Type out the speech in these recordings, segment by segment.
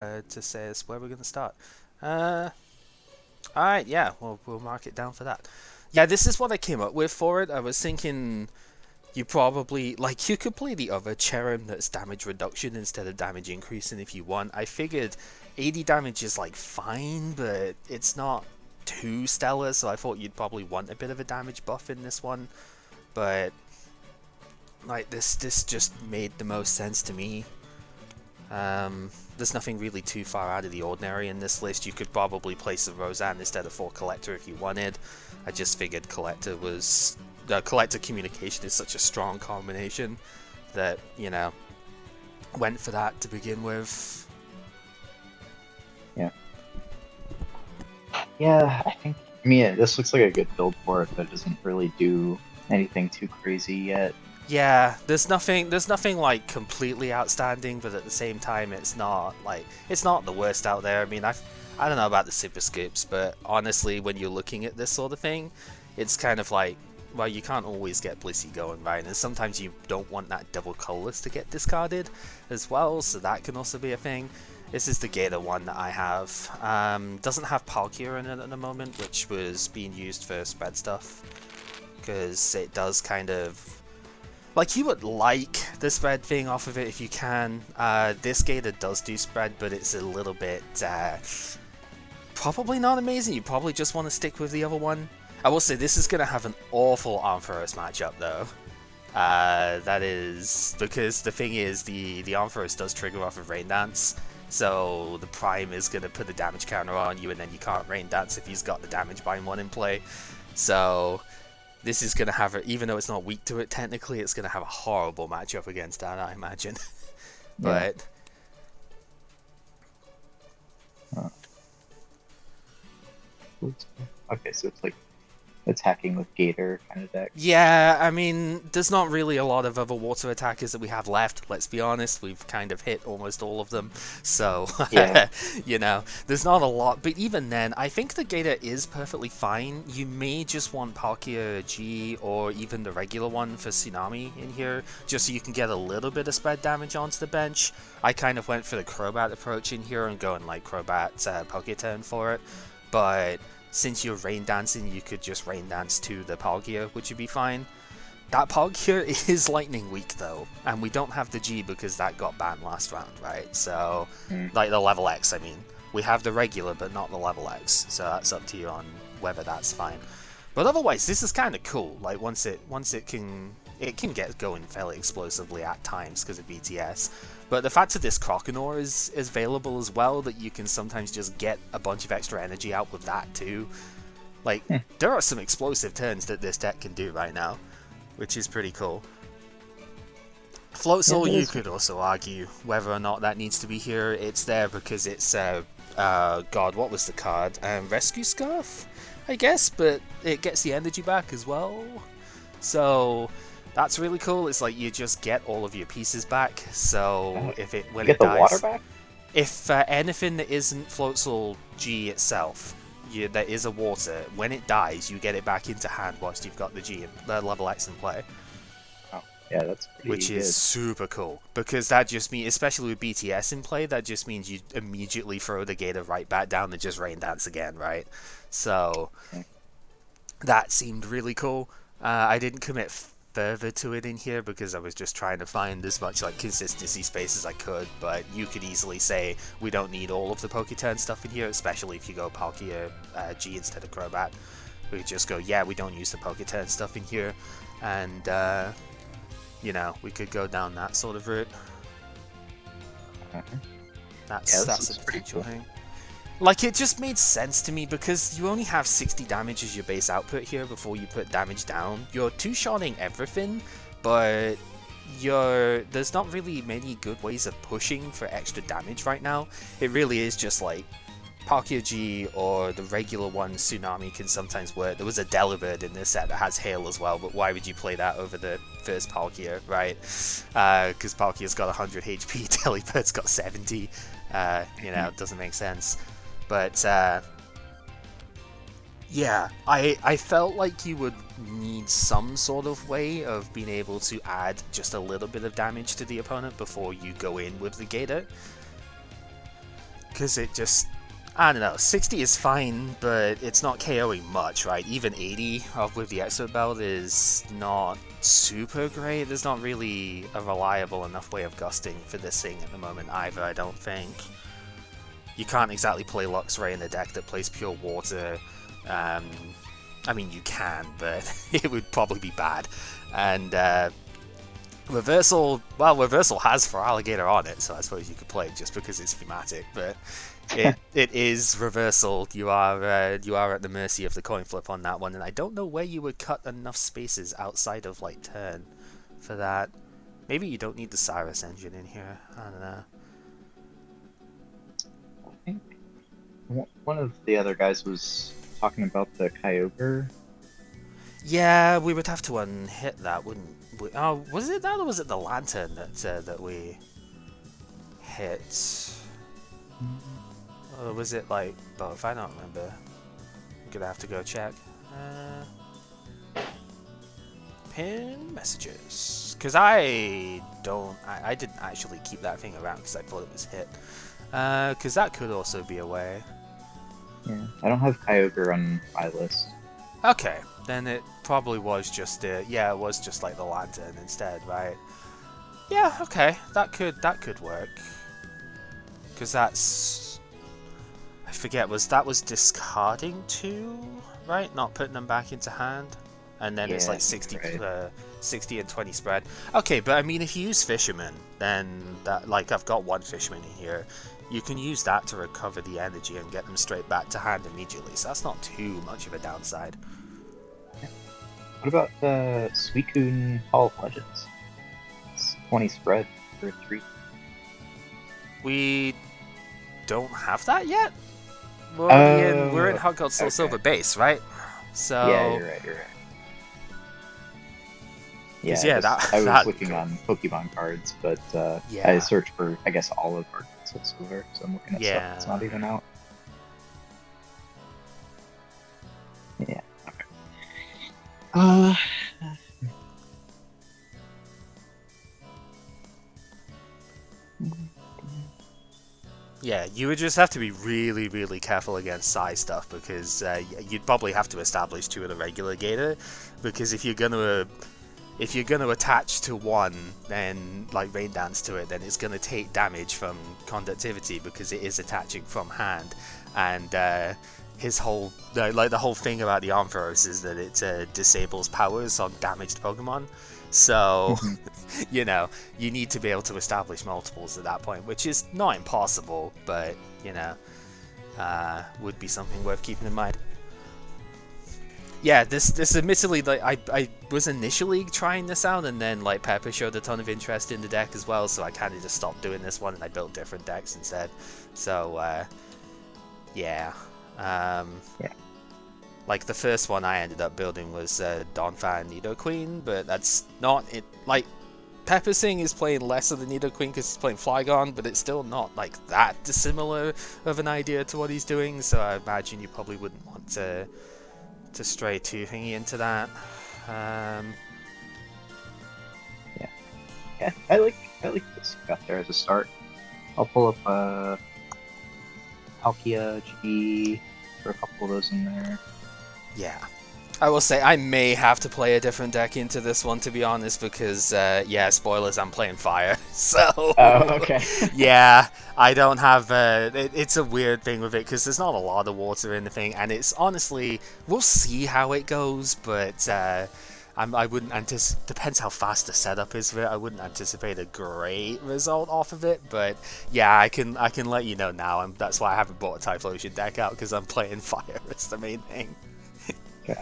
to say us where we're going to start. Uh, Alright, yeah, we'll mark it down for that. Yeah, this is what I came up with for it. I was thinking you probably, like, you could play the other Cherrim that's damage reduction instead of damage increasing if you want. I figured 80 damage is, like, fine, but it's not too stellar, so I thought you'd probably want a bit of a damage buff in this one. But, like, this just made the most sense to me. There's nothing really too far out of the ordinary in this list. You could probably place a Roseanne instead of 4 Collector if you wanted. I just figured Collector was... Collector Communication is such a strong combination that, you know, went for that to begin with. Yeah. Yeah, I mean, this looks like a good build for it, but it doesn't really do anything too crazy yet. Yeah, there's nothing like completely outstanding, but at the same time it's not the worst out there. I mean, I don't know about the Super Scoops, but honestly when you're looking at this sort of thing, it's kind of like, well, you can't always get Blissey going, right? And sometimes you don't want that double colorless to get discarded as well, so that can also be a thing. This is the Gator one that I have. Doesn't have Palkia in it at the moment, which was being used for spread stuff, because it does kind of... Like, you would like the spread thing off of it if you can. This Gator does do spread, but it's a little bit... probably not amazing. You probably just want to stick with the other one. I will say, this is going to have an awful Ampharos matchup, though. That is... Because the thing is, the Ampharos does trigger off of Rain Dance. So the Prime is going to put the damage counter on you, and then you can't Rain Dance if he's got the damage bind one in play. So... This is going to have, even though it's not weak to it technically, it's going to have a horrible matchup against that, I imagine. But... Yeah. Okay, so it's like attacking with Gator kind of deck. Yeah, I mean, there's not really a lot of other water attackers that we have left, let's be honest. We've kind of hit almost all of them. So, Yeah. you know, there's not a lot. But even then, I think the Gator is perfectly fine. You may just want Palkia G or even the regular one for Tsunami in here, just so you can get a little bit of spread damage onto the bench. I kind of went for the Crobat approach in here and going like Crobat Palkia turn for it. But... since you're Rain Dancing, you could just Rain Dance to the Palkia, which would be fine. That Palkia is Lightning weak though, and we don't have the G because that got banned last round, right? So, like the level X, I mean. We have the regular, but not the level X, so that's up to you on whether that's fine. But otherwise, this is kind of cool. Like, once it can get going fairly explosively at times because of BTS. But the fact that this Croconaw is available as well, that you can sometimes just get a bunch of extra energy out with that too. Like, there are some explosive turns that this deck can do right now, which is pretty cool. Float Soul, you could also argue whether or not that needs to be here. It's there because it's, God, what was the card? Rescue Scarf, I guess, but it gets the energy back as well. So... that's really cool. It's like you just get all of your pieces back. So when it dies, the water back? If anything that isn't Float Soul G itself, there is a water. When it dies, you get it back into hand whilst you've got the G, the level X in play. Oh, yeah, that's pretty which is super cool, because that just means, especially with BTS in play, that just means you immediately throw the Gator right back down and just Rain Dance again, right? So that seemed really cool. I didn't commit further to it in here because I was just trying to find as much like consistency space as I could, but you could easily say we don't need all of the Poketurn stuff in here, especially if you go Palkia G instead of Crobat. We could just go, yeah, we don't use the Poketurn stuff in here, and you know, we could go down that sort of route. That's a potential thing. Like, it just made sense to me because you only have 60 damage as your base output here before you put damage down. You're two-shotting everything, but there's not really many good ways of pushing for extra damage right now. It really is just like Palkia G or the regular one, Tsunami, can sometimes work. There was a Delibird in this set that has Hail as well, but why would you play that over the first Palkia, right? Because Palkia's got 100 HP, Delibird's got 70. You know, it doesn't make sense. But, yeah, I felt like you would need some sort of way of being able to add just a little bit of damage to the opponent before you go in with the Gator. because it just, I don't know, 60 is fine, but it's not KOing much, right? Even 80 with the expert belt is not super great. There's not really a reliable enough way of gusting for this thing at the moment either, I don't think. You can't exactly play Luxray in a deck that plays pure water. I mean, you can, but it would probably be bad. And Reversal, well, Reversal has for Alligator on it, so I suppose you could play it just because it's thematic, but it is Reversal. You are at the mercy of the coin flip on that one, and I don't know where you would cut enough spaces outside of like turn for that. Maybe you don't need the Cyrus engine in here. I don't know. I think one of the other guys was talking about the Kyogre. Yeah, we would have to unhit that, wouldn't we? Oh, was it that or was it the Lantern that we hit? Or was it like both? I don't remember. I'm gonna have to go check. Pin messages. Because I didn't actually keep that thing around because I thought it was hit. Because that could also be a way. Yeah, I don't have Kyogre on my list. Okay, then it probably was just yeah, it was just like the Lantern instead, right? Yeah, okay, that could work. Because that's, I forget, that was discarding 2, right? Not putting them back into hand, and then it's like 60, right. 60 and 20 spread. Okay, but I mean, if you use Fisherman, then that, like, I've got 1 Fisherman in here. You can use that to recover the energy and get them straight back to hand immediately, so that's not too much of a downside. What about the Suicune Hall of Legends? It's 20 spread for 3. We don't have that yet? We're in Hot Gold Soul Silver base, right? So yeah, you're right. Yeah, yeah, I was looking on Pokemon cards, but yeah. I searched for, I guess, all of Hard Gold Soul Silver, so I'm looking at stuff that's not even out. Yeah. Okay. Yeah, you would just have to be really, really careful against size stuff because you'd probably have to establish 2 of the regular Gator. Because if you're gonna attach to 1, then like Rain Dance to it, then it's gonna take damage from conductivity because it is attaching from hand. And his whole the whole thing about the Ampharos is that it disables powers on damaged Pokemon. So, you know, you need to be able to establish multiples at that point, which is not impossible, but, you know, would be something worth keeping in mind. Yeah, this admittedly, like, I was initially trying this out, and then, like, Pepper showed a ton of interest in the deck as well, so I kind of just stopped doing this one, and I built different decks instead. So, yeah. Yeah. Like, the first one I ended up building was Donphan and Nidoqueen, but that's not it. Like, Pepper Sing is playing less of the Nidoqueen because he's playing Flygon, but it's still not, like, that dissimilar of an idea to what he's doing, so I imagine you probably wouldn't want to stray too thingy into that. Yeah, I like this stuff there as a start. I'll pull up Palkia, G, for a couple of those in there. Yeah. I will say I may have to play a different deck into this one, to be honest, because, yeah, spoilers, I'm playing Fire. So, okay. yeah, I don't have, it's a weird thing with it, because there's not a lot of water in the thing, and it's honestly, we'll see how it goes, but I wouldn't anticipate, depends how fast the setup is for it, I wouldn't anticipate a great result off of it, but yeah, I can let you know now, and that's why I haven't bought a Typhlosion deck out, because I'm playing Fire, it's the main thing. Okay.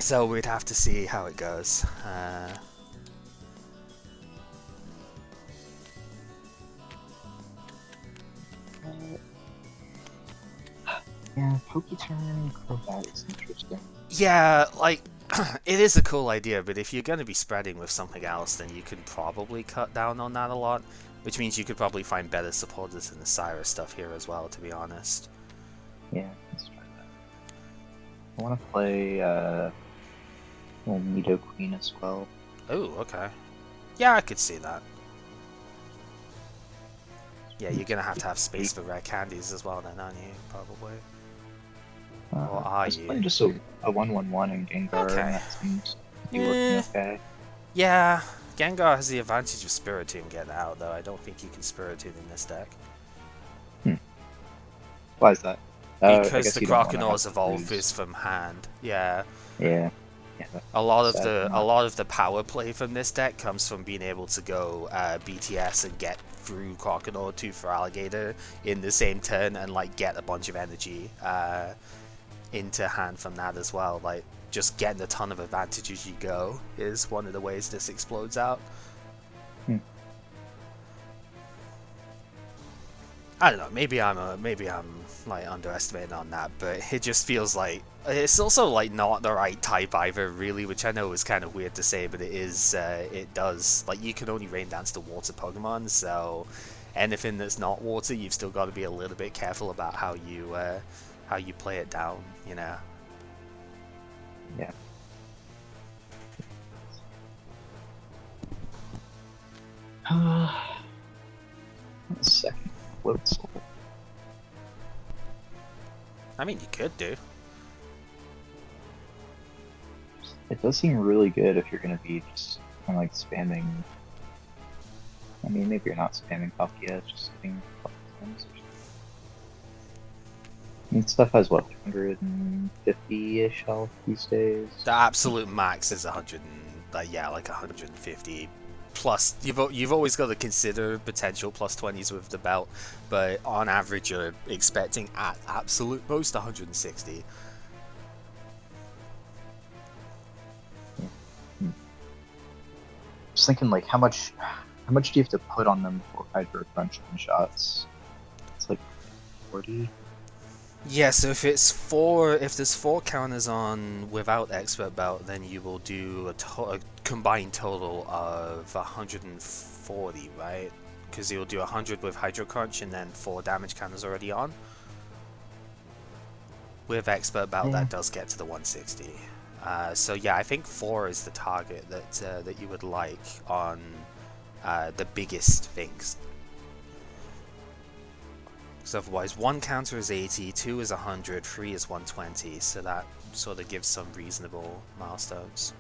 So we'd have to see how it goes. Yeah, Poketurn, Crobat is interesting. Yeah, like, it is a cool idea, but if you're going to be spreading with something else, then you could probably cut down on that a lot, which means you could probably find better supporters than the Cyrus stuff here as well, to be honest. Yeah, let's try that. I want to play little Nidoqueen as well. Oh, okay. Yeah, I could see that. Yeah, you're gonna have to have space for rare candies as well then, aren't you? Probably. Or I are was you? playing just a 1/1/1 in Gengar, and Okay. that seems to be working Eh, okay. yeah, Gengar has the advantage of Spiritomb getting out, though. I don't think you can Spiritomb in this deck. Hmm. Why is that? I Because guess the you don't want to have Croconaws to evolve lose. is from hand. Yeah. Yeah, yeah, A that's lot of sad for the not. power play from this deck comes from being able to go BTS and get through Crocodile to for Alligator in the same turn and like get a bunch of energy into hand from that as well. Like just getting a ton of advantage as you go is one of the ways this explodes out. Hmm. I don't know. Maybe I'm like underestimating on that, but it just feels like it's also like not the right type either, really. Which I know is kind of weird to say, but it is. It does like you can only rain dance to water Pokemon, so anything that's not water, you've still got to be a little bit careful about how you play it down. You know. Yeah. 1 second. Float Soul. I mean, you could do. It does seem really good if you're gonna be just kind of like spamming. I mean, maybe you're not spamming Palkia, just hitting a couple times. I mean, stuff has what, 250-ish health these days. The absolute max is 100 and yeah, like 150 plus. You've always got to consider potential plus 20s with the belt, but on average you're expecting at absolute most 160. Hmm. Just thinking, like, how much do you have to put on them for Hydro Crunch one shots? It's like 40. Yeah, so if there's four counters on without expert belt, then you will do a combined total of 140, right? Because you'll do 100 with Hydro Crunch and then 4 damage counters already on. With expert belt, Yeah. that does get to the 160. So yeah, I think 4 is the target that you would like on the biggest things. Because otherwise, 1 counter is 80, 2 is 100, 3 is 120. So that sort of gives some reasonable milestones.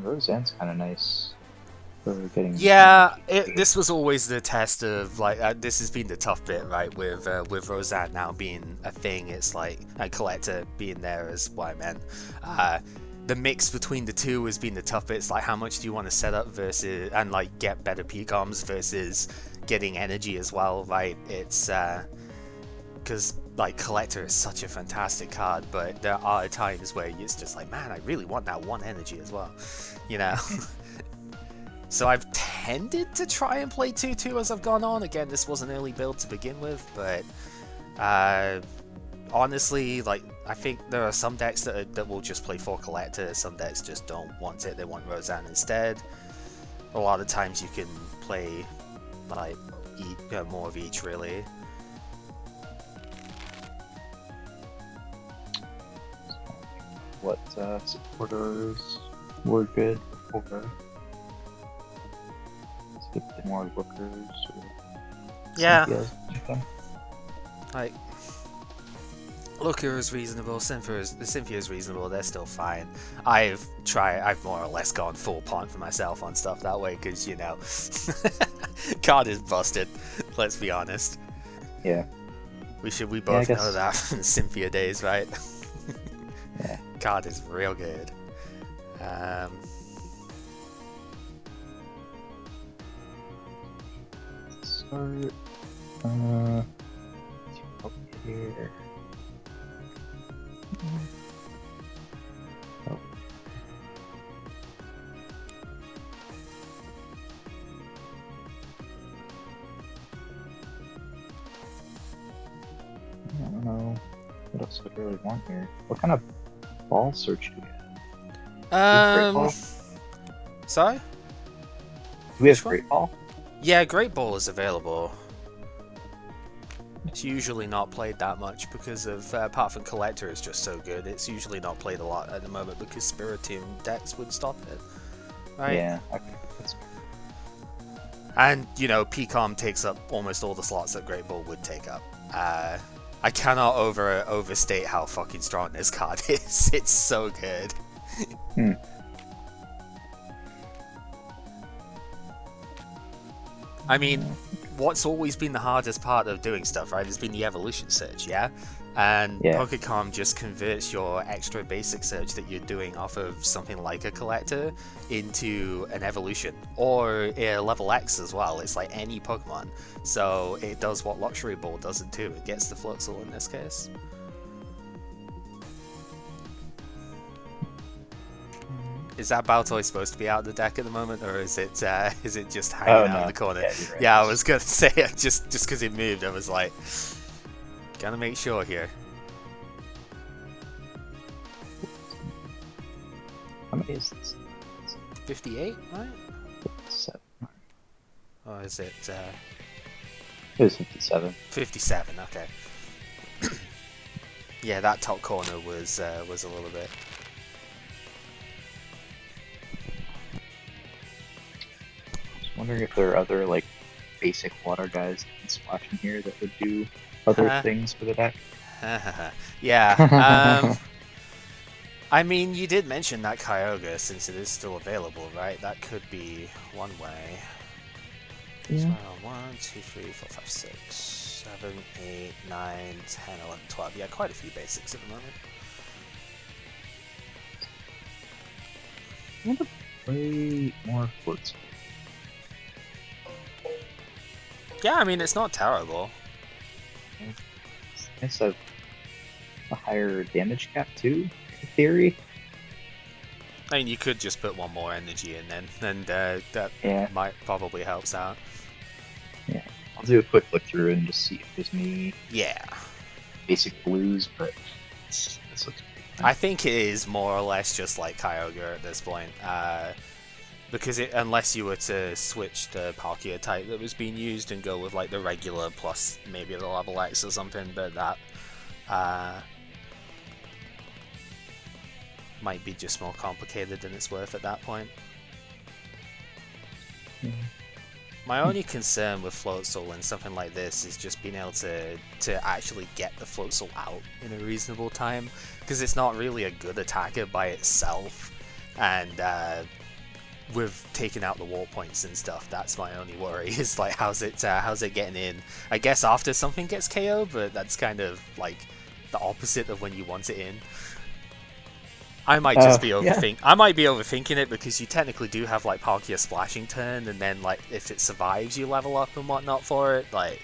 Roseanne's kind of nice for getting. Yeah, this was always the test of like this has been the tough bit, right? With Roseanne now being a thing, it's like a collector being there is what I meant. The mix between the two has been the tough bit. It's like how much do you want to set up versus and like get better PCOMs versus getting energy as well, right? It's because like collector is such a fantastic card, but there are times where it's just like, man, I really want that 1 energy as well, you know. So I've tended to try and play 2-2 as I've gone on. Again, this was an early build to begin with, but honestly, like I think there are some decks that will just play 4 collector. Some decks just don't want it; they want Roseanne instead. A lot of times you can play like more of each, really. What supporters were good before? Let's get a bit more lookers. Or Yeah, Cynthia's okay. like Looker is reasonable, Cynthia is reasonable. They're still fine. I've more or less gone full punt for myself on stuff that way because you know, card is busted. Let's be honest. Yeah. We I both guess. know that from the Cynthia days, right? Yeah. Card is real good. Start. Up here. Oh. I don't know what else I really want here. What kind of ball search do we have? Do we have Great Ball? Sorry? Do we have Which one? Great Ball? Yeah, Great Ball is available. It's usually not played that much because of, apart from Collector is just so good, it's usually not played a lot at the moment because Spiritomb decks would stop it. right? Yeah, okay. That's, And, you know, PCOM takes up almost all the slots that Great Ball would take up. I cannot overstate how fucking strong this card is. It's so good. hmm. I mean, what's always been the hardest part of doing stuff, right, has been the evolution search, yeah? And Yeah. Pokécom just converts your extra basic search that you're doing off of something like a collector into an evolution, or a level X as well. It's like any Pokemon. So it does what Luxury Ball doesn't too. It gets the Floatzel in this case. Is that Baltoy supposed to be out of the deck at the moment, or is it just hanging out in the corner? Yeah, you're right. Yeah, I was gonna say just because it moved, I was like, gotta make sure here. How many is this? 58, right? 7. Or is it It was 57. 57? Okay. Yeah, that top corner was a little bit. Wondering if there are other like basic water guys that can splash in here that would do other things for the deck. Yeah. I mean, you did mention that Kyogre, since it is still available, right? That could be one way. Yeah. 1, 2, 3, 4, 5, 6, 7, 8, 9, 10, 11, 12. Yeah, quite a few basics at the moment. I want to play more floats. Yeah, I mean, it's not terrible. It's nice to have a higher damage cap too, in theory. I mean, you could just put one more energy in then, and that might probably helps out. Yeah, I'll do a quick look through and just see if there's any basic blues, but this looks pretty fun. I think it is more or less just like Kyogre at this point. Because unless you were to switch the Palkia type that was being used and go with like the regular plus maybe the level X or something, but that might be just more complicated than it's worth at that point. My only concern with Floatzel and something like this is just being able to actually get the Floatzel out in a reasonable time, because it's not really a good attacker by itself, and with taking out the wall points and stuff, that's my only worry. Is like how's it getting in? I guess after something gets KO, but that's kind of like the opposite of when you want it in. I might just be I might be overthinking it, because you technically do have like Palkia splashing turn, and then like if it survives, you level up and whatnot for it. Like,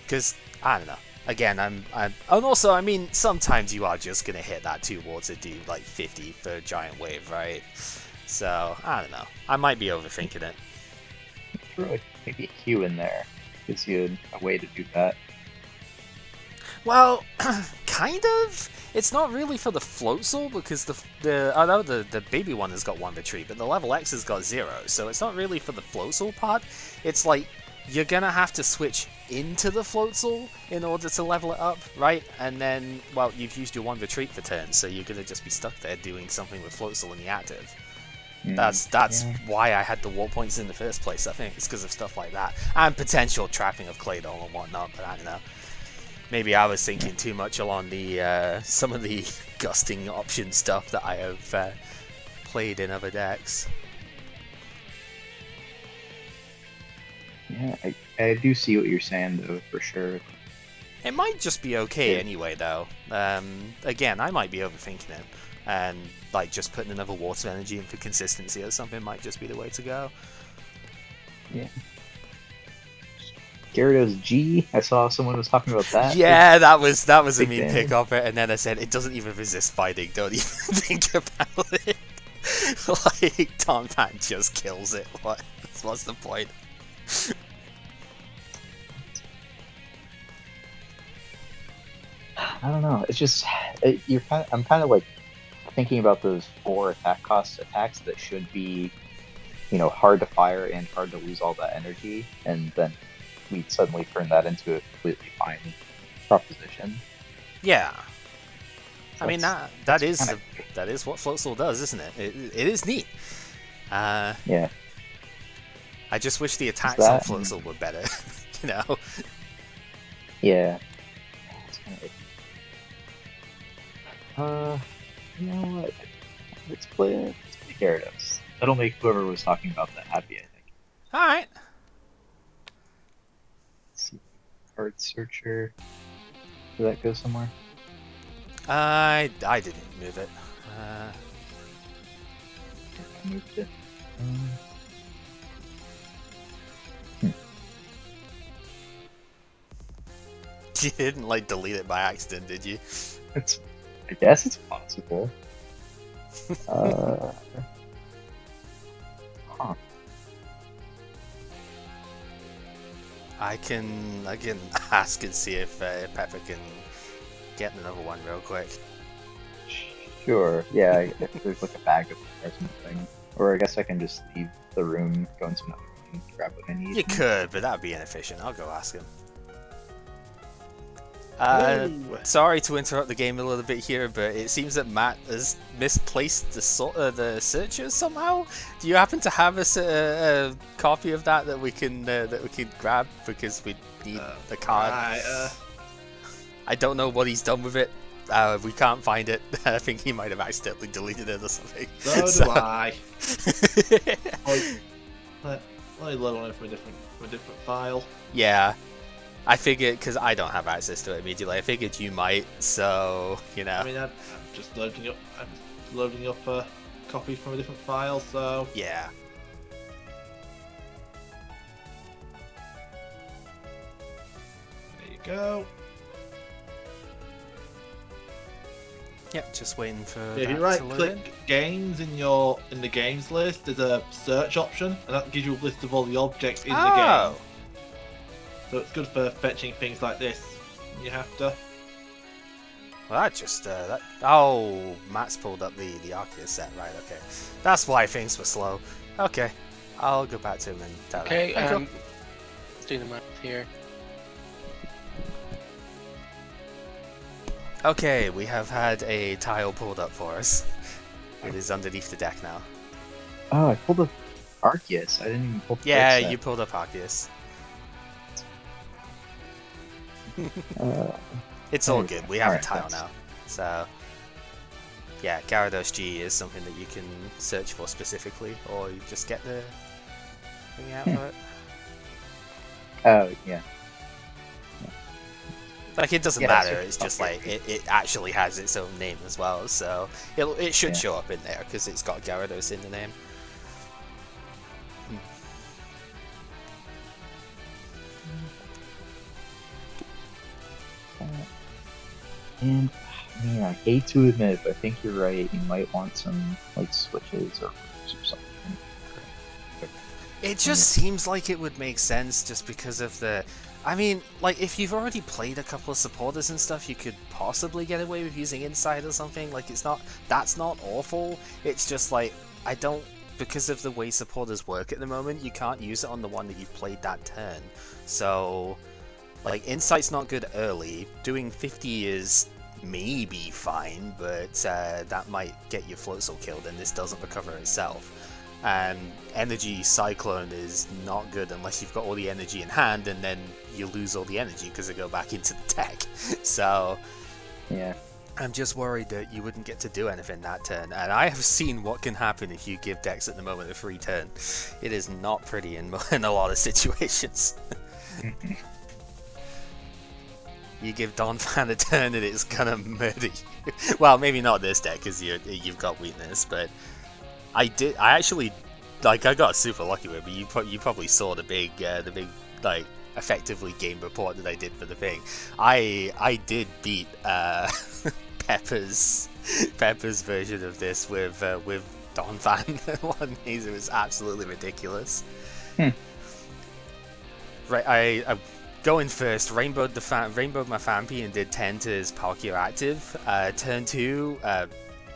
because I don't know. Again, and also, I mean, sometimes you are just gonna hit that 2 wards to do like 50 for a giant wave, right? So, I don't know. I might be overthinking it. Throw maybe a Q in there. Gives you a way to do that. Well, kind of. It's not really for the Floatzel, because I know the baby one has got 1 retreat, but the level X has got 0, so it's not really for the Floatzel part. It's like, you're gonna have to switch into the Floatzel in order to level it up, right? And then, well, you've used your 1 retreat for turn, so you're gonna just be stuck there doing something with Floatzel when you're active. That's why I had the wall points in the first place. I think it's because of stuff like that, and potential trapping of Claydol and whatnot. But I don't know. Maybe I was thinking too much along the some of the gusting option stuff that I have played in other decks. Yeah, I do see what you're saying though, for sure. It might just be okay anyway, though. Again, I might be overthinking it, and like just putting another water energy in for consistency or something might just be the way to go. Yeah. Gyarados G. I saw someone was talking about that. Yeah, that was a mean pick of it, and then I said it doesn't even resist fighting. Don't even think about it. Like Tom Pan just kills it. What's the point? I don't know. It's just I'm kind of like thinking about those 4 attack cost attacks that should be, hard to fire and hard to lose all that energy, and then we suddenly turn that into a completely fine proposition. Yeah. I mean that is what Floatzel does, isn't it? It is neat. Uh, Yeah. I just wish the Is attacks on that? Floatzel were better, you know? Yeah. It's kind of you know what? Let's play Gyarados. That'll make whoever was talking about that happy, I think. Alright. Let's see. Card searcher. Did that go somewhere? I didn't move it. I moved it. Hmm. You didn't, like, delete it by accident, did you? I guess it's possible. Uh, huh. I can ask and see if Pepper can get another one real quick. Sure. Yeah, if there's like a bag of or something. Or I guess I can just leave the room, go into another room, grab what I need. You could, but that'd be inefficient. I'll go ask him. Hello. Sorry to interrupt the game a little bit here, but it seems that Matt has misplaced the searchers somehow. Do you happen to have a copy of that we can grab because we need the card? Right, I don't know what he's done with it. We can't find it. I think he might have accidentally deleted it or something. so do I. Let me load on it for a different file. Yeah. I figured, because I don't have access to it immediately, I figured you might, so, you know. I mean, I'm just loading up a copy from a different file, so... Yeah. There you go. Yep, just waiting for If you that to load in. right-click games in the games list, there's a search option, and that gives you a list of all the objects in the game. So it's good for fetching things like this. You have to. Well, that just, oh, Matt's pulled up the Arceus set, right, okay. That's why things were slow. Okay, I'll go back to him and tell Okay, him. let's do the math here. Okay, we have had a tile pulled up for us. It is underneath the deck now. Oh, I pulled up Arceus. I didn't even pull the Yeah, card set. you pulled up Arceus. It's all good. We have a Alright, tile that's- now. So, yeah, Gyarados G is something that you can search for specifically, or you just get the thing out for it. Oh, yeah. Like, it doesn't Yeah, matter, it's it's just okay. like, it actually has its own name as well, so it should Yeah. show up in there, because it's got Gyarados in the name. And I mean, I hate to admit it, but I think you're right. You might want some like switches or moves or something. It just seems like it would make sense just because of the... I mean, like, if you've already played a couple of supporters and stuff, you could possibly get away with using Inside or something. Like, it's not... That's not awful. It's just, like, I don't... Because of the way supporters work at the moment, you can't use it on the one that you've played that turn. So, like, Insight's not good early. Doing 50 is maybe fine, but that might get your Floatzel killed, and this doesn't recover itself. And Energy Cyclone is not good unless you've got all the energy in hand, and then you lose all the energy because it go back into the deck. So Yeah. I'm just worried that you wouldn't get to do anything that turn. And I have seen what can happen if you give decks at the moment a free turn. It is not pretty in a lot of situations. You give Donphan a turn and it's gonna murder you. Well, maybe not this deck because you've got weakness, but I actually, like, I got super lucky with it, but you probably saw the big, like, effectively game report that I did for the thing. I did beat Pepper's version of this with Donphan one. It was absolutely ridiculous. Right, I going first, rainbowed my Fampi and did 10 to his Palkia active. Turn 2,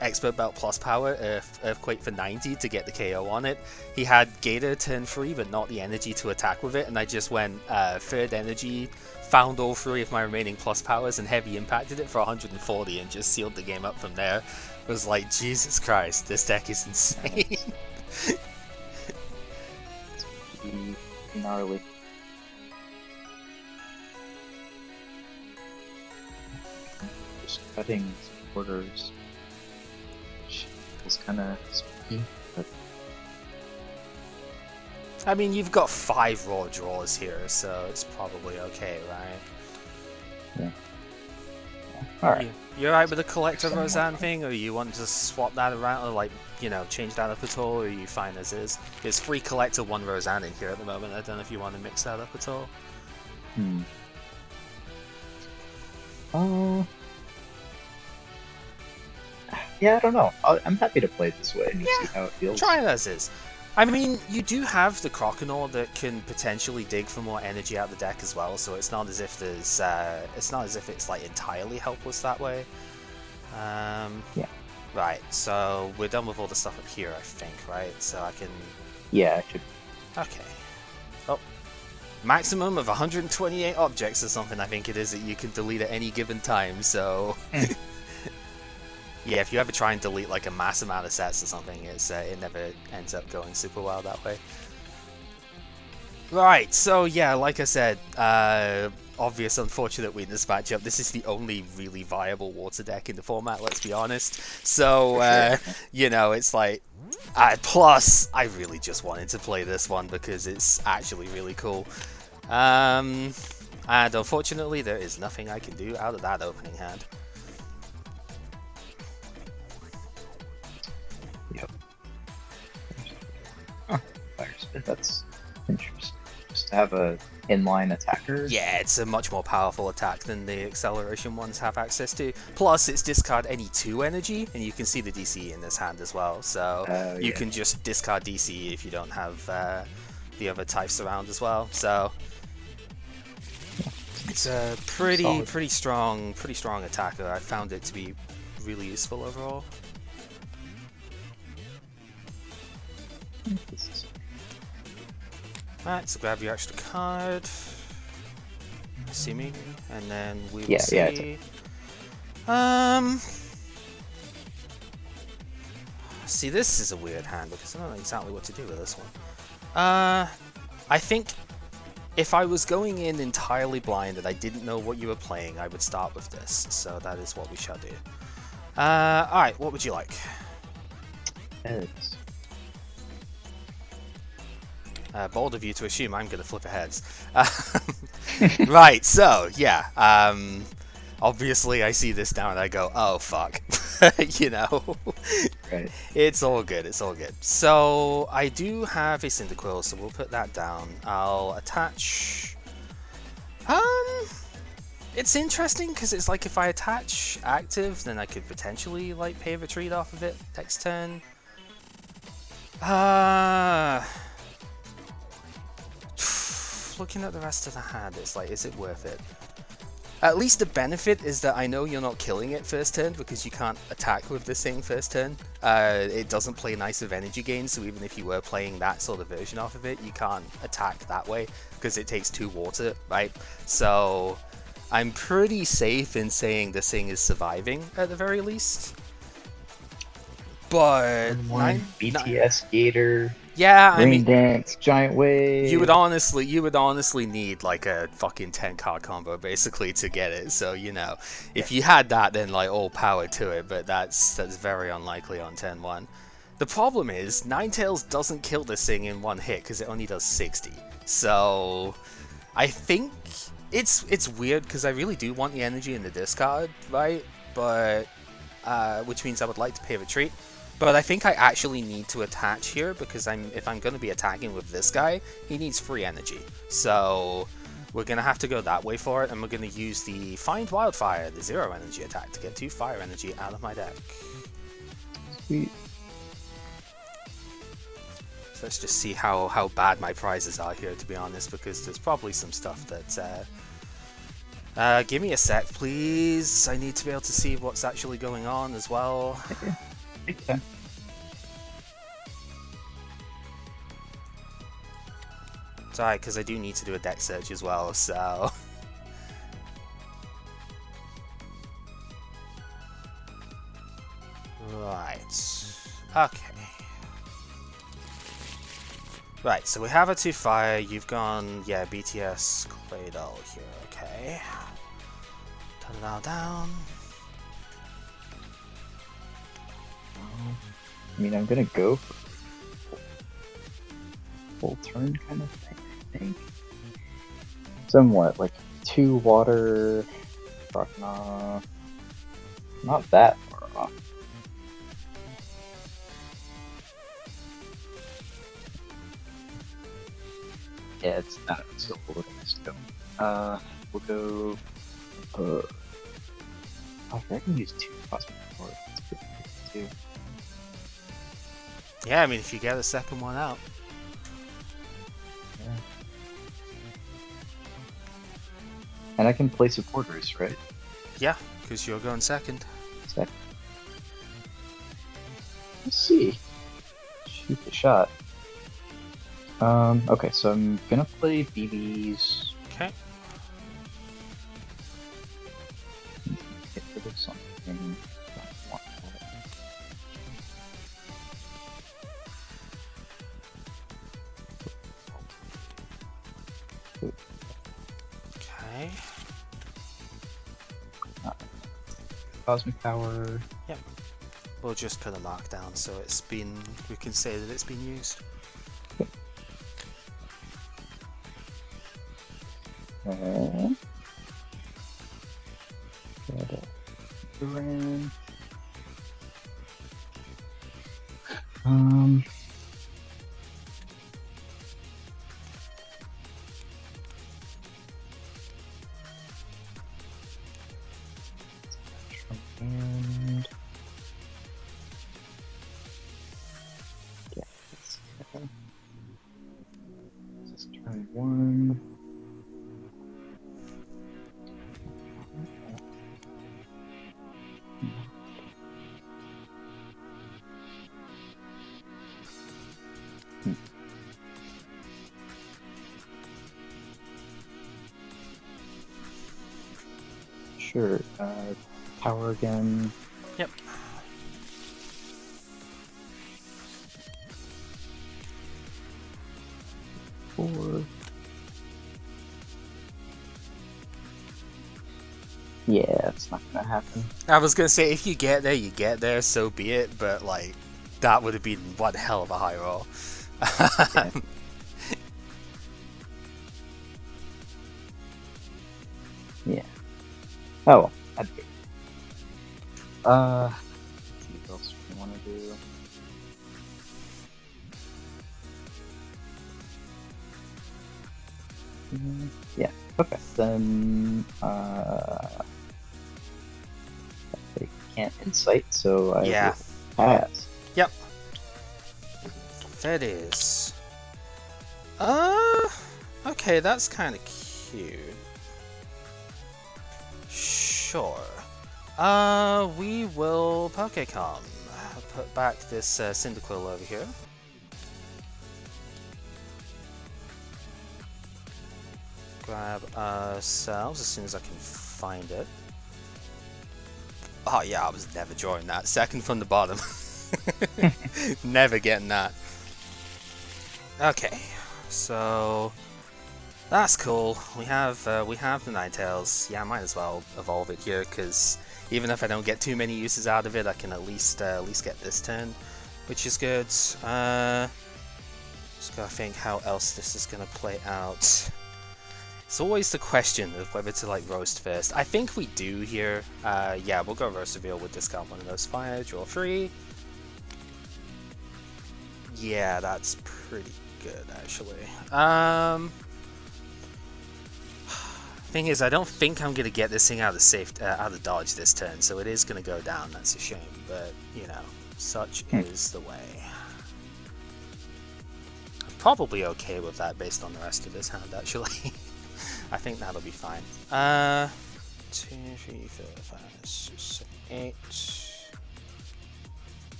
Expert Belt plus power, Earthquake for 90 to get the KO on it. He had Gator turn 3 but not the energy to attack with it, and I just went third energy, found all 3 of my remaining plus powers and heavy impacted it for 140 and just sealed the game up from there. It was like, Jesus Christ, this deck is insane. gnarly. Just cutting supporters, which is kind of spooky, but I mean, you've got 5 raw draws here, so it's probably okay, right? yeah. Alright. You alright with the collector Somewhat Roseanne fine. thing, or you want to swap that around, or like, you know, change that up at all, or are you fine as is? There's 3 collector, 1 Roseanne in here at the moment. I don't know if you want to mix that up at all. Uh, yeah, I don't know. I'm happy to play it this way and just see how it feels. Try it as is. I mean, you do have the Croconaw that can potentially dig for more energy out the deck as well, so it's not as if there's, it's not as if it's like entirely helpless that way. Yeah. Right, so we're done with all the stuff up here, I think, right? So I can... Yeah, it should. Okay. Oh. Maximum of 128 objects or something, I think it is, that you can delete at any given time, so... Yeah, if you ever try and delete like a mass amount of sets or something, it never ends up going super well that way. Right, so yeah, like I said, obvious unfortunate weakness matchup. This is the only really viable water deck in the format, let's be honest. So, Sure. you know, it's like... plus, I really just wanted to play this one because it's actually really cool. And unfortunately, there is nothing I can do out of that opening hand. Yep. Huh, fire spit. That's interesting. Just to have a inline attacker. Yeah, it's a much more powerful attack than the acceleration ones have access to. Plus, it's discard any 2 energy, and you can see the DC in this hand as well. So you Yeah. can just discard DC if you don't have the other types around as well. So it's a Solid. pretty strong attacker. I found it to be really useful overall. This is Right, so grab your extra card. See me, and then we will Yeah, see. yeah, it's See, this is a weird hand because I don't know exactly what to do with this one. I think if I was going in entirely blind and I didn't know what you were playing, I would start with this. So that is what we shall do. Alright, what would you like? heads. Bold of you to assume I'm going to flip a heads. Right, so, yeah. Obviously, I see this now and I go, oh, fuck. You know? Right. It's all good, it's all good. So, I do have a Cyndaquil, so we'll put that down. I'll attach... It's interesting, because it's like if I attach active, then I could potentially, like, pay a retreat off of it next turn. Looking at the rest of the hand, it's like, is it worth it? At least the benefit is that I know you're not killing it first turn because you can't attack with this thing first turn. It doesn't play nice with energy gain, so even if you were playing that sort of version off of it, you can't attack that way because it takes 2 water, right? So I'm pretty safe in saying this thing is surviving at the very least. But BTS Gator. yeah, I Rain mean, Dance, Giant Wave. you would honestly need like a fucking 10 card combo basically to get it. So, you know, if you had that, then like all power to it, but that's very unlikely on turn 1. The problem is Ninetales doesn't kill this thing in 1 hit because it only does 60. So I think it's weird because I really do want the energy in the discard, right? But which means I would like to pay a retreat. But I think I actually need to attach here because if I'm going to be attacking with this guy, he needs free energy. So we're going to have to go that way for it, and we're going to use the Find Wildfire, the 0 energy attack, to get 2 fire energy out of my deck. Sweet. So let's just see how bad my prizes are here, to be honest, because there's probably some stuff that... give me a sec, please. I need to be able to see what's actually going on as well. Take that. It's alright, because I do need to do a deck search as well, so... Right. Okay. Right, so we have a 2 fire. You've gone, yeah, BTS Cradle here. Okay. Turn it all down. I mean, I'm gonna go for full turn kind of thing, I think. Somewhat like 2 water, not that far off. Yeah, it's still a little missed though. We'll go. I can use 2 cosmic power. That's pretty good too. Yeah, I mean, if you get the second one out. Yeah. And I can play supporters, right? Yeah, because you're going second. Second. Let's see. Shoot the shot. Okay, so I'm gonna play BBs. Okay. Get rid of something. Don't want that. Okay. Cosmic power. Yep. We'll just put a markdown so we can say that it's been used. Duran. And yeah, this is turn 1. Sure, power again. Yep. Four. Yeah, it's not gonna happen. I was gonna say, if you get there, you get there, so be it, but, like, that would have been one hell of a high roll. Yeah. Yeah. Oh well, that'd be. Let's see what else we want to do. Yeah. Okay. Then they can't incite, so I Yeah. will pass. Yep. That is. Okay, that's kind of cute. Sure. We will Pokécom. Put back this Cyndaquil over here. Grab ourselves as soon as I can find it. Oh yeah, I was never drawing that. Second from the bottom. Never getting that. Okay, so that's cool. We have the Ninetales. Yeah, I might as well evolve it here, because even if I don't get too many uses out of it, I can at least get this turn, which is good. Just gotta think how else this is gonna play out. It's always the question of whether to like roast first. I think we do here. Yeah, we'll go roast reveal with discount one of those fire, draw 3. Yeah, that's pretty good actually. Thing is, I don't think I'm gonna get this thing out of dodge this turn, so it is gonna go down. That's a shame, but you know, such is the way. I'm probably okay with that based on the rest of this hand, actually. I think that'll be fine. 2, 3, 4, 5, 6, 8.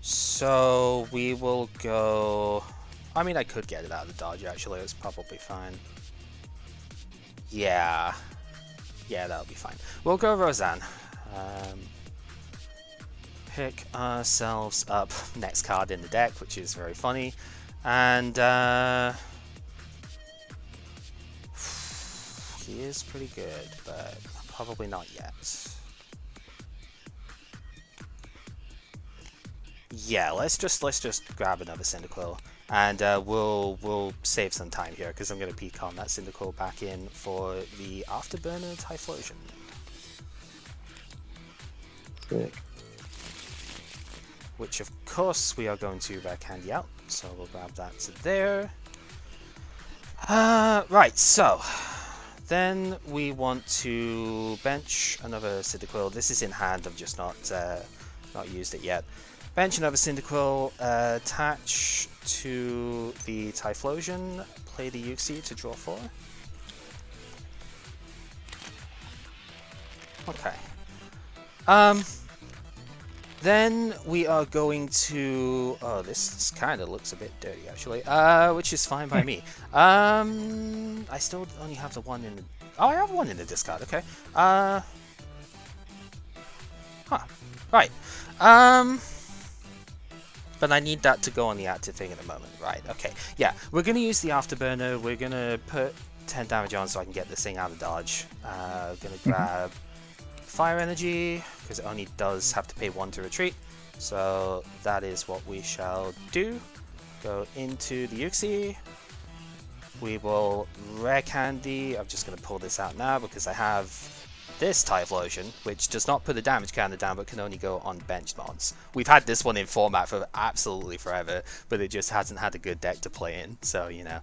So we will go. I mean, I could get it out of the dodge. Actually, it's probably fine. Yeah, that'll be fine. We'll go Roseanne. Pick ourselves up next card in the deck, which is very funny. And he is pretty good, but probably not yet. Yeah, let's just grab another Cyndaquil, and we'll save some time here because I'm gonna peek on that Cyndaquil back in for the Afterburner Typhlosion. Sick. Which of course we are going to backhand out, so we'll grab that to there. Right, so then we want to bench another Cyndaquil. This is in hand, I've just not used it yet. Bench another Cyndaquil, attach to the Typhlosion, play the Uxie to draw 4. Okay. Then we are going to... Oh, this kind of looks a bit dirty, actually. Which is fine by me. I still only have the one in the... Oh, I have one in the discard, okay. Huh. Right. But I need that to go on the active thing at the moment. Right, okay. Yeah, we're going to use the Afterburner. We're going to put 10 damage on so I can get this thing out of dodge. Going to grab Fire Energy, because it only does have to pay 1 to retreat. So that is what we shall do. Go into the Uxie. We will Rare Candy. I'm just going to pull this out now because I have this Typhlosion, which does not put the damage counter down but can only go on bench mods. We've had this one in format for absolutely forever, but it just hasn't had a good deck to play in, so you know,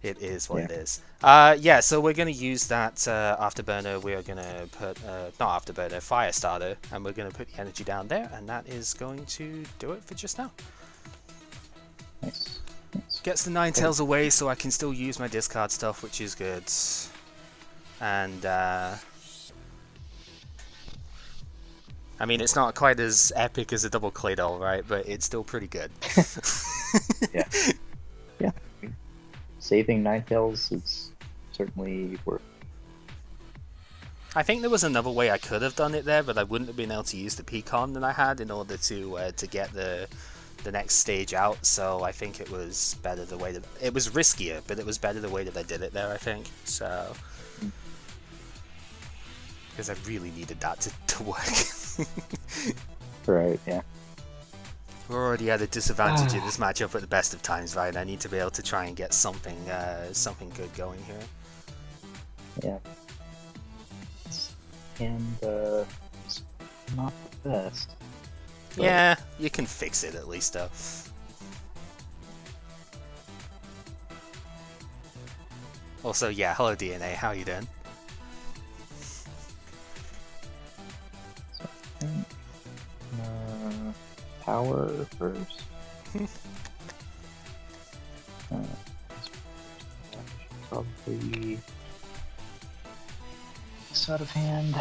it is what it is. Yeah, so we're going to use that Afterburner. We are going to put, not Afterburner, Fire Starter, and we're going to put the energy down there, and that is going to do it for just now. Nice. Gets the Ninetales away so I can still use my discard stuff, which is good. And, I mean, it's not quite as epic as a double Claydol, right? But it's still pretty good. Yeah. Yeah. Saving Ninetales is certainly worth. I think there was another way I could have done it there, but I wouldn't have been able to use the Pecan that I had in order to get the next stage out. So I think it was better the way that it was riskier, but it was better the way that I did it there. I think so. Because I really needed that to work. Right, yeah. We're already at a disadvantage in this matchup at the best of times, right? I need to be able to try and get something good going here. Yeah. And, it's not the best. But... Yeah, you can fix it at least, though. Also, yeah, hello DNA, how you doing? Power first. Probably this out of hand.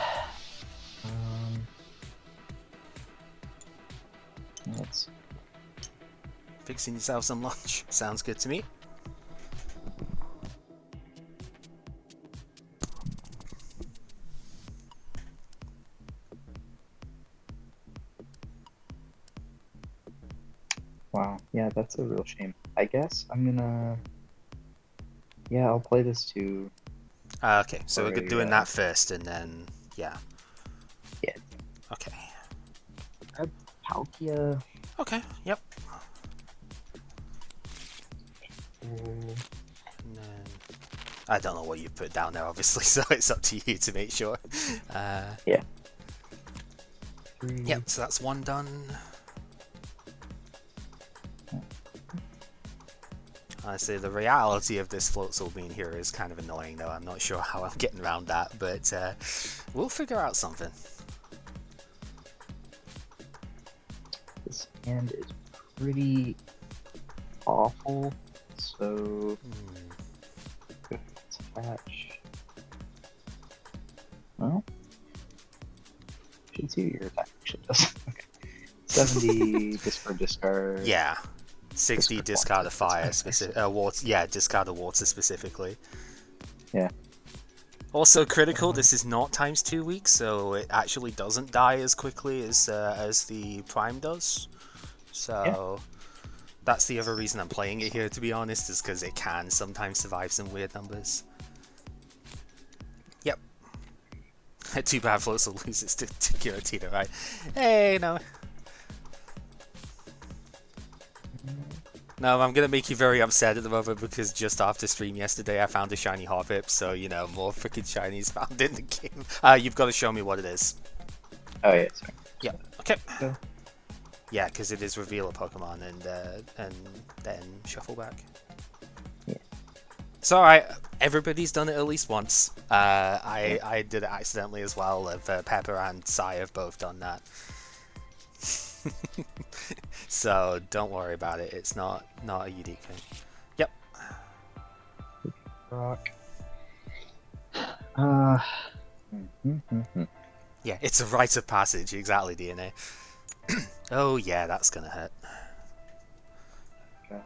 Let's Fixing yourself some lunch. Sounds good to me. Wow, yeah, that's a real shame. I guess I'm gonna... Yeah, I'll play this too. Okay, so we're doing that first, and then, yeah. Yeah. Okay. Palkia. Okay, yep. Mm, And then... I don't know what you put down there, obviously, so it's up to you to make sure. yeah. Yep, so that's one done. Honestly, the reality of this Floatzel being here is kind of annoying, though. I'm not sure how I'm getting around that, but we'll figure out something. This hand is pretty awful, so good attach. Well, should see what your attack actually does. Okay. 70 discard. Yeah. 60 discard a fire, water, yeah, discard a water specifically. Yeah. Also critical, this is not times 2 weeks, so it actually doesn't die as quickly as the prime does. So That's the other reason I'm playing it here, to be honest, is because it can sometimes survive some weird numbers. Yep. Too bad Floats will lose it to Giratina, right? Hey, no. No, I'm gonna make you very upset at the moment because just after stream yesterday I found a shiny Hoppip, so you know, more freaking shinies found in the game. You've got to show me what it is. Oh yeah, sorry. Yeah, okay. Yeah. Yeah, because it is reveal a Pokemon and then shuffle back. Yeah. It's alright, everybody's done it at least once. I did it accidentally as well. Pepper and Sai have both done that. So don't worry about it. It's not a unique thing. Yep. Rock. Yeah, it's a rite of passage. Exactly, DNA. Oh yeah, that's gonna hurt. Okay.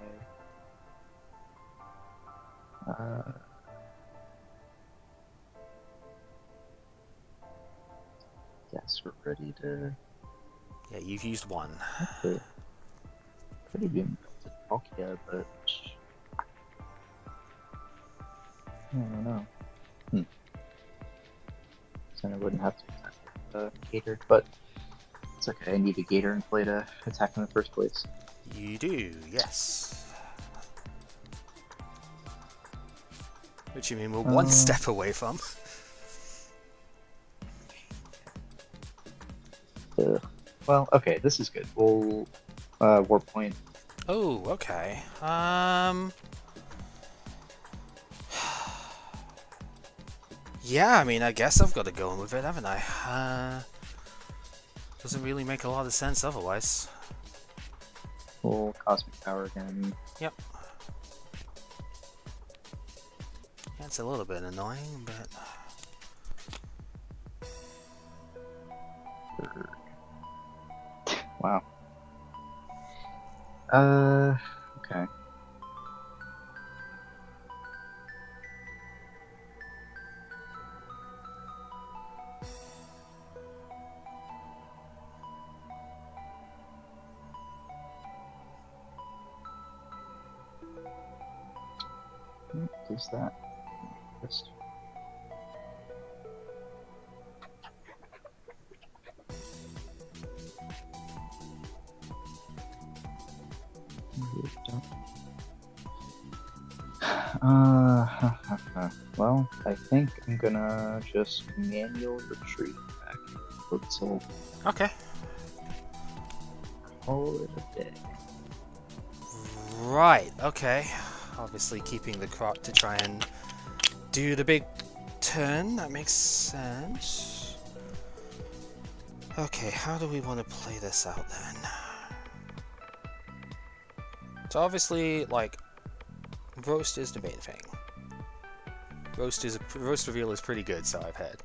Guess we're ready to. Yeah, you've used one. Okay. Pretty good to talk, yeah, but I don't know. Then I wouldn't have to attack the Gator, but it's okay. I need a Gator in play to attack in the first place. You do, yes. Which you mean we're one step away from. Well, okay, this is good. We'll Warp Point. Oh, okay. Yeah, I mean, I guess I've got to go in with it, haven't I? Doesn't really make a lot of sense otherwise. Full Cosmic Power again. Yep. Yeah, it's a little bit annoying, but... Wow. Okay. Who's that? Just... Well, I think I'm gonna just manual retreat back to Soul. Okay. Call it a day. Right, okay. Obviously keeping the crop to try and do the big turn, that makes sense. Okay, how do we want to play this out then? So obviously, like, roast is the main thing. Roast reveal is pretty good, so I've heard.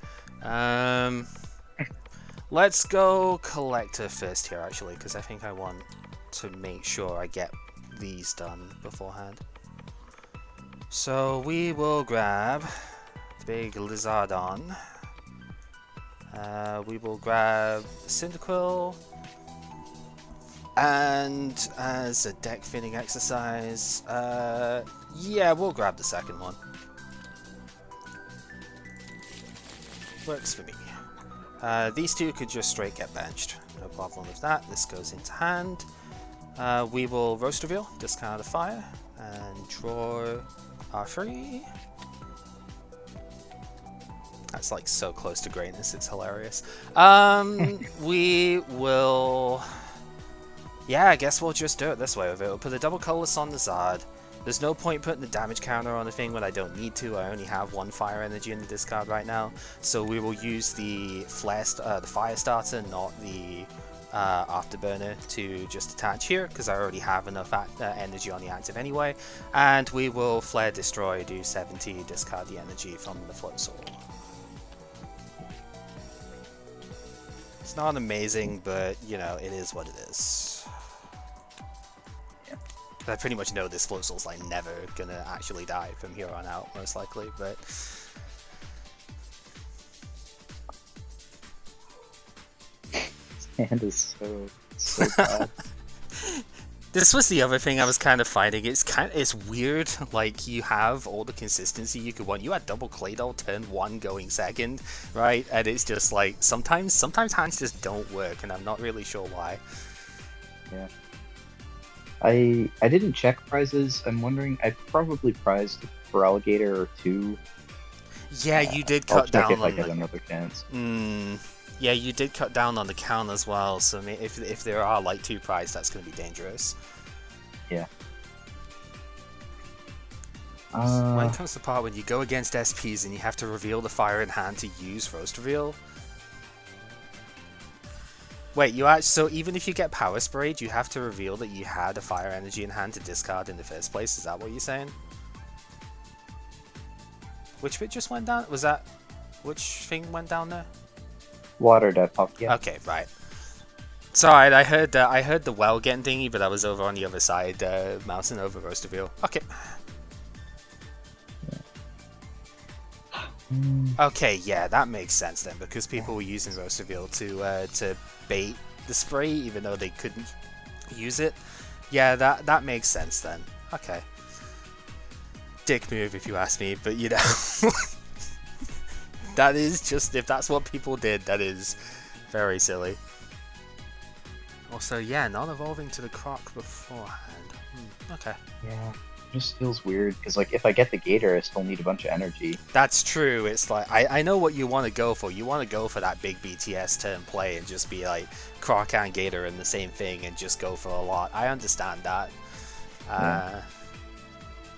Let's go collector first here, actually, because I think I want to make sure I get these done beforehand. So we will grab the big Lizardon. We will grab Cyndaquil. And as a deck fitting exercise, yeah, we'll grab the second one. Works for me. These two could just straight get benched. No problem with that. This goes into hand. We will roast reveal, discard a fire, and draw our free. That's like so close to greatness, it's hilarious. We will... Yeah, I guess we'll just do it this way with it. We'll put a double colorless on the Zard. There's no point putting the damage counter on a thing when I don't need to. I only have one fire energy in the discard right now. So we will use the fire starter, not the afterburner, to just attach here, because I already have enough energy on the active anyway. And we will flare destroy, do 70, discard the energy from the float soul. It's not amazing, but you know, it is what it is. I pretty much know this float soul's like never gonna actually die from here on out, most likely, but... His hand is so bad. This was the other thing I was kind of finding. It's weird. Like you have all the consistency you could want. You had double Claydol turn 1 going second, right? And it's just like sometimes hands just don't work, and I'm not really sure why. Yeah. I didn't check prizes. I'm wondering. I probably prized for alligator or 2. Yeah, you did I'll cut check down if I on get the. another chance. Yeah, you did cut down on the count as well. So if there are like 2 prizes, that's going to be dangerous. Yeah. When it comes to the part when you go against SPs and you have to reveal the fire in hand to use roast reveal. Wait, so even if you get power sprayed, you have to reveal that you had a fire energy in hand to discard in the first place. Is that what you're saying? Which bit just went down? Was that which thing went down there? Water that pop. Yeah. Okay, right. Sorry, I heard the well getting dingy, but I was over on the other side, mousing over roast reveal. Okay. Okay, yeah, that makes sense then, because people were using roast reveal to bait the spray, even though they couldn't use it. Yeah, that makes sense then. Okay. Dick move, if you ask me, but you know, that is just, if that's what people did, that is very silly. Also, yeah, non-evolving to the croc beforehand. Okay. Yeah. It just feels weird because like if I get the gator, I still need a bunch of energy. That's true. It's like I know what you want to go for. You want to go for that big BTS turn play and just be like croc and gator and the same thing and just go for a lot. I understand that. Yeah.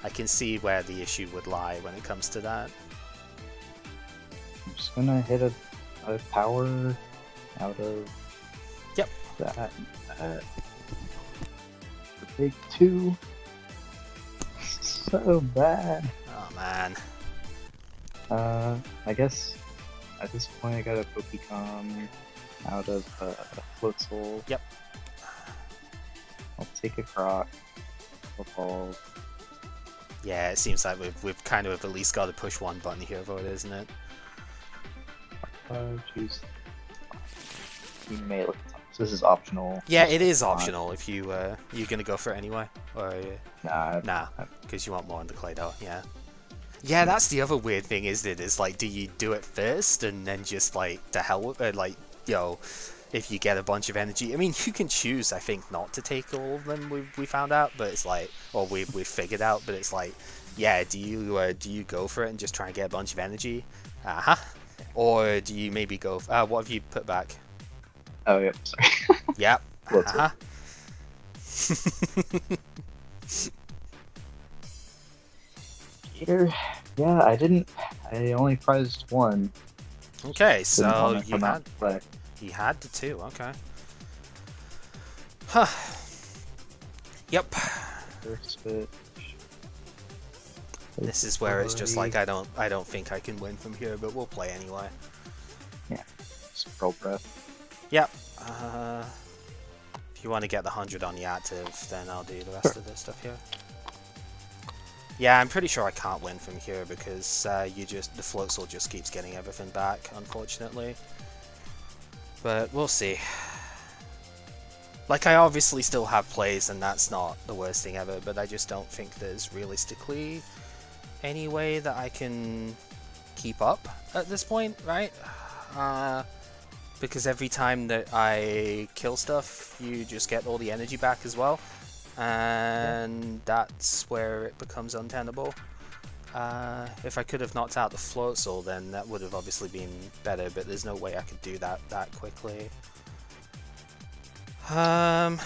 I can see where the issue would lie when it comes to that. I'm just gonna hit a power out of that. The big 2. So bad. Oh man. I guess at this point I got a Pokémon out of a Float Soul. Yep. I'll take a Croc. Evolve. Yeah, it seems like we've kind of at least got to push one button here for it, isn't it? Choose. You may look. So this is optional. Yeah, it is optional if you're gonna go for it anyway, or Nah. because you want more on the Claydol. Yeah. Yeah, that's the other weird thing, isn't it? Is like, do you do it first and then just like to hell with it? Like, yo, if you get a bunch of energy, I mean, you can choose, I think, not to take all of them. We found out, but it's like, or we figured out, but it's like, yeah, do you go for it and just try and get a bunch of energy? Or do you maybe go? What have you put back? Oh yeah, sorry. Yep. Gator. Yeah, I only prized 1. Okay, so But you had the 2. Okay. Huh. Yep. first bit. This is where it's just like I don't think I can win from here, but we'll play anyway. Yeah. Scroll breath. Yep. If you want to get the 100 on the active, then I'll do the rest of this stuff here. Yeah, I'm pretty sure I can't win from here because the Float Soul just keeps getting everything back, unfortunately. But we'll see. Like, I obviously still have plays, and that's not the worst thing ever, but I just don't think there's realistically any way that I can keep up at this point, right? Because every time that I kill stuff, you just get all the energy back as well. And that's where it becomes untenable. If I could have knocked out the Float Soul, then that would have obviously been better, but there's no way I could do that quickly. You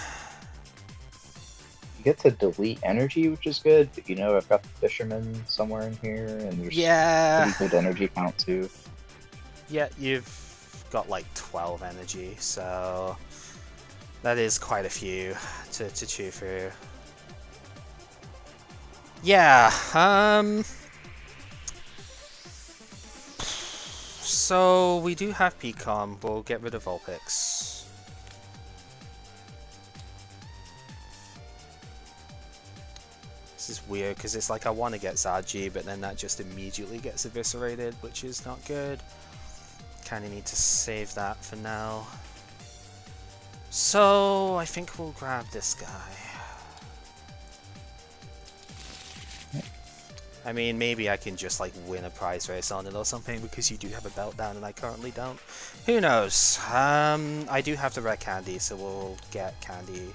get to delete energy, which is good, but you know I've got the Fisherman somewhere in here, and there's pretty good energy count too. Yeah, you've got like 12 energy, so that is quite a few to chew through. Yeah, so we do have Pcom, we'll get rid of Vulpix. This is weird, because it's like I want to get Zaji, but then that just immediately gets eviscerated, which is not good. Kind of need to save that for now. So, I think we'll grab this guy. I mean, maybe I can just like win a prize race on it or something because you do have a belt down and I currently don't. Who knows? I do have the red candy, so we'll get candy.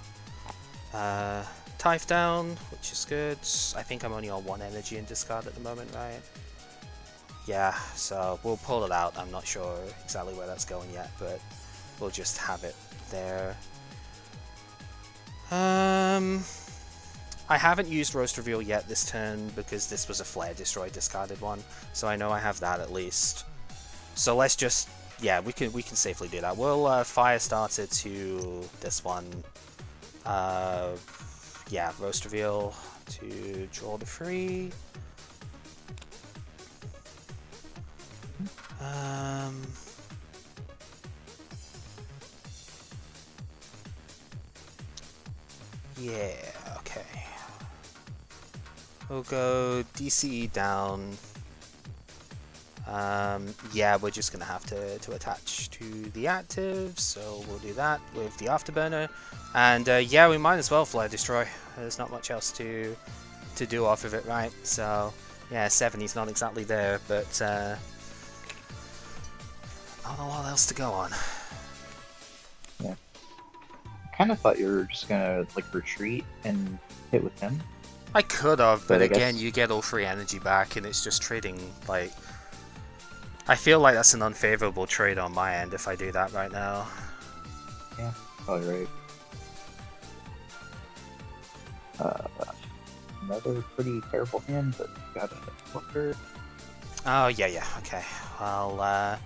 Tithe down, which is good. I think I'm only on 1 energy in discard at the moment, right? Yeah, so we'll pull it out. I'm not sure exactly where that's going yet, but we'll just have it there. I haven't used Roast Reveal yet this turn because this was a Flare Destroy discarded one, so I know I have that at least. So let's just, yeah, we can safely do that. We'll Fire Starter to this one. Yeah, Roast Reveal to draw the free. Yeah, okay. We'll go DCE down. Yeah, we're just gonna have to attach to the active, so we'll do that with the Afterburner. And yeah, we might as well Flare Destroy. There's not much else to do off of it, right? So yeah, 70's not exactly there, but not a lot else to go on. Yeah. I kind of thought you were just gonna like retreat and hit with him. I could have, but I again, guess... you get all free energy back, and it's just trading, like... I feel like that's an unfavorable trade on my end if I do that right now. Yeah, probably right. Another pretty terrible hand, but got a flipper. Oh, yeah, okay. Well,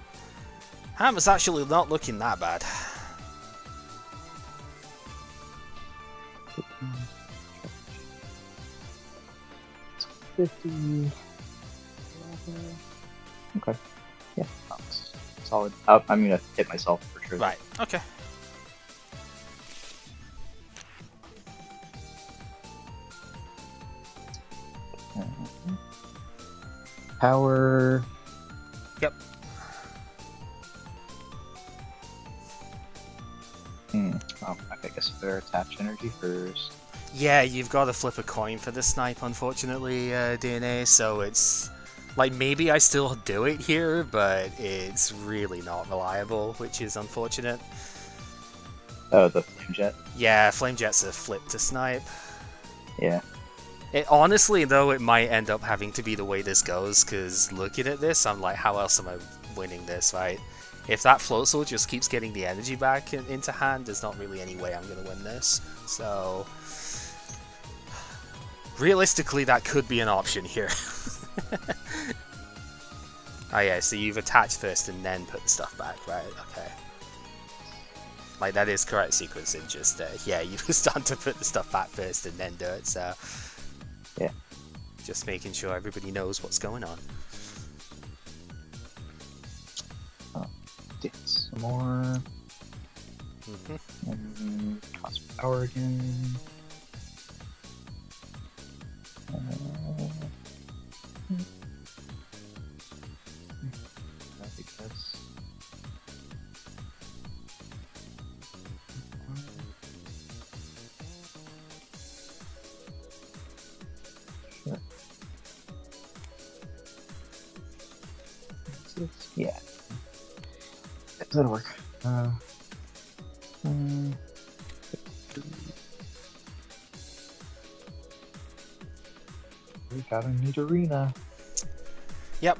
Hammer's actually not looking that bad. It's 50. Okay. Yeah, that's solid. I'm gonna hit myself for sure. Right, okay. Power. Yep. Oh, I guess I better attach energy first. Yeah, you've got to flip a coin for the snipe, unfortunately, DNA, so it's... Like, maybe I still do it here, but it's really not reliable, which is unfortunate. Oh, the Flame Jet? Yeah, Flame Jet's a flip to snipe. Yeah. It, honestly, though, it might end up having to be the way this goes, because looking at this, I'm like, how else am I winning this, right? If that Floatzel just keeps getting the energy back into hand, there's not really any way I'm going to win this. So, realistically, that could be an option here. Oh yeah, so you've attached first and then put the stuff back, right? Okay. Like, that is correct sequencing, just, yeah, you start to put the stuff back first and then do it, so... Yeah. Just making sure everybody knows what's going on. Get some more. And cost power again. I think that's... Sure. Yeah. That'll work. We got a neat arena. Yep.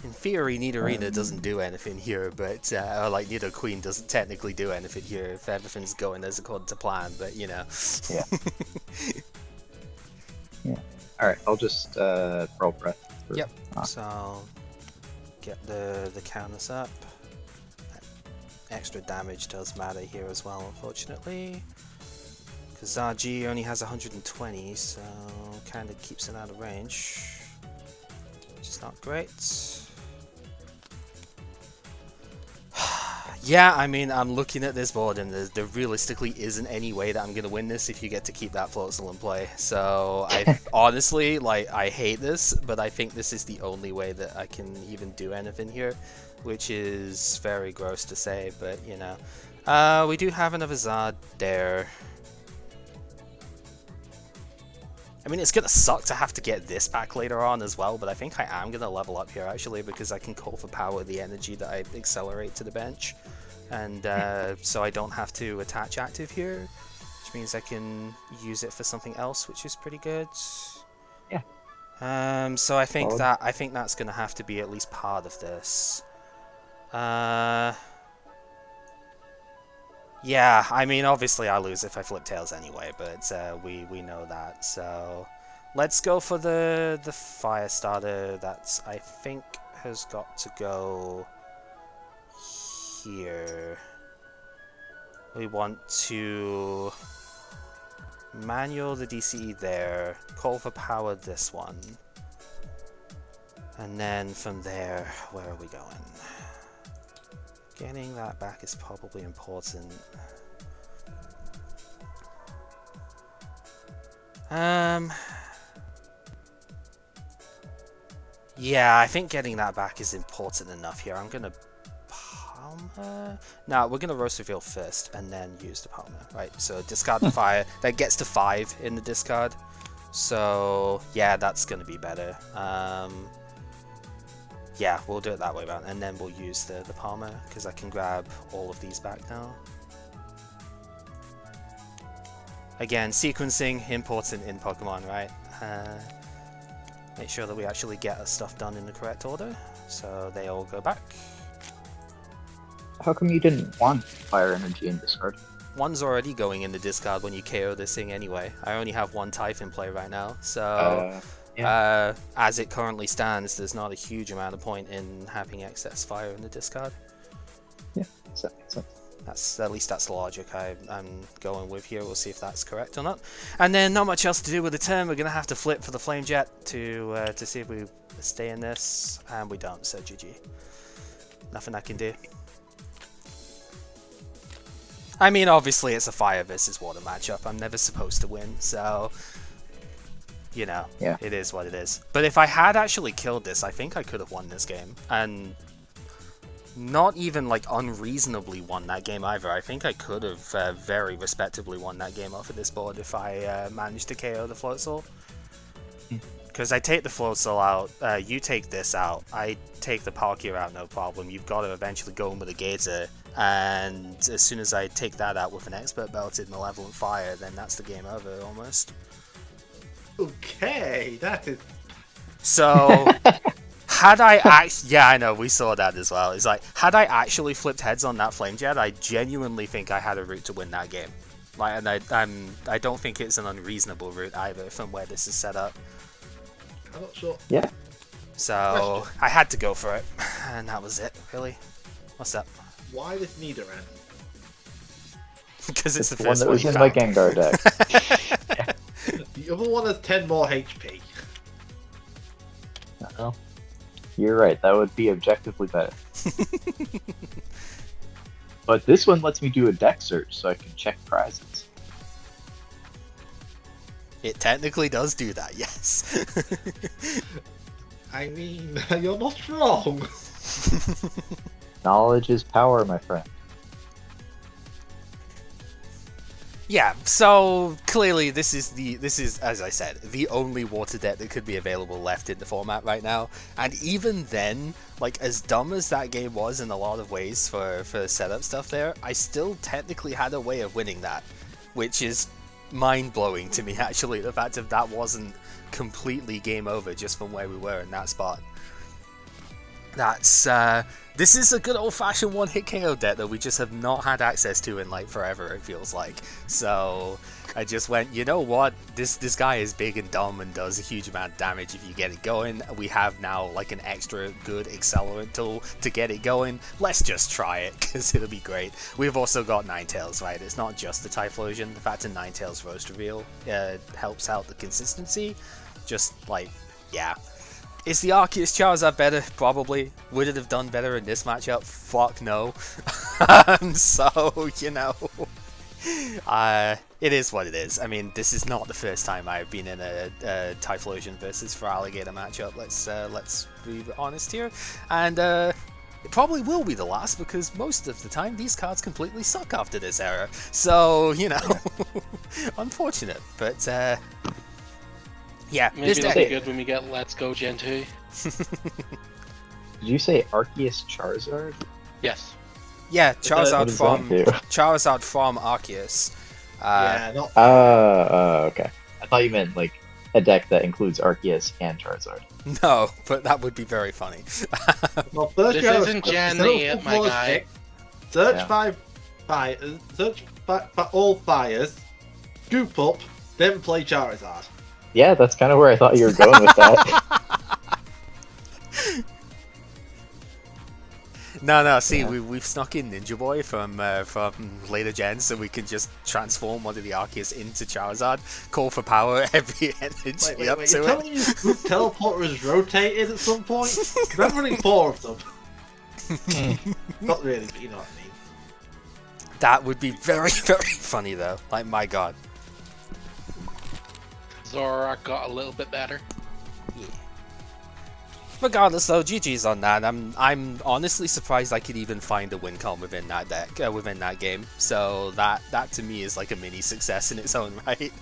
In theory, Nidorina doesn't do anything here, but, or like Nidoqueen doesn't technically do anything here if everything's going as according to plan, but you know. Yeah. Yeah. Alright, I'll just roll breath. Yep. So I'll get the counters up. Extra damage does matter here as well, unfortunately. Because RG only has 120, so kind of keeps it out of range. Which is not great. Yeah, I mean, I'm looking at this board and there realistically isn't any way that I'm going to win this if you get to keep that Floatzel in play. So, I honestly, like, I hate this, but I think this is the only way that I can even do anything here, which is very gross to say, but, you know. We do have another Zard there. I mean, it's gonna suck to have to get this back later on as well, but I think I am gonna level up here actually because I can call for power the energy that I accelerate to the bench, and so I don't have to attach active here, which means I can use it for something else, which is pretty good. Yeah. So I think Solid. that's gonna have to be at least part of this. Yeah, I mean, obviously I lose if I flip tails anyway, but we know that. So let's go for the fire starter. That's, I think, has got to go here. We want to manual the DCE there, call for power this one, and then from there, where are we going? Getting that back is probably important. Yeah, I think getting that back is important enough here. I'm gonna Palmer. No, we're gonna roast reveal first and then use the Palmer. Right. So discard the fire. That gets to 5 in the discard. So yeah, that's gonna be better. Yeah, we'll do it that way around, and then we'll use the Palmer, because I can grab all of these back now. Again, sequencing, important in Pokemon, right? Make sure that we actually get our stuff done in the correct order, so they all go back. How come you didn't want fire energy in discard? One's already going in the discard when you KO this thing anyway. I only have one type in play right now, so... as it currently stands, there's not a huge amount of point in having excess fire in the discard. Yeah, that makes sense. That's, at least that's the logic I'm going with here. We'll see if that's correct or not. And then not much else to do with the turn. We're gonna have to flip for the flame jet to see if we stay in this, and we don't. So GG. Nothing I can do. I mean, obviously it's a fire versus water matchup. I'm never supposed to win, so. You know, yeah. It is what it is. But if I had actually killed this, I think I could have won this game. And not even, like, unreasonably won that game either. I think I could have very respectably won that game off of this board if I managed to KO the Floatzel. Because I take the Floatzel out, you take this out, I take the Palkia out, no problem. You've got to eventually go in with a Gator. And as soon as I take that out with an Expert Belted Malevolent Fire, then that's the game over, almost. Okay, that is... So, had I actually... Yeah, I know, we saw that as well. It's like, had I actually flipped heads on that Flame Jet, I genuinely think I had a route to win that game. Like, and I don't think it's an unreasonable route either from where this is set up. I'm not sure. Yeah. So, Question. I had to go for it. And that was it, really. What's up? Why this Nidoran? Because it's the the first one that one was you in my found. Gengar deck. The other one has 10 more HP. Oh, you're right. That would be objectively better. But this one lets me do a deck search, so I can check prizes. It technically does do that, yes. I mean, you're not wrong. Knowledge is power, my friend. Yeah, so clearly this is, as I said, the only water deck that could be available left in the format right now. And even then, like, as dumb as that game was in a lot of ways for setup stuff there, I still technically had a way of winning that, which is mind-blowing to me, actually, the fact that wasn't completely game over just from where we were in that spot. That's, this is a good old-fashioned one-hit KO deck that we just have not had access to in, like, forever, it feels like. So, I just went, you know what, this guy is big and dumb and does a huge amount of damage if you get it going. We have now, like, an extra good accelerant tool to get it going. Let's just try it, because it'll be great. We've also got Ninetales, right? It's not just the Typhlosion. The fact that Ninetales Roast Reveal helps out the consistency. Just, like, yeah. Is the Arceus Charizard better? Probably. Would it have done better in this matchup? Fuck no. So, you know, it is what it is. I mean, this is not the first time I've been in a Typhlosion versus Feraligatr matchup. Let's be honest here. And it probably will be the last, because most of the time these cards completely suck after this era. So, you know, unfortunate. But Yeah, Maybe this it'll deck. be good when we get Let's Go Gen 2. Did you say Arceus Charizard? Yes. Yeah, What Charizard does from that do? Charizard from Arceus. Yeah, not. Okay. I thought you meant like a deck that includes Arceus and Charizard. No, but that would be very funny. Well, first This you have isn't a Gen set of 8, my footballers guy. pick, search Yeah. five fires, search for all fires, scoop up, then play Charizard. Yeah, that's kind of where I thought you were going with that. No, see, Yeah. we've snuck in Ninja Boy from later gens, so we can just transform one of the Arceus into Charizard, call for power every energy Wait, up you're to telling it. me Scoop Teleporter is rotated at some point? 'Cause I'm running 4 of them. Not really, but you know what I mean. That would be very, very funny, though. Like, my god. Zoroark got a little bit better. Yeah. Regardless, though, GG's on that. I'm honestly surprised I could even find a win con within that deck, within that game. So that to me is like a mini success in its own right,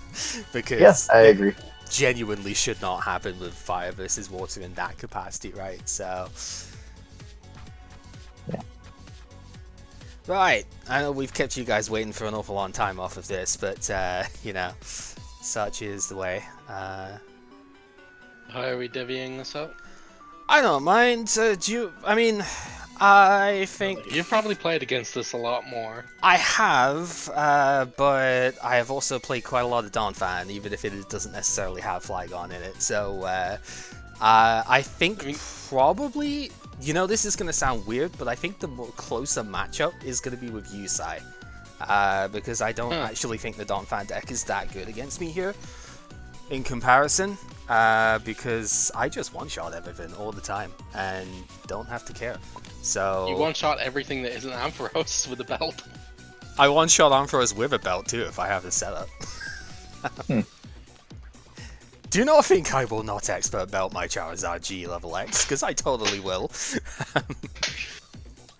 because Yes, I it agree. genuinely should not happen with fire versus water in that capacity, right? So. Yeah. Right, I know we've kept you guys waiting for an awful long time off of this, but you know, such is the way. How are we divvying this up? I don't mind. Do you? I mean, I think You've probably played against this a lot more. I have, but I have also played quite a lot of Donphan, even if it doesn't necessarily have Flygon in it. So I think probably, you know, this is going to sound weird, but I think the more closer matchup is going to be with Yusai. Because I don't actually think the Donphan deck is that good against me here, in comparison. Because I just one-shot everything all the time, and don't have to care. So You one-shot everything that isn't Ampharos with a belt. I one-shot Ampharos with a belt too, if I have the setup. Do not think I will not expert belt my Charizard G level X, because I totally will.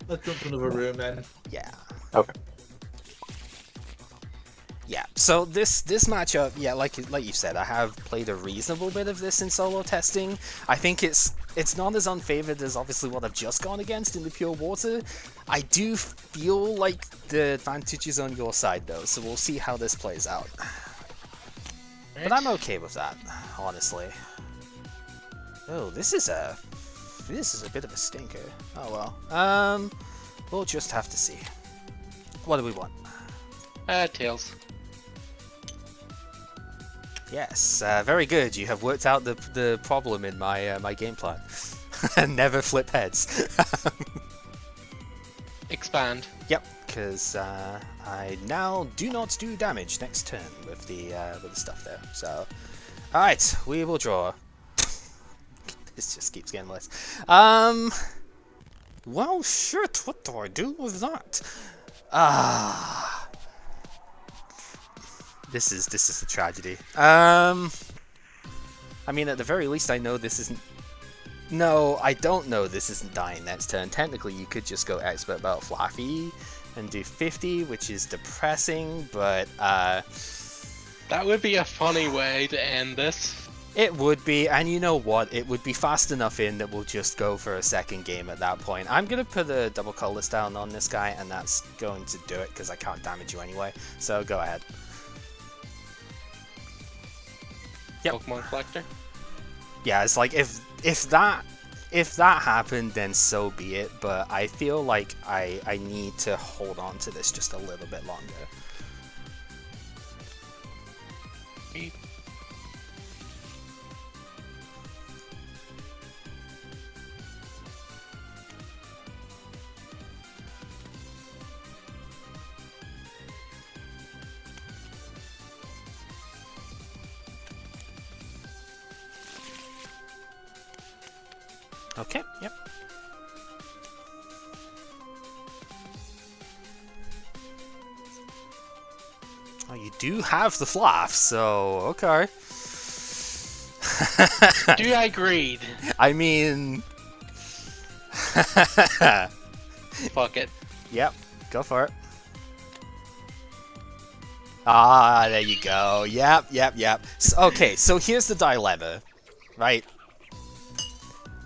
Let's jump to another room then. Yeah. Okay. Yeah, so this matchup, yeah, like you said, I have played a reasonable bit of this in solo testing. I think it's not as unfavored as obviously what I've just gone against in the pure water. I do feel like the advantage is on your side though, so we'll see how this plays out. But I'm okay with that, honestly. Oh, this is a bit of a stinker. Oh well. We'll just have to see. What do we want? Tails. Yes, very good. You have worked out the problem in my my game plan. Never flip heads. Expand. Yep, because I now do not do damage next turn with the stuff there. So, all right, we will draw. This just keeps getting worse. Well, shit. What do I do with that? This is a tragedy. I mean, at the very least, I know this isn't. No, I don't know this isn't dying next turn. Technically, you could just go Expert Belt Fluffy and do 50, which is depressing, but That would be a funny way to end this. it would be, and you know what? It would be fast enough in that we'll just go for a second game at that point. I'm going to put a double colorless down on this guy, and that's going to do it, because I can't damage you anyway. So go ahead. Yep. Pokemon Collector. Yeah, it's like if that happened, then so be it. But I feel like I need to hold on to this just a little bit longer. Okay, yep. Oh, you do have the fluff, so okay. Do I agreed? I mean... Fuck it. Yep, go for it. Ah, there you go. Yep. Okay, so here's the dilemma, right?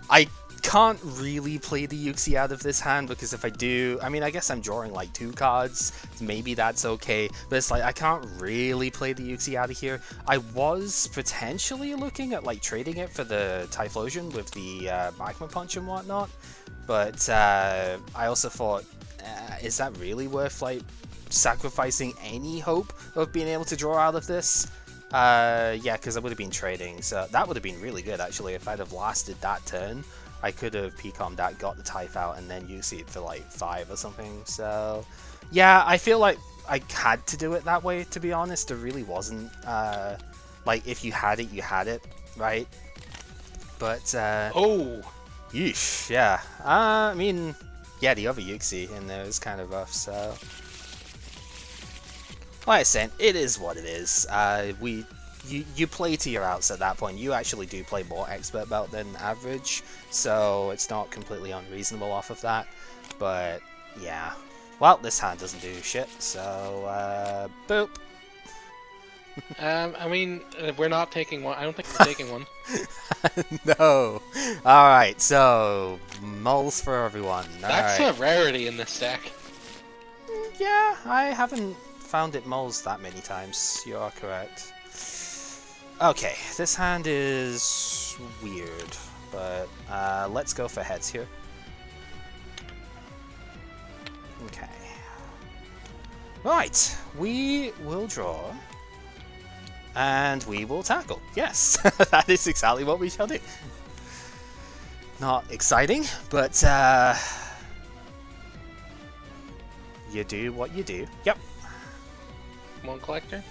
I can't really play the Yuxi out of this hand because if I do, I mean, I guess I'm drawing like 2 cards. Maybe that's okay, but it's like I can't really play the Yuxi out of here. I was potentially looking at like trading it for the Typhlosion with the Magma Punch and whatnot, but I also thought, is that really worth like sacrificing any hope of being able to draw out of this? Yeah, because I would have been trading, so that would have been really good actually if I'd have lasted that turn. I could have PCOM that, got the Typh out, and then use it for like 5 or something. So, yeah, I feel like I had to do it that way, to be honest. There really wasn't, like, if you had it, you had it, right? But, Oh! yeesh, yeah. I mean, yeah, the other Yuxi in there is kind of rough, so... Like I said, it is what it is. You play to your outs at that point. You actually do play more Expert Belt than average, so it's not completely unreasonable off of that. But, yeah. Well, this hand doesn't do shit, so, boop. I mean, we're not taking one. I don't think we're taking one. No. Alright, so, moles for everyone. That's a rarity in this deck. Yeah, I haven't found it moles that many times. You are correct. Okay, this hand is weird, but let's go for heads here. Okay. Right, we will draw, and we will tackle. Yes, that is exactly what we shall do. Not exciting, but you do what you do. Yep. One collector.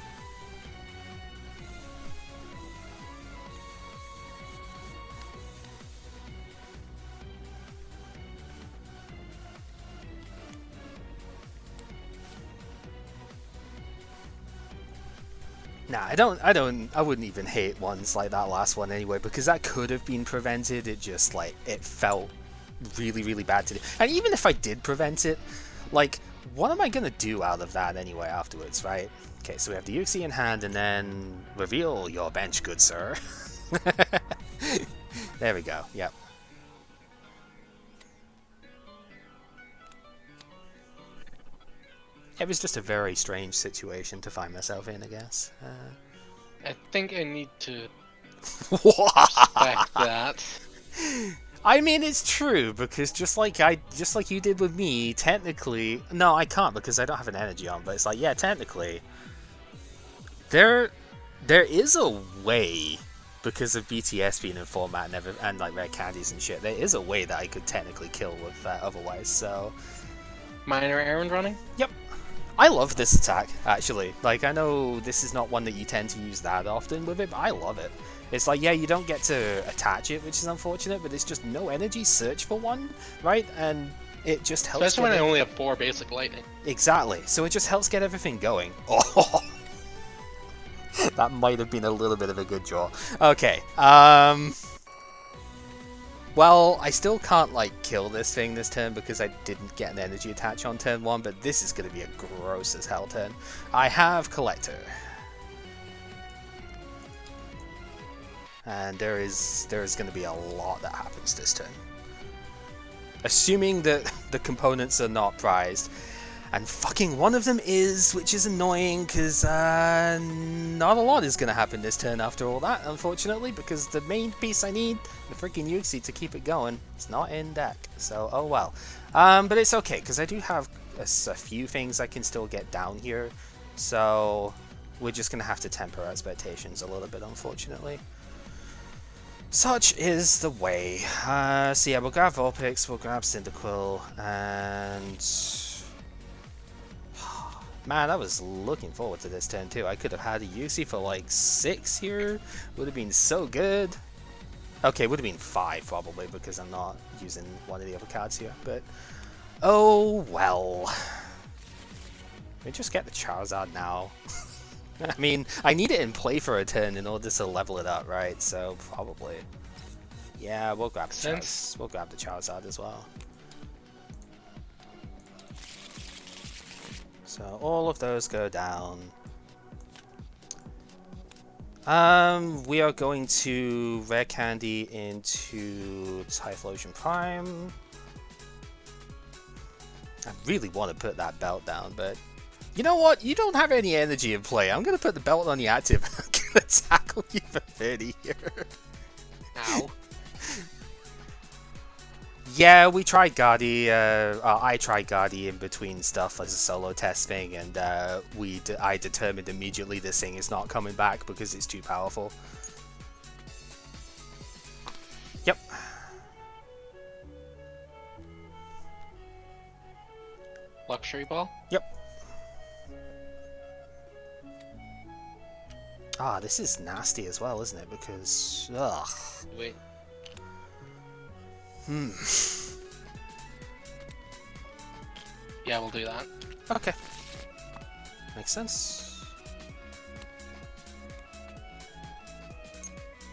Nah, I wouldn't even hate ones like that last one anyway, because that could have been prevented. It just, like, it felt really, really bad to do. And even if I did prevent it, like, what am I gonna do out of that anyway afterwards, right? Okay, so we have the Yuxi in hand, and then reveal your bench, good sir. There we go, yep. It was just a very strange situation to find myself in, I guess. I think I need to What? respect that. I mean, it's true, because just like you did with me, technically... No, I can't, because I don't have an energy on, but it's like, yeah, technically... There is a way, because of BTS being in format and like rare candies and shit, there is a way that I could technically kill with that otherwise, so... Minor errand running? Yep. I love this attack, actually. Like, I know this is not one that you tend to use that often with it, but I love it. It's like, yeah, you don't get to attach it, which is unfortunate, but it's just no energy, search for one, right? And it just helps. Especially when I only have 4 basic lightning. Exactly. So it just helps get everything going. Oh, that might have been a little bit of a good draw. Okay. Well, I still can't, like, kill this thing this turn because I didn't get an energy attach on turn 1, but this is going to be a gross as hell turn. I have Collector. And there is going to be a lot that happens this turn. Assuming that the components are not prized. And fucking one of them is, which is annoying, because not a lot is going to happen this turn after all that, unfortunately, because the main piece I need, the freaking Yuxi, to keep it going, is not in deck. So, oh well. But it's okay, because I do have a few things I can still get down here, so we're just going to have to temper expectations a little bit, unfortunately. Such is the way. So yeah, we'll grab Vulpix, we'll grab Cyndaquil, and... Man, I was looking forward to this turn too. I could have had a Yuxi for like 6 here. Would have been so good. Okay, would have been 5 probably because I'm not using one of the other cards here. But oh well. We just get the Charizard now. I mean, I need it in play for a turn in order to level it up, right? So probably. Yeah, we'll grab the Charizard as well. So all of those go down. We are going to Rare Candy into Typhlosion Prime. I really want to put that belt down, but you know what? You don't have any energy in play. I'm going to put the belt on the active. I'm going to tackle you for 30 here. Ow. Yeah, we tried Guardi. I tried Guardi in between stuff as a solo test thing, and I determined immediately this thing is not coming back because it's too powerful. Yep. Luxury ball? Yep. Ah, this is nasty as well, isn't it? Because, ugh. Wait. Yeah, we'll do that. Okay. Makes sense.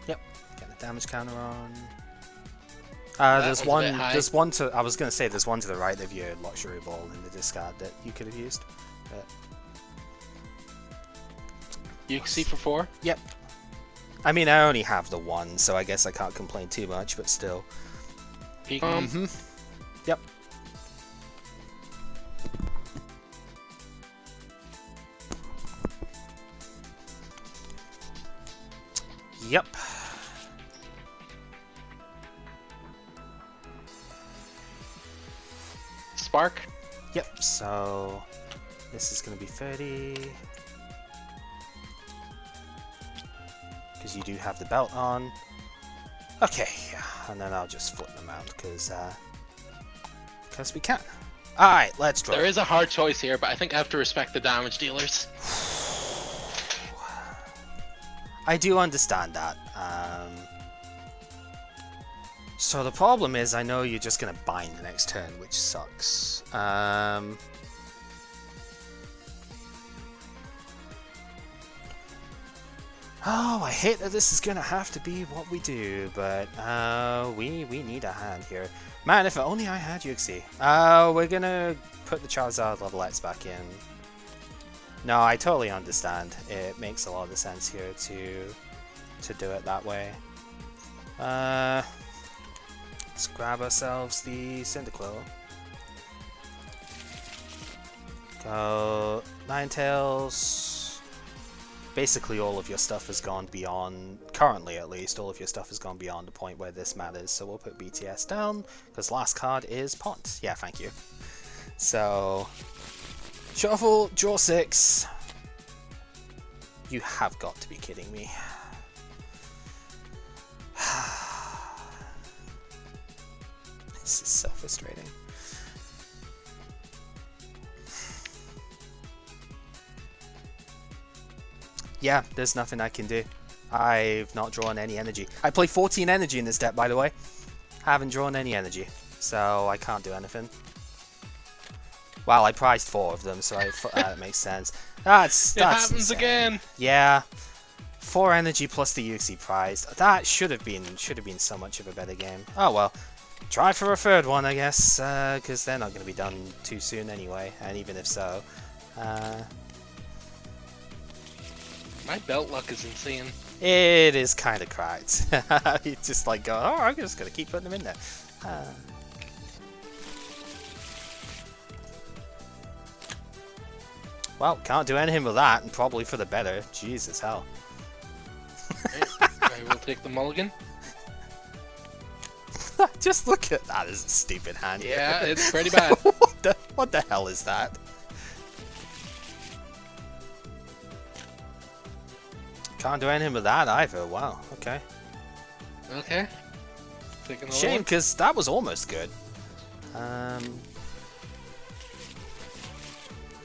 Yep. Get the damage counter on. There's one to. I was gonna say there's one to the right of your luxury ball in the discard that you could have used. But... You can see for 4? Yep. I mean, I only have the one, so I guess I can't complain too much, but still. Yep. Yep. Spark? Yep, so this is going to be 30. Because you do have the belt on. Okay, and then I'll just flip them out because we can. Alright, let's draw. There is a hard choice here, but I think I have to respect the damage dealers. I do understand that. So the problem is I know you're just going to bind the next turn, which sucks. Oh, I hate that this is going to have to be what we do, but we need a hand here. Man, if only I had Yuxi. We're going to put the Charizard level X back in. No, I totally understand. It makes a lot of sense here to do it that way. Let's grab ourselves the Cyndaquil. Go Ninetales. Basically all of your stuff has gone beyond, currently at least, all of your stuff has gone beyond the point where this matters, so we'll put BTS down, because last card is Pont. Yeah, thank you. So, shuffle, draw 6. You have got to be kidding me. This is so frustrating. Yeah, there's nothing I can do. I've not drawn any energy. I play 14 energy in this deck, by the way. Haven't drawn any energy, so I can't do anything. Well, I prized 4 of them, so that makes sense. That's happens insane. Again. Yeah, 4 energy plus the Yuxi prized. That should have been so much of a better game. Oh well. Try for a third one, I guess, because they're not going to be done too soon anyway. And even if so, my belt luck is insane. it is kind of cracked. You just like go, oh, I'm just going to keep putting them in there. Well, can't do anything with that, and probably for the better. Jesus hell. I will take the mulligan. Just look at that as a stupid hand. Yeah, it's pretty bad. What the hell is that? Can't do anything with that either. Wow. Okay. Okay. Take another Shame, one. because that was almost good.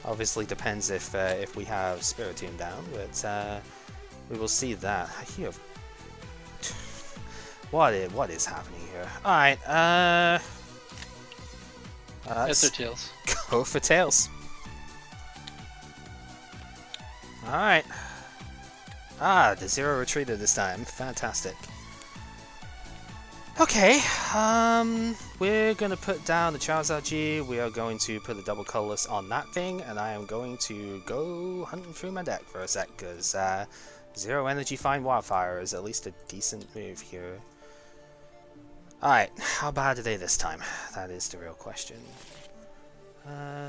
Obviously depends if we have Spiritomb down, but we will see that. You have... What is happening here? Alright, Heads or tails? go for tails. Alright. Ah, the zero retreater this time. Fantastic. Okay, we're gonna put down the Charizard G. We are going to put the double colorless on that thing, and I am going to go hunting through my deck for a sec, because Zero energy Fine Wildfire is at least a decent move here. Alright, how bad are they this time? That is the real question.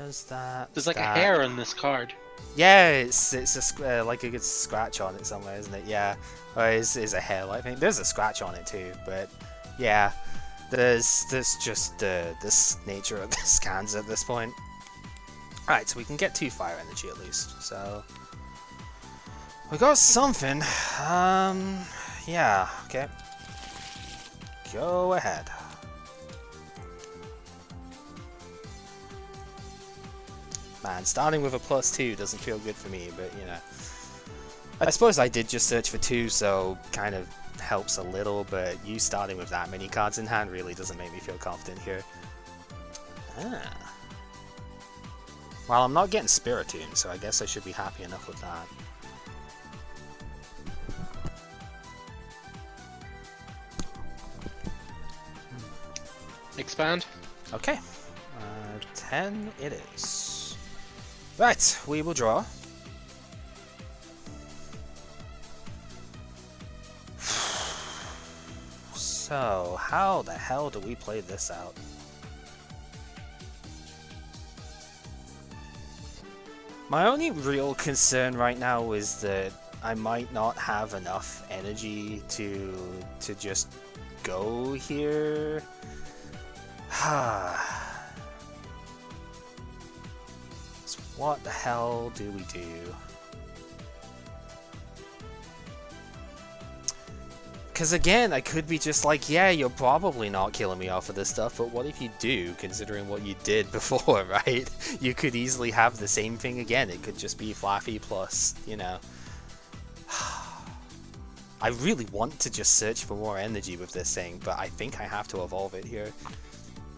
Is that... There's like a hair on this card. Yeah, it's like a good scratch on it somewhere, isn't it? Yeah, or is a hair like thing. There's a scratch on it too, but yeah, there's just this nature of the scans at this point. Alright, so we can get 2 fire energy at least, so we got something. Yeah, okay. Go ahead. Man, starting with a +2 doesn't feel good for me, but you know. I suppose I did just search for 2, so kind of helps a little, but you starting with that many cards in hand really doesn't make me feel confident here. Ah. Well, I'm not getting Spiritomb, so I guess I should be happy enough with that. Expand. Okay. 10 it is. Right, we will draw. So, how the hell do we play this out? My only real concern right now is that I might not have enough energy to just go here. So what the hell do we do? Because again, I could be just like, yeah, you're probably not killing me off of this stuff, but what if you do, considering what you did before, right? You could easily have the same thing again. It could just be Flaffy plus, you know. I really want to just search for more energy with this thing, but I think I have to evolve it here.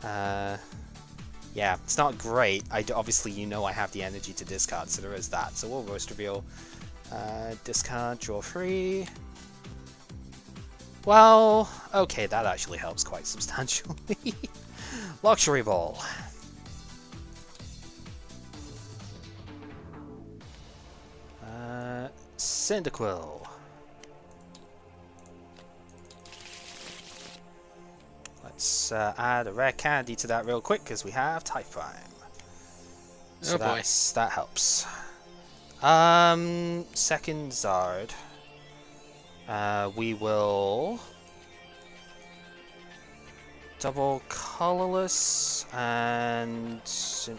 Yeah, it's not great. Obviously, you know I have the energy to discard, so there is that. So we'll Roast Reveal. Discard, draw 3. Well, okay, that actually helps quite substantially. Luxury Ball. Cyndaquil. Let's add a rare candy to that real quick because we have Type Prime. So oh boy. That helps. Second Zard. We will double colorless and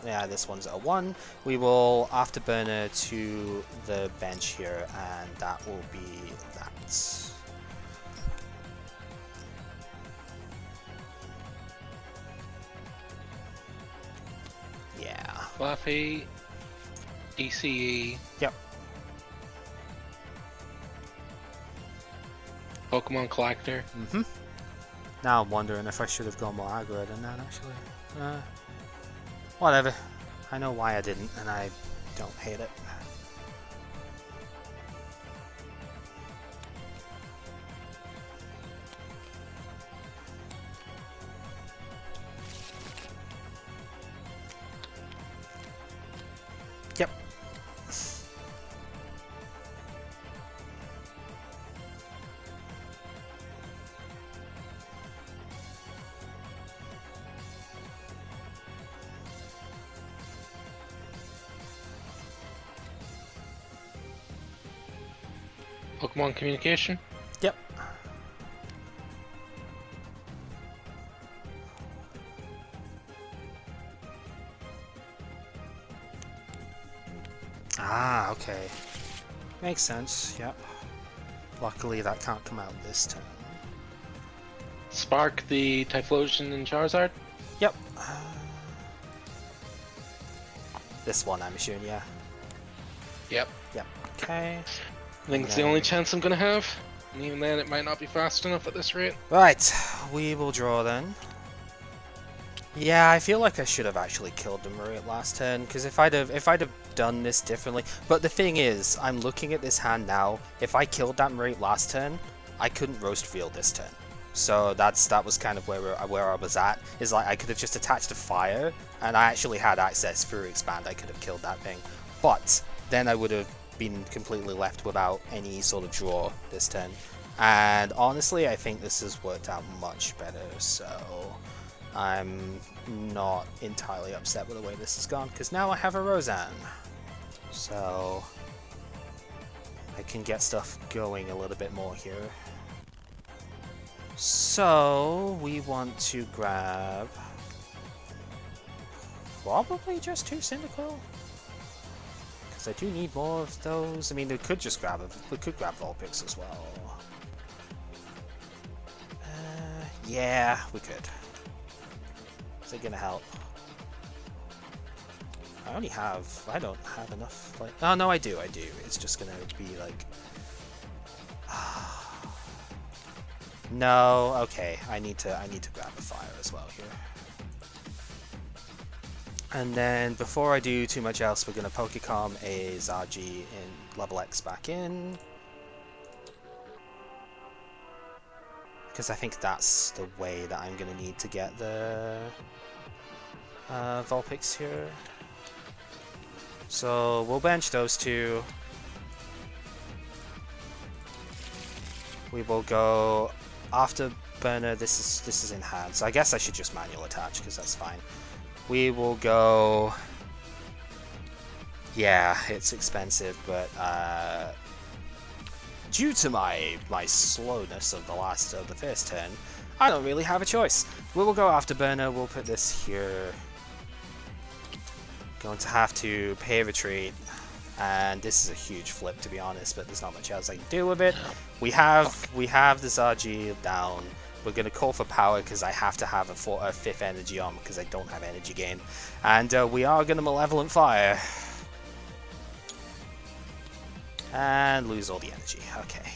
yeah, this one's a 1. We will Afterburner to the bench here, and that will be that. Yeah. Fluffy. ECE. Yep. Pokemon Collector. Mm-hmm. Now I'm wondering if I should have gone more aggro than that, actually. Whatever. I know why I didn't, and I don't hate it. Yep. Pokemon Communication. Yep. Ah, okay. Makes sense, yep. Luckily that can't come out this turn. Spark the Typhlosion and Charizard. Yep. This one, I'm assuming, yeah. Yep. Yep. Okay. I think it's the only chance I'm gonna have. And even then, it might not be fast enough at this rate. Right, we will draw then. Yeah, I feel like I should have actually killed the Marit last turn, because if I'd have done this differently. But the thing is, I'm looking at this hand now. If I killed that Marit last turn, I couldn't Roast Field this turn. So that was kind of where I was at. Is like I could have just attached a fire, and I actually had access through Expand. I could have killed that thing, but then I would have been completely left without any sort of draw this turn. And honestly, I think this has worked out much better, so I'm not entirely upset with the way this has gone, because now I have a Roseanne. So I can get stuff going a little bit more here. So we want to grab probably just 2 Cyndaquil, because I do need more of those. I mean, we could just grab Vulpix as well. Yeah, we could. Is it gonna help? I don't have enough, like... Oh, no, I do. It's just gonna be, like... No, okay. I need to grab a fire as well here. And then, before I do too much else, we're gonna Pokecom a Zargi in level X back in. Because I think that's the way that I'm gonna need to get the Vulpix here. So we'll bench those 2. We will go Afterburner. This is in hand, so I guess I should just manual attach because that's fine. We will go. Yeah, it's expensive, but due to my slowness of the first turn, I don't really have a choice. We will go Afterburner. We'll put this here. Going to have to pay retreat, and this is a huge flip to be honest, but there's not much else I can do with it. We have the Zargi down. We're going to call for power because I have to have a 5th energy on because I don't have energy gain, and we are going to Malevolent Fire and lose all the energy. Okay.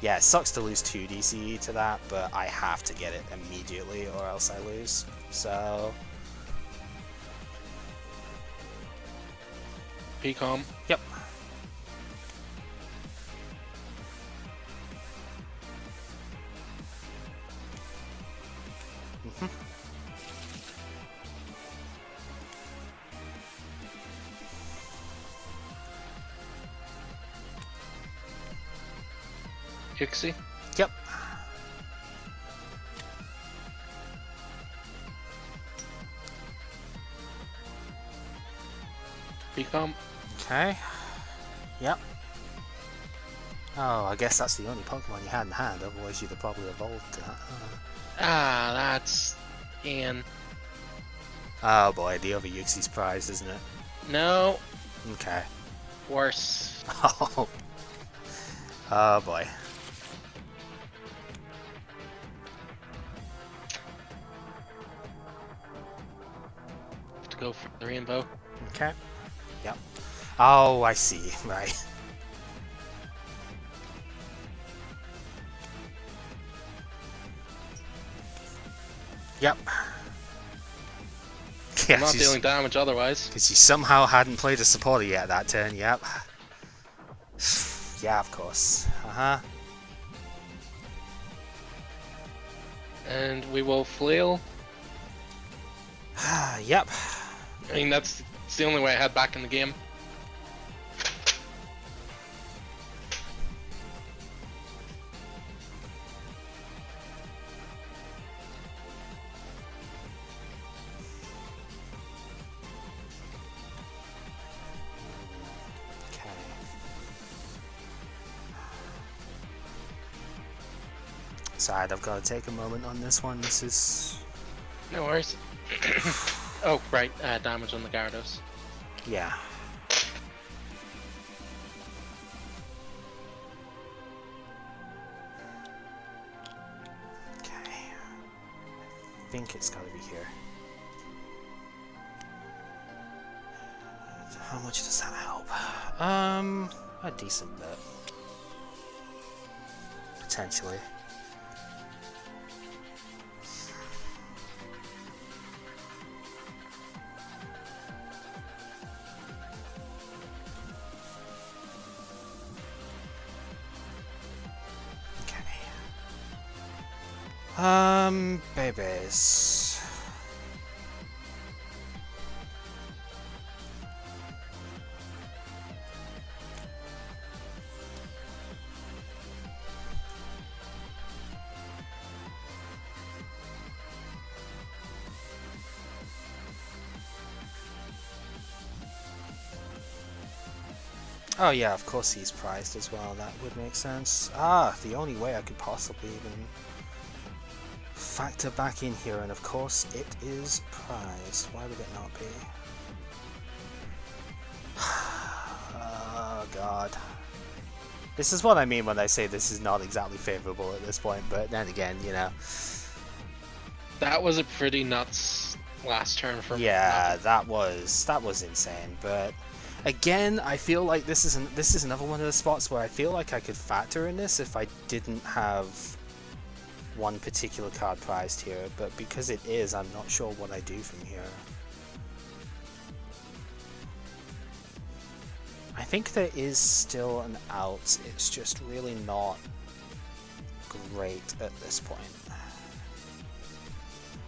Yeah, it sucks to lose 2 DC to that, but I have to get it immediately or else I lose. So Pecom. yep. Pixie. Yep. Pecom. Okay. Yep. Oh, I guess that's the only Pokemon you had in hand, otherwise you'd have probably evolved that. Ah, that's Ian. Oh boy, the other Yuxi's prize, isn't it? No, Okay. worse. Oh. Oh boy. Have to go for the rainbow. Okay. Yep. Oh, I see. Right. Yep. Yeah, I'm not dealing damage otherwise. because you somehow hadn't played a supporter yet that turn, yep. Yeah, of course. Uh-huh. And we will flail. Yep. I mean, that's the only way I had back in the game. Okay. Sorry, I've got to take a moment on this one. This is... No worries. Oh, right. Damage on the Gyarados. yeah. Okay. I think it's got to be here. How much does that help? A decent bit. Potentially. Babies. Oh yeah, of course he's prized as well. That would make sense. Ah, the only way I could possibly even factor back in here, and of course it is prized. Why would it not be? Oh god. This is what I mean when I say this is not exactly favorable at this point, but then again, you know. That was a pretty nuts last turn for me. Yeah, that was insane, but again, I feel like this is another one of the spots where I feel like I could factor in this if I didn't have one particular card prized here, but because it is, I'm not sure what I do from here. I think there is still an out, it's just really not great at this point.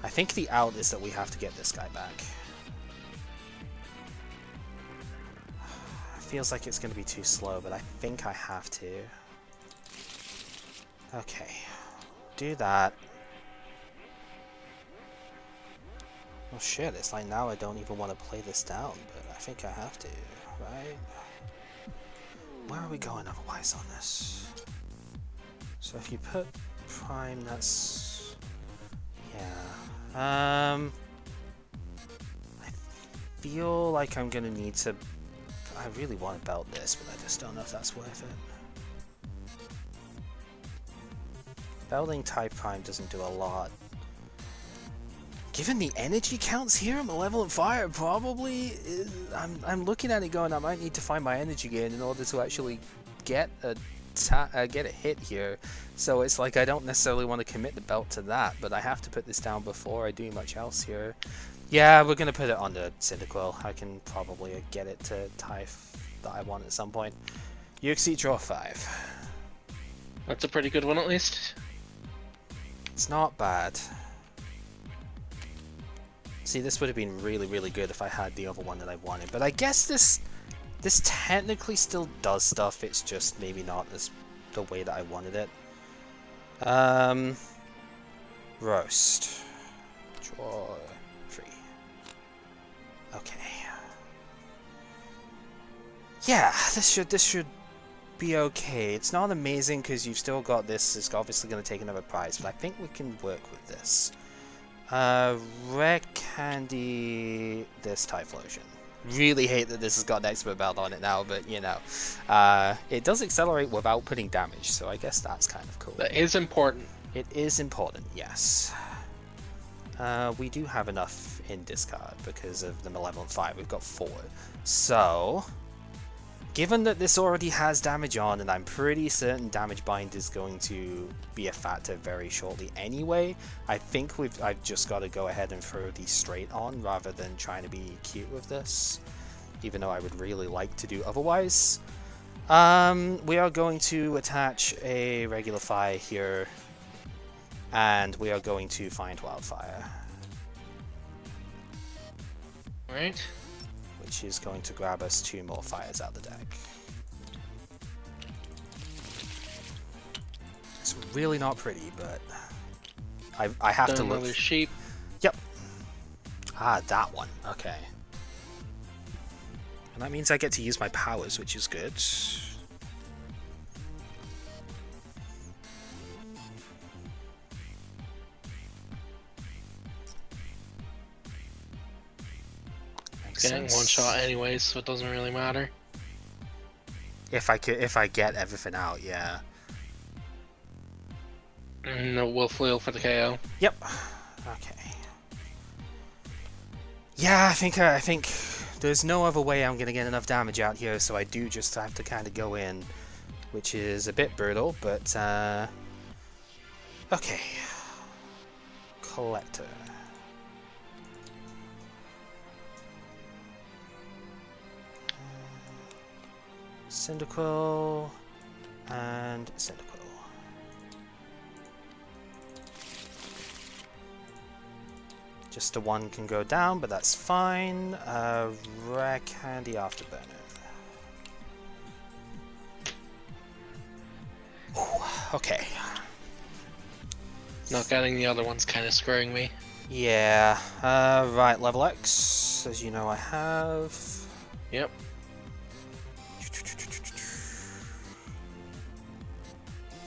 I think the out is that we have to get this guy back. It feels like it's going to be too slow, but I think I have to. Okay, do that. Oh shit, it's like now I don't even want to play this down, but I think I have to, right? Where are we going otherwise on this? So if you put prime, that's... yeah. I feel like I'm gonna need to... I really want to belt this, but I just don't know if that's worth it. Belting type prime doesn't do a lot. Given the energy counts here, Malevolent Fire probably is, I'm looking at it going, I might need to find my energy gain in order to actually get a hit here. So it's like I don't necessarily want to commit the belt to that, but I have to put this down before I do much else here. Yeah, we're gonna put it on the Cyndaquil. I can probably get it to type that I want at some point. Uxie, draw 5. That's a pretty good one at least. It's not bad. See, this would have been really, really good if I had the other one that I wanted. But I guess this technically still does stuff. It's just maybe not as the way that I wanted it. Roast. Draw 3. Okay. Yeah, this should be okay. It's not amazing because you've still got this. It's obviously going to take another prize, but I think we can work with this. Rare Candy, this Typhlosion. Really hate that this has got an expert belt on it now, but you know. It does accelerate without putting damage, so I guess that's kind of cool. That is important. It is important, yes. We do have enough in discard because of the Malevolent Fire. We've got 4. So, given that this already has damage on, and I'm pretty certain damage bind is going to be a factor very shortly anyway, I think I've just got to go ahead and throw these straight on rather than trying to be cute with this, even though I would really like to do otherwise. We are going to attach a regular fire here, and we are going to find Wildfire. Alright. Which is going to grab us 2 more fires out the deck. It's really not pretty, but I have to look. Another sheep. Yep. Ah, that one. Okay. And that means I get to use my powers, which is good. Getting one shot anyways, so it doesn't really matter. If I get everything out, yeah. No, we'll flail for the KO. Yep. Okay. Yeah, I think there's no other way I'm gonna get enough damage out here, so I do just have to kind of go in, which is a bit brutal, but okay. Collector. Cyndaquil and Cyndaquil. Just the one can go down, but that's fine. Rare Candy Afterburner. Okay. Not getting the other one's kind of screwing me. Yeah. Right, level X, as you know I have. Yep.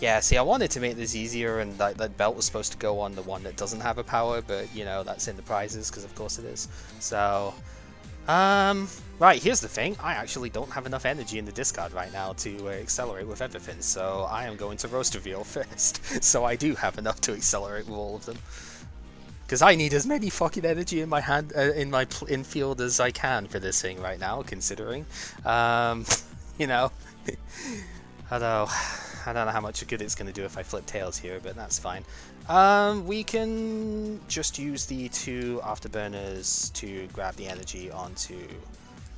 Yeah, see, I wanted to make this easier, and that belt was supposed to go on the one that doesn't have a power, but, you know, that's in the prizes, because of course it is. So, right, here's the thing. I actually don't have enough energy in the discard right now to accelerate with everything, so I am going to Roast Reveal first. So I do have enough to accelerate with all of them. Because I need as many fucking energy in my hand, in my infield as I can for this thing right now, considering. You know, I don't know how much good it's going to do if I flip tails here, but that's fine. We can just use the 2 afterburners to grab the energy onto,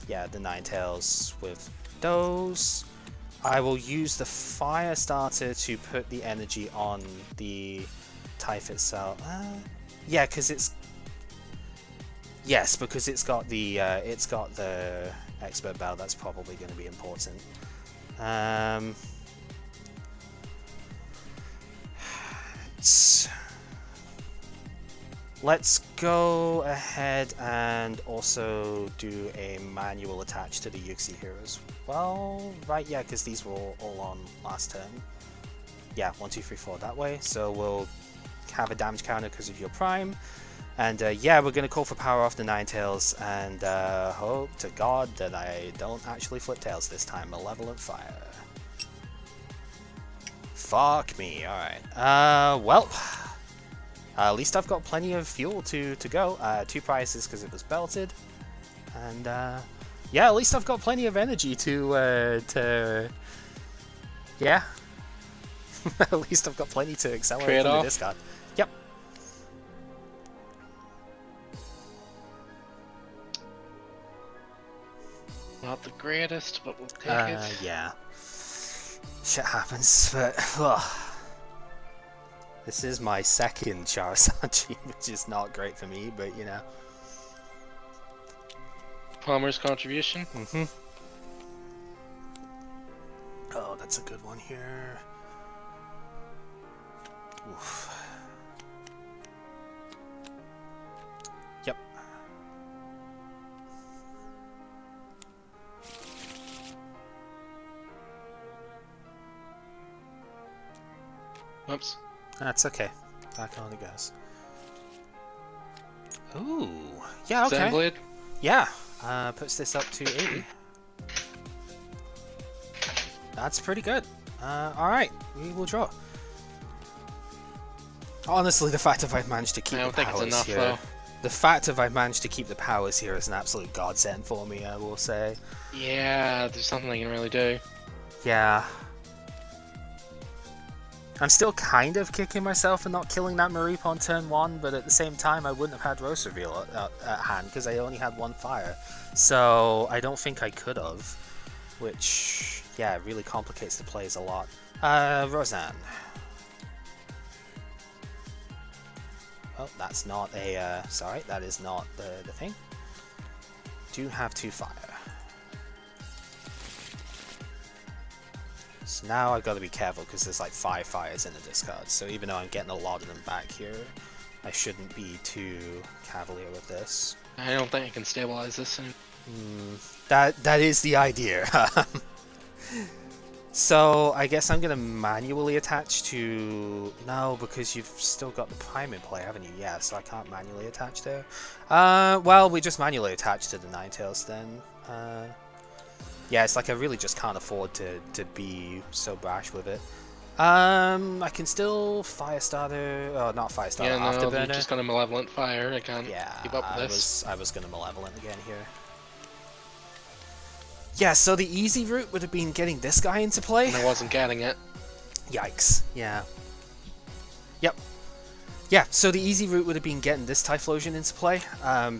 yeah, the 9 tails with those. I will use the fire starter to put the energy on the Typh itself. Yeah, because it's... Yes, because it's got the expert bell. That's probably going to be important. Let's go ahead and also do a manual attach to the Yuxi here as well. Right, yeah, because these were all on last turn. Yeah, 1, 2, 3, 4 that way. So we'll have a damage counter because of your prime. And yeah, we're going to call for power off the 9 tails and hope to God that I don't actually flip tails this time. Malevolent Fire. Fuck me, alright. Well, at least I've got plenty of fuel to go. 2 prizes because it was belted. And yeah, at least I've got plenty of energy to yeah. At least I've got plenty to accelerate from the discard. Yep. Not the greatest, but we'll take it. Yeah. Shit happens, but ugh. This is my second Charizard G, which is not great for me, but you know. Palmer's contribution. Mm-hmm. Oh, that's a good one here. Oof. Yep. Whoops. That's okay. Back on it goes. Ooh. Yeah, okay. Zenblade? Yeah. Puts this up to 80. That's pretty good. Alright. We will draw. Honestly, the fact that I've managed to keep I don't think it's enough, here, though. the fact that I've managed to keep the powers here is an absolute godsend for me, I will say. Yeah, there's something I can really do. Yeah. I'm still kind of kicking myself for not killing that Mareep on turn 1, but at the same time I wouldn't have had Roast Reveal at hand because I only had 1 fire. So I don't think I could have, which, yeah, really complicates the plays a lot. Roseanne. Oh, that's not a, sorry, that is not the thing. Do have 2 fire. So now I've got to be careful because there's like 5 fires in the discard. So even though I'm getting a lot of them back here, I shouldn't be too cavalier with this. I don't think I can stabilize this thing. That is the idea. So I guess I'm going to manually attach to... No, because you've still got the prime in play, haven't you? Yeah, so I can't manually attach there. Well, we just manually attach to the Ninetales then. Yeah, it's like I really just can't afford to be so brash with it. I can still Firestarter, oh not Firestarter, Yeah, no, Afterburner. you're just gonna Malevolent Fire, I can't Yeah, keep up with this. I was gonna Malevolent again here. Yeah, so the easy route would have been getting this guy into play. And I wasn't getting it. Yikes, yeah. Yep. Yeah, so the easy route would have been getting this Typhlosion into play,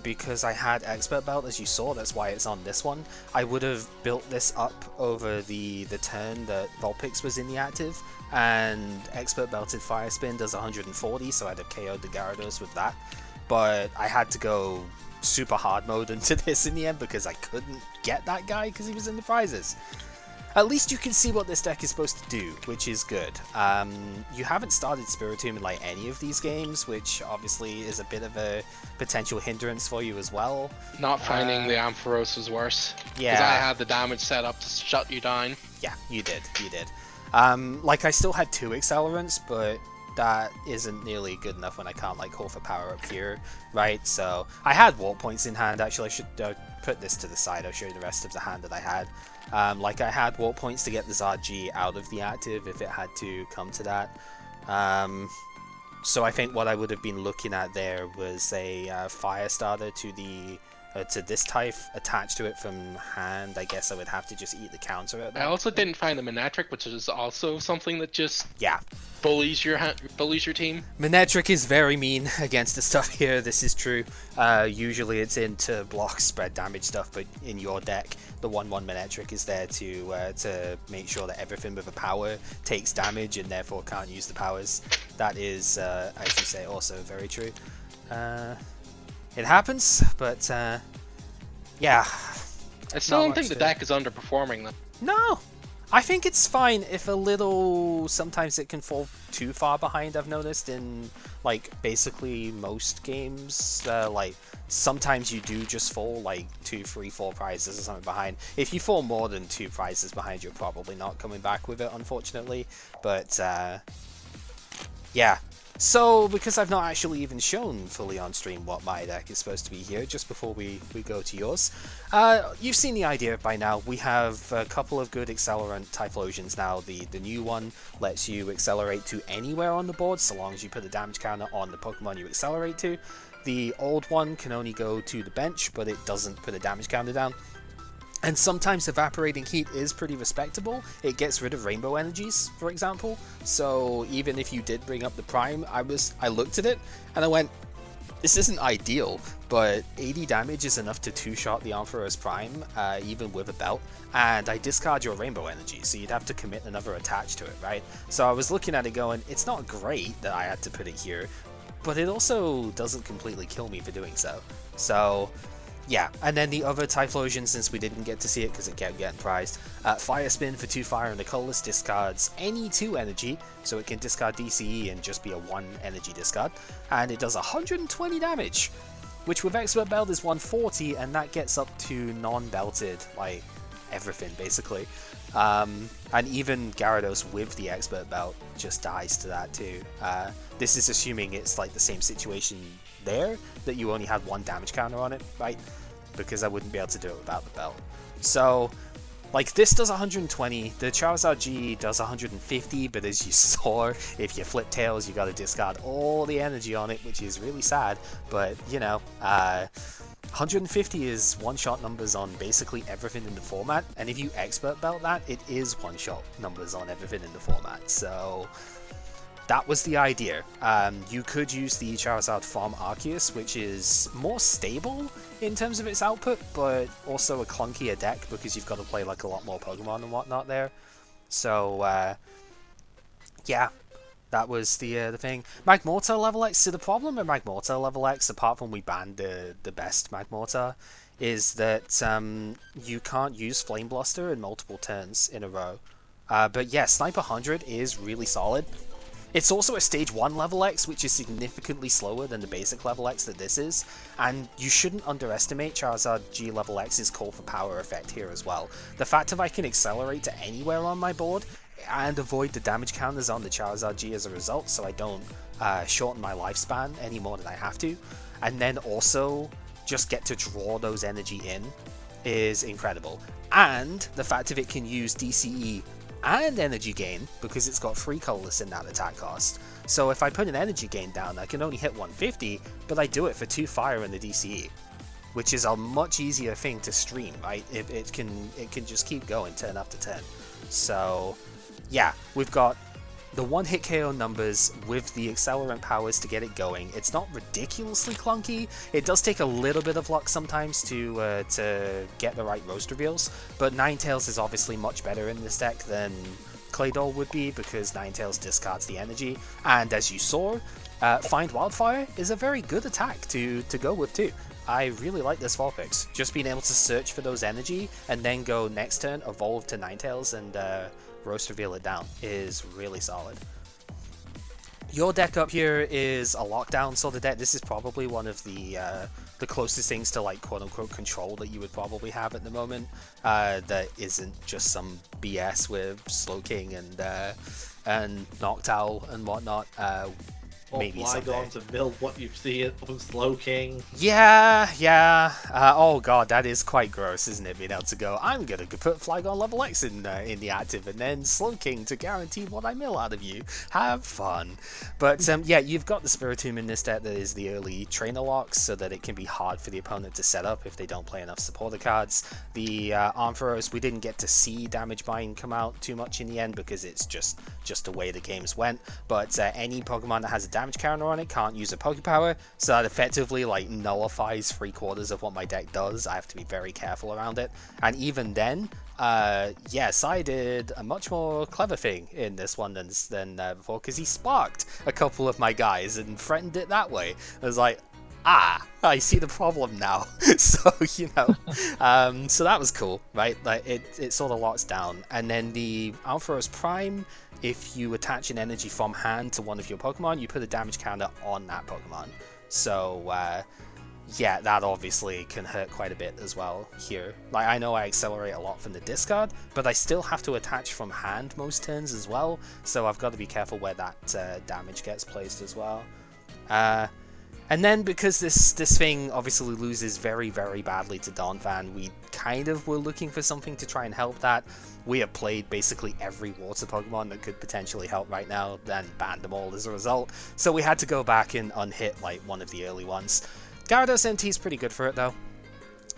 because I had Expert Belt, as you saw, that's why it's on this one. I would have built this up over the turn that Vulpix was in the active, and Expert Belted Fire Spin does 140, so I'd have KO'd the Gyarados with that. But I had to go super hard mode into this in the end because I couldn't get that guy because he was in the prizes. At least you can see what this deck is supposed to do, which is good. You haven't started Spiritomb in like any of these games, which obviously is a bit of a potential hindrance for you as well. Not finding the Ampharos was worse. Yeah. Because I had the damage set up to shut you down. Yeah, you did. Like, I still had 2 accelerants, but that isn't nearly good enough when I can't, like, call for power up here, right? So, I had warp points in hand. Actually, I should put this to the side. I'll show you the rest of the hand that I had. Like, I had warp points to get the Zard-G out of the active if it had to come to that. So I think what I would have been looking at there was a fire starter to this type attached to it from hand. I guess I would have to just eat the counter at that. I also didn't find the Manectric, which is also something that just Yeah. bullies your team. Manectric is very mean against the stuff here, this is true. Usually it's into block spread damage stuff, but in your deck, the 1/1 Manectric is there to make sure that everything with a power takes damage and therefore can't use the powers. That is, as you say, also very true. It happens, but yeah. I still Not don't think much the to- deck is underperforming though. No! I think it's fine if a little... Sometimes it can fall too far behind, I've noticed, in, like, basically most games. Like, sometimes you do just fall, like, 2, 3, 4 prizes or something behind. If you fall more than 2 prizes behind, you're probably not coming back with it, unfortunately. But, yeah. So, because I've not actually even shown fully on stream what my deck is supposed to be here, just before we go to yours, you've seen the idea by now. We have a couple of good accelerant Typhlosions now. The new one lets you accelerate to anywhere on the board, so long as you put a damage counter on the Pokemon you accelerate to. The old one can only go to the bench, but it doesn't put a damage counter down. And sometimes Evaporating Heat is pretty respectable. It gets rid of rainbow energies, for example. So even if you did bring up the Prime, I looked at it and I went, this isn't ideal, but 80 damage is enough to 2-shot the Ampharos Prime, even with a belt. And I discard your rainbow energy, so you'd have to commit another attach to it, right? So I was looking at it going, it's not great that I had to put it here, but it also doesn't completely kill me for doing so. So... yeah, and then the other Typhlosion, since we didn't get to see it because it kept getting prized, Fire Spin for 2 fire and a colorless discards any 2 energy, so it can discard DCE and just be a 1 energy discard, and it does 120 damage, which with Expert Belt is 140, and that gets up to non-belted, like everything basically. And even Gyarados with the Expert Belt just dies to that too. This is assuming it's like the same situation there, that you only had 1 damage counter on it, right? Because I wouldn't be able to do it without the belt. So, like, this does 120, the Charizard G does 150, but as you saw, if you flip tails, you gotta discard all the energy on it, which is really sad, but, you know, 150 is one-shot numbers on basically everything in the format, and if you Expert Belt that, it is one-shot numbers on everything in the format, so... that was the idea. You could use the Charizard from Arceus, which is more stable in terms of its output, but also a clunkier deck because you've got to play like a lot more Pokemon and whatnot there. So, yeah, that was the thing. Magmortar level X, so the problem with Magmortar level X, apart from we banned the best Magmortar, is that you can't use Flame Blaster in multiple turns in a row. But yeah, Sniper 100 is really solid. It's also a Stage 1 level X, which is significantly slower than the basic level X that this is, and you shouldn't underestimate Charizard G level X's call for power effect here as well. The fact that I can accelerate to anywhere on my board, and avoid the damage counters on the Charizard G as a result, so I don't shorten my lifespan any more than I have to, and then also just get to draw those energy in, is incredible. And the fact that it can use DCE and energy gain, because it's got 3 colorless in that attack cost. So if I put an energy gain down, I can only hit 150, but I do it for 2 fire and the DCE, which is a much easier thing to stream, right? It can just keep going turn after turn. So yeah, we've got the 1-hit KO numbers with the accelerant powers to get it going. It's not ridiculously clunky. It does take a little bit of luck sometimes to get the right roast reveals, but Ninetales is obviously much better in this deck than Claydol would be because Ninetales discards the energy, and as you saw, Find Wildfire is a very good attack to go with too. I really like this Vulpix. Just being able to search for those energy and then go next turn, evolve to Ninetales and roast reveal it down is really solid. Your deck up here is a lockdown sort of deck. This is probably one of the closest things to like quote unquote control that you would probably have at the moment. That isn't just some BS with Slowking and Noctowl and whatnot. Or Maybe someday. Flygon to build what you've seen from Slowking. Yeah. Oh god, that is quite gross, isn't it? Being able to go, I'm gonna put Flygon level X in the active, and then Slowking to guarantee what I mill out of you. Have fun. But yeah, you've got the Spiritomb in this deck that is the early trainer locks, so that it can be hard for the opponent to set up if they don't play enough supporter cards. The Ampharos, we didn't get to see Damage Bind come out too much in the end because it's just the way the games went. But any Pokemon that has a damage counter on it can't use a Pokepower, so that effectively like nullifies 3/4 of what my deck does. I have to be very careful around it, and even then, yes, I did a much more clever thing in this one than before, because he sparked a couple of my guys and threatened it that way. I was like, I see the problem now. So, you know, so that was cool, right? Like it sort of locks down. And then the Ampharos Prime, if you attach an energy from hand to one of your Pokemon, you put a damage counter on that Pokemon. So, yeah, that obviously can hurt quite a bit as well here. Like, I know I accelerate a lot from the discard, but I still have to attach from hand most turns as well, so I've got to be careful where that damage gets placed as well. And then, because this thing obviously loses very, very badly to Donphan, we kind of were looking for something to try and help that. We have played basically every water Pokemon that could potentially help right now, and banned them all as a result, so we had to go back and unhit like one of the early ones. Gyarados NT is pretty good for it though.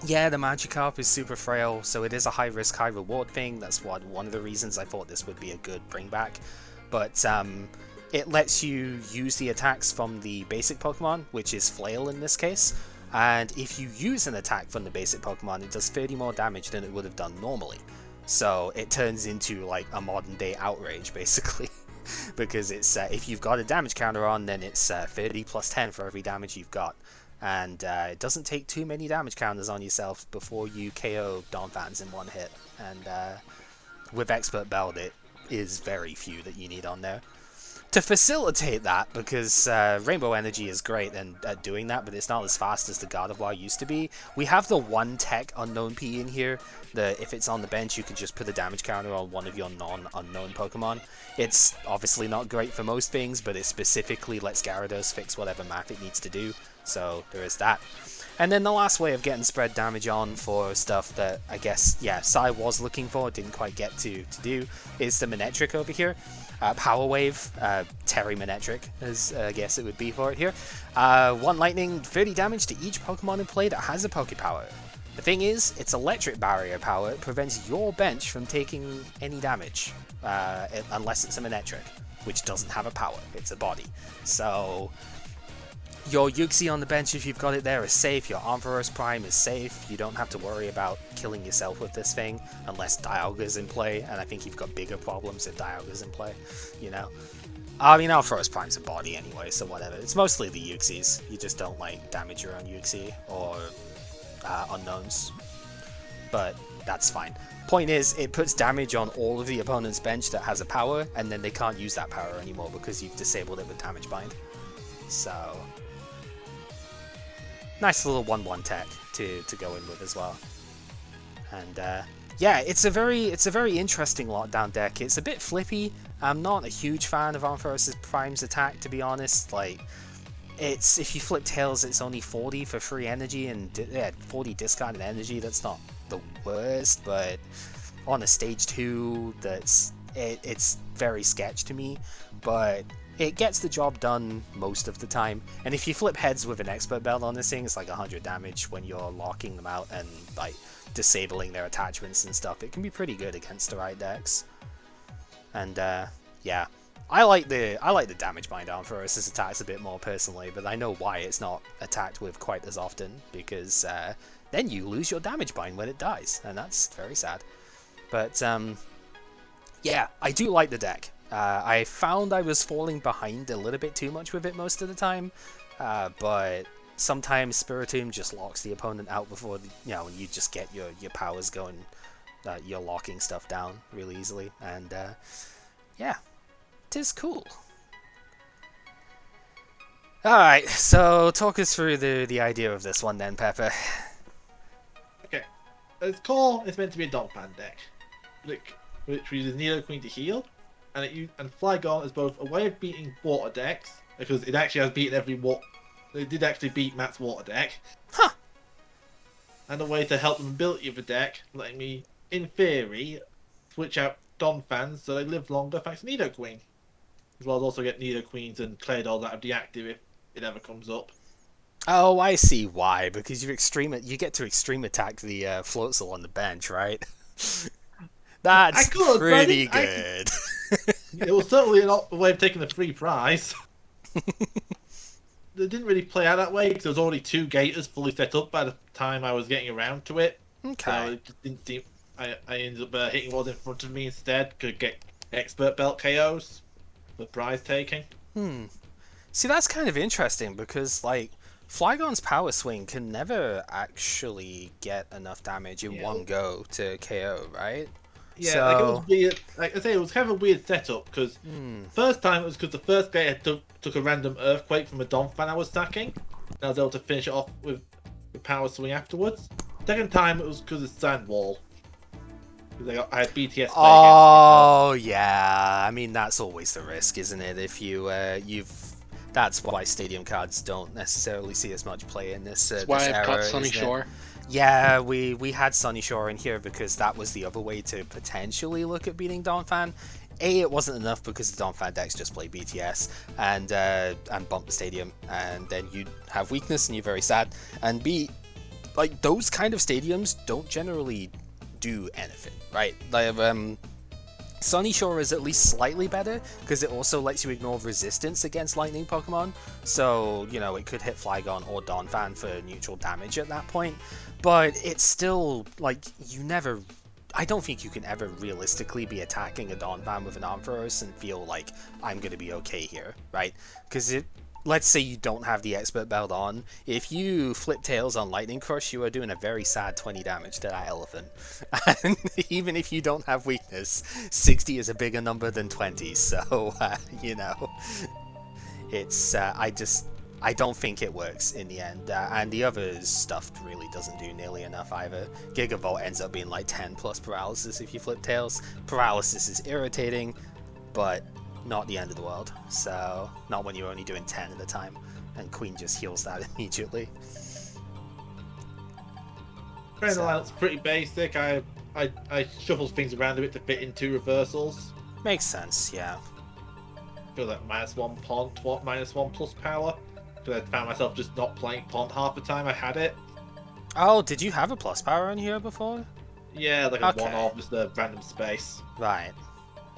Yeah, the Magikarp is super frail, so it is a high risk, high reward thing. That's one of the reasons I thought this would be a good bring back. But it lets you use the attacks from the basic Pokemon, which is Flail in this case. And if you use an attack from the basic Pokemon, it does 30 more damage than it would have done normally. So it turns into like a modern day Outrage, basically. Because it's if you've got a damage counter on, then it's 30 plus 10 for every damage you've got. And it doesn't take too many damage counters on yourself before you KO Donphans in one hit. And with Expert Belt, it is very few that you need on there. To facilitate that, because Rainbow Energy is great at doing that, but it's not as fast as the Gardevoir used to be, we have the one tech Unknown P in here, that if it's on the bench you can just put a damage counter on one of your non-unknown Pokemon. It's obviously not great for most things, but it specifically lets Gyarados fix whatever math it needs to do, so there is that. And then the last way of getting spread damage on for stuff that I guess, yeah, Sai was looking for, didn't quite get to do, is the Manectric over here. Power Wave, Terry Manectric, as I guess it would be for it here. 1 lightning, 30 damage to each Pokemon in play that has a Pokepower. The thing is, its Electric Barrier power prevents your bench from taking any damage, unless it's a Manectric, which doesn't have a power, it's a body. So your Yuxi on the bench, if you've got it there, is safe. Your Ampharos Prime is safe. You don't have to worry about killing yourself with this thing, unless Dialga's in play, and I think you've got bigger problems if Dialga's in play, you know? I mean, Ampharos Prime's a body anyway, so whatever. It's mostly the Yuxis. You just don't, like, damage your own Yuxi, or unknowns. But that's fine. Point is, it puts damage on all of the opponent's bench that has a power, and then they can't use that power anymore because you've disabled it with Damage Bind. So nice little 1/1 tech to go in with as well. And yeah, it's a very interesting lockdown deck. It's a bit flippy. I'm not a huge fan of Ampharos' Prime's attack, to be honest. Like, it's, if you flip tails, it's only 40 for free energy, and 40 discarded energy. That's not the worst, but on a stage 2, it's very sketch to me. But it gets the job done most of the time, and if you flip heads with an Expert Belt on this thing, it's like 100 damage when you're locking them out and like disabling their attachments and stuff. It can be pretty good against the right decks. And yeah, I like the Damage Bind Ampharos' attacks a bit more personally, but I know why it's not attacked with quite as often, because then you lose your Damage Bind when it dies, and that's very sad. But yeah, I do like the deck. I found I was falling behind a little bit too much with it most of the time, but sometimes Spiritomb just locks the opponent out before, you just get your powers going, you're locking stuff down really easily, and yeah, 'tis cool. Alright, so talk us through the idea of this one then, Pepper. Okay. Its core is meant to be a Donphan deck, which uses Nidoqueen to heal, and Flygon is both a way of beating water decks, because it actually has beaten every water. It did actually beat Matt's water deck. Huh. And a way to help the mobility of the deck, letting me, in theory, switch out Donphans so they live longer thanks to Nidoqueen. As well as also get Nidoqueens and Claydolls out of deactive if it ever comes up. Oh, I see why. Because you get to extreme attack the Floatzel on the bench, right? That's pretty good. It was certainly a way of taking the free prize. It didn't really play out that way because there was already 2 Gators fully set up by the time I was getting around to it. Okay. So it just didn't seem. I ended up hitting what was in front of me instead. Could get expert belt KOs for prize taking. See, that's kind of interesting because, like, Flygon's Power Swing can never actually get enough damage in one go to KO, right? Yeah, so... like it was weird. Like I say, it was kind of a weird setup because first time it was because the first Gator took a random Earthquake from a Donphan I was stacking, and I was able to finish it off with the Power Swing afterwards. Second time it was because of Sand Wall. Because I had BTS. Oh yeah, I mean that's always the risk, isn't it? If that's why stadium cards don't necessarily see as much play in this. That's why this I've era, got Sunny Shore. Yeah, we had Sunny Shore in here because that was the other way to potentially look at beating Donphan. A, it wasn't enough because the Donphan decks just play BTS and bump the stadium, and then you'd have weakness and you're very sad. And B, like those kind of stadiums don't generally do anything, right? Like Sunny Shore is at least slightly better because it also lets you ignore resistance against lightning Pokemon. So, you know, it could hit Flygon or Donphan for neutral damage at that point. But it's still, like, I don't think you can ever realistically be attacking a Donphan with an Ampharos and feel like I'm going to be okay here, right? Because let's say you don't have the expert belt on. If you flip tails on Lightning Crush, you are doing a very sad 20 damage to that elephant. And even if you don't have weakness, 60 is a bigger number than 20. So, you know, it's I don't think it works in the end. And the other stuff really doesn't do nearly enough either. Gigavolt ends up being like 10 plus paralysis if you flip tails. Paralysis is irritating, but not the end of the world, so not when you're only doing 10 at a time, and Queen just heals that immediately. Training lineup's pretty basic. I shuffle things around a bit to fit in 2 reversals. Makes sense, yeah. Feel like -1 Pont, -1 plus power. Because I found myself just not playing Pont half the time I had it. Oh, did you have a plus power in here before? Yeah, like a one-off, just a random space. Right.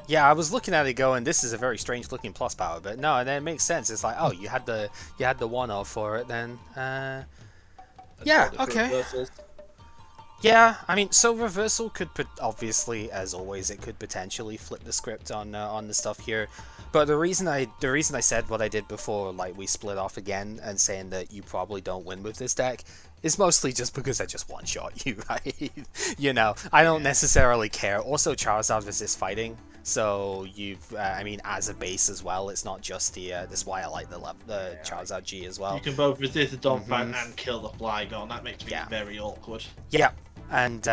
Yeah, I was looking at it going, this is a very strange looking plus power, but no, and then it makes sense. It's like, oh, you had the one-off for it then. Yeah, okay. Yeah, I mean, so reversal could obviously, as always, it could potentially flip the script on the stuff here. But the reason I said what I did before, like we split off again and saying that you probably don't win with this deck, is mostly just because I just one-shot you, right? You know, I don't necessarily care. Also, Charizard resists fighting. So I mean, as a base as well, it's not just that's why I like the Charizard G as well. You can both resist the Donphan and kill the Flygon. That makes me very awkward. Yeah, and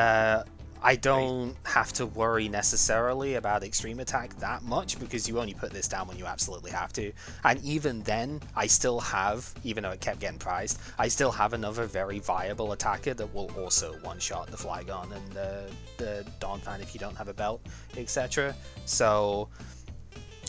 I don't have to worry necessarily about extreme attack that much because you only put this down when you absolutely have to. And even then, I still have, even though it kept getting prized, I still have another very viable attacker that will also one-shot the Flygon and the Donphan if you don't have a belt, etc. So,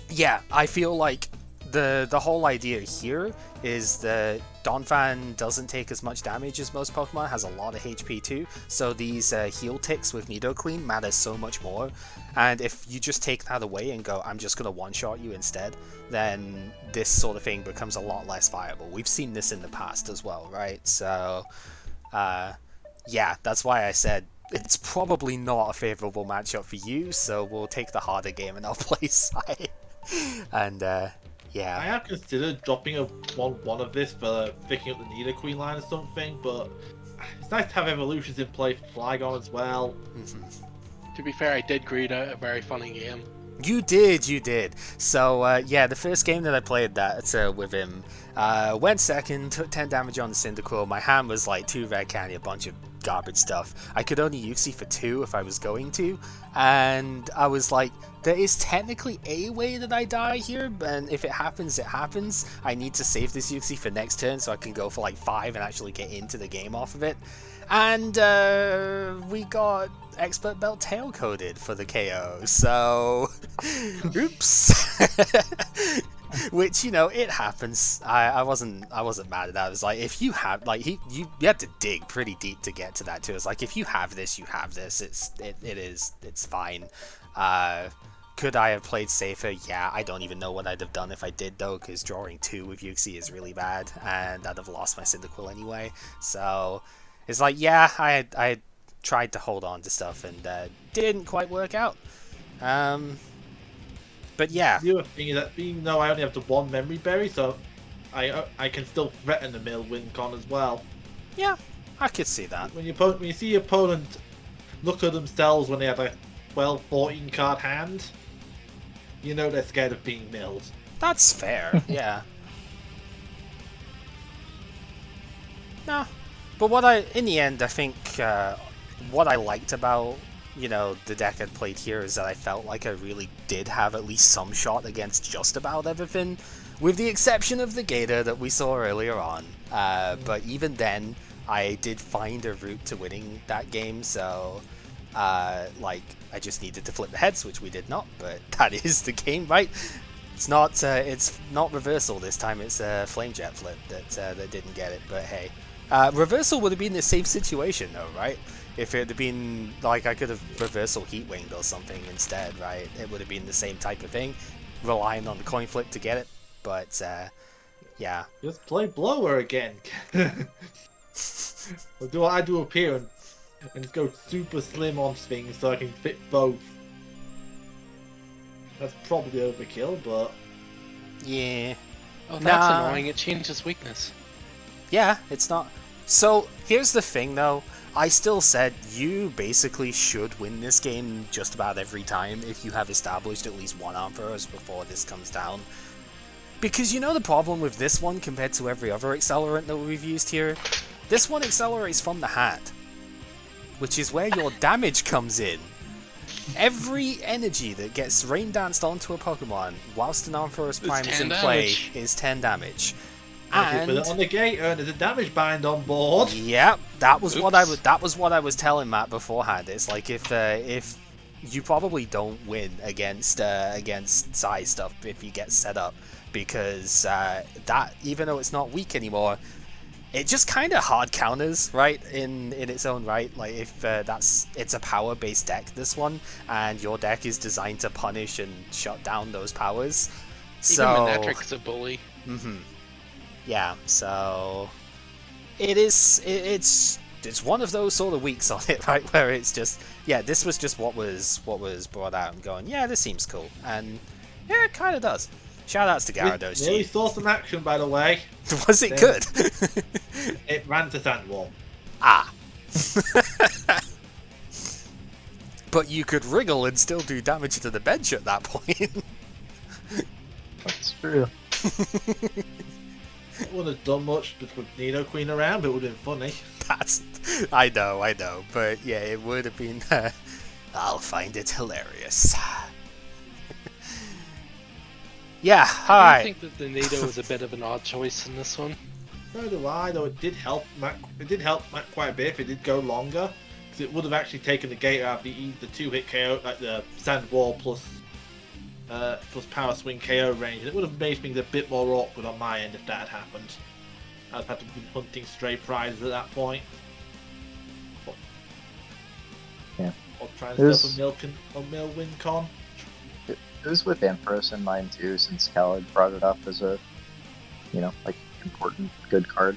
yeah, I feel like the whole idea here is that Donphan doesn't take as much damage as most Pokemon, has a lot of HP too, so these heal ticks with Nidoqueen matter so much more, and if you just take that away and go, I'm just going to one-shot you instead, then this sort of thing becomes a lot less viable. We've seen this in the past as well, right? So, yeah, that's why I said it's probably not a favourable matchup for you, so we'll take the harder game and I'll play Sai. And, yeah. I have considered dropping a 1-1 of this for picking up the Nidoqueen line or something, but it's nice to have evolutions in play for Flygon as well. To be fair, I did greet a very funny game. You did, you did. So, yeah, the first game that I played that with him, went second, took 10 damage on the Cyndaquil. My hand was like 2 red candy, a bunch of garbage stuff. I could only Yuxi for 2 if I was going to, and I was like, there is technically a way that I die here, and if it happens, it happens. I need to save this Yuxi for next turn so I can go for like 5 and actually get into the game off of it. And we got expert belt tail coded for the KO, so oops. Which, you know, it happens. I wasn't mad at that. I was like, if you have like you had to dig pretty deep to get to that too. It's like, if you have this, you have this. It's fine. Could I have played safer? Yeah, I don't even know what I'd have done if I did though, because drawing 2 with Yuxi is really bad, and I'd have lost my Cyndaquil anyway. So it's like, yeah, I tried to hold on to stuff and didn't quite work out. But yeah. The other thing is that even though I only have the 1 memory berry, so I can still threaten the mill win con as well. Yeah, I could see that. When you see your opponent look at themselves when they have a 12, 14 card hand, you know they're scared of being milled. That's fair, yeah. No, but in the end, I think what I liked about, you know, the deck I'd played here is that I felt like I really did have at least some shot against just about everything, with the exception of the Gator that we saw earlier on. But even then, I did find a route to winning that game, so like, I just needed to flip the heads, which we did not, but that is the game, right? It's not reversal this time, it's a Flamejet flip that didn't get it, but hey. Reversal would have been the same situation though, right? If it had been, like, I could have reversal heat winged or something instead, right? It would have been the same type of thing, relying on the coin flip to get it, but yeah. Just play blower again. Or do what I do up here and just go super slim on things so I can fit both. That's probably overkill, but Yeah. Oh, that's annoying. It changes weakness. Yeah, it's not. So, here's the thing though. I still said you basically should win this game just about every time if you have established at least 1 Ampharos before this comes down. Because you know the problem with this one compared to every other accelerant that we've used here? This one accelerates from the hat, which is where your damage comes in. Every energy that gets rain danced onto a Pokemon whilst an Ampharos Prime is in play is 10 damage. And put it on the Gator and there's a damage bind on board. Yep, that was what I was telling Matt beforehand. It's like, if you probably don't win against size stuff if you get set up, because that, even though it's not weak anymore, it just kind of hard counters, right, in its own right. Like, if it's a power based deck, this one, and your deck is designed to punish and shut down those powers. Even Manetric's a bully. Yeah, so it's one of those sort of weeks on it, right, where it's just, yeah, this was just what was brought out and going, yeah, this seems cool, and yeah, it kind of does. Shoutouts to Gyarados. We saw some action, by the way. Was it good? It ran to Sandwall. Ah. But you could wriggle and still do damage to the bench at that point. That's true. It wouldn't have done much with Nido Queen around, but it would have been funny. I know, but yeah, it would have been. I'll find it hilarious. Yeah, hi. I think that the Nido was a bit of an odd choice in this one. So do I, though it did help Matt. It did help Matt quite a bit if it did go longer, because it would have actually taken the Gator out of the 2-hit KO, like the Sand Wall plus Power Swing KO range. And it would have made things a bit more awkward on my end if that had happened. I'd have had to be hunting stray prizes at that point. Yeah. Or trying to set up a mill win con. It was with Ampharos in mind too, since Khaled brought it up as a, like, important good card.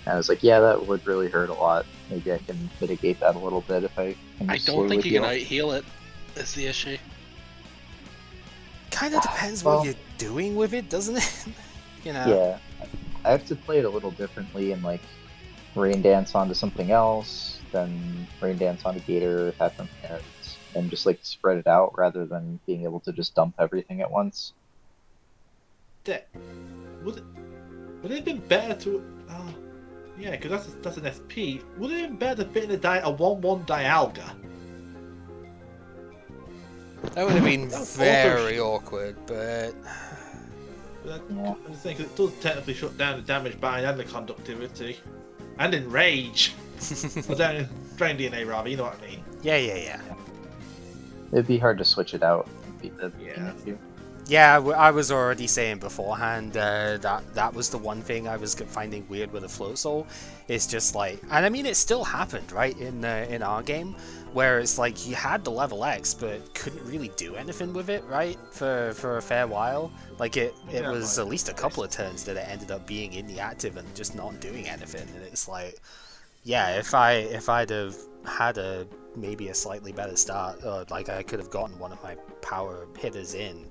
And I was like, yeah, that would really hurt a lot. Maybe I can mitigate that a little bit if I can. I don't think you can out-heal it, is the issue. Kind of depends what you're doing with it, doesn't it? Yeah, I have to play it a little differently and, like, Rain Dance onto something else, then Rain Dance onto Gator, have them hits. and just like spread it out rather than being able to just dump everything at once. Would it have been better to? Oh, yeah, because that's an SP. Would it have been better to fit in a 1/1 Dialga? That would have been That was very awkward, but Yeah. I'm just saying, 'cause it does technically shut down the damage bind and the conductivity, and enrage. Or down drain DNA rather. You know what I mean? yeah. It'd be hard to switch it out and beat the Yeah. issue. Yeah, I was already saying beforehand that was the one thing I was finding weird with the Float Soul. It's just like, and I mean, it still happened, right, in our game, where it's like you had the level X, but couldn't really do anything with it, right, for a fair while. Like it Yeah, was right. at least a couple of turns that it ended up being in the active and just not doing anything, and it's like, yeah, if I'd have had maybe a slightly better start, or like I could have gotten one of my power hitters in.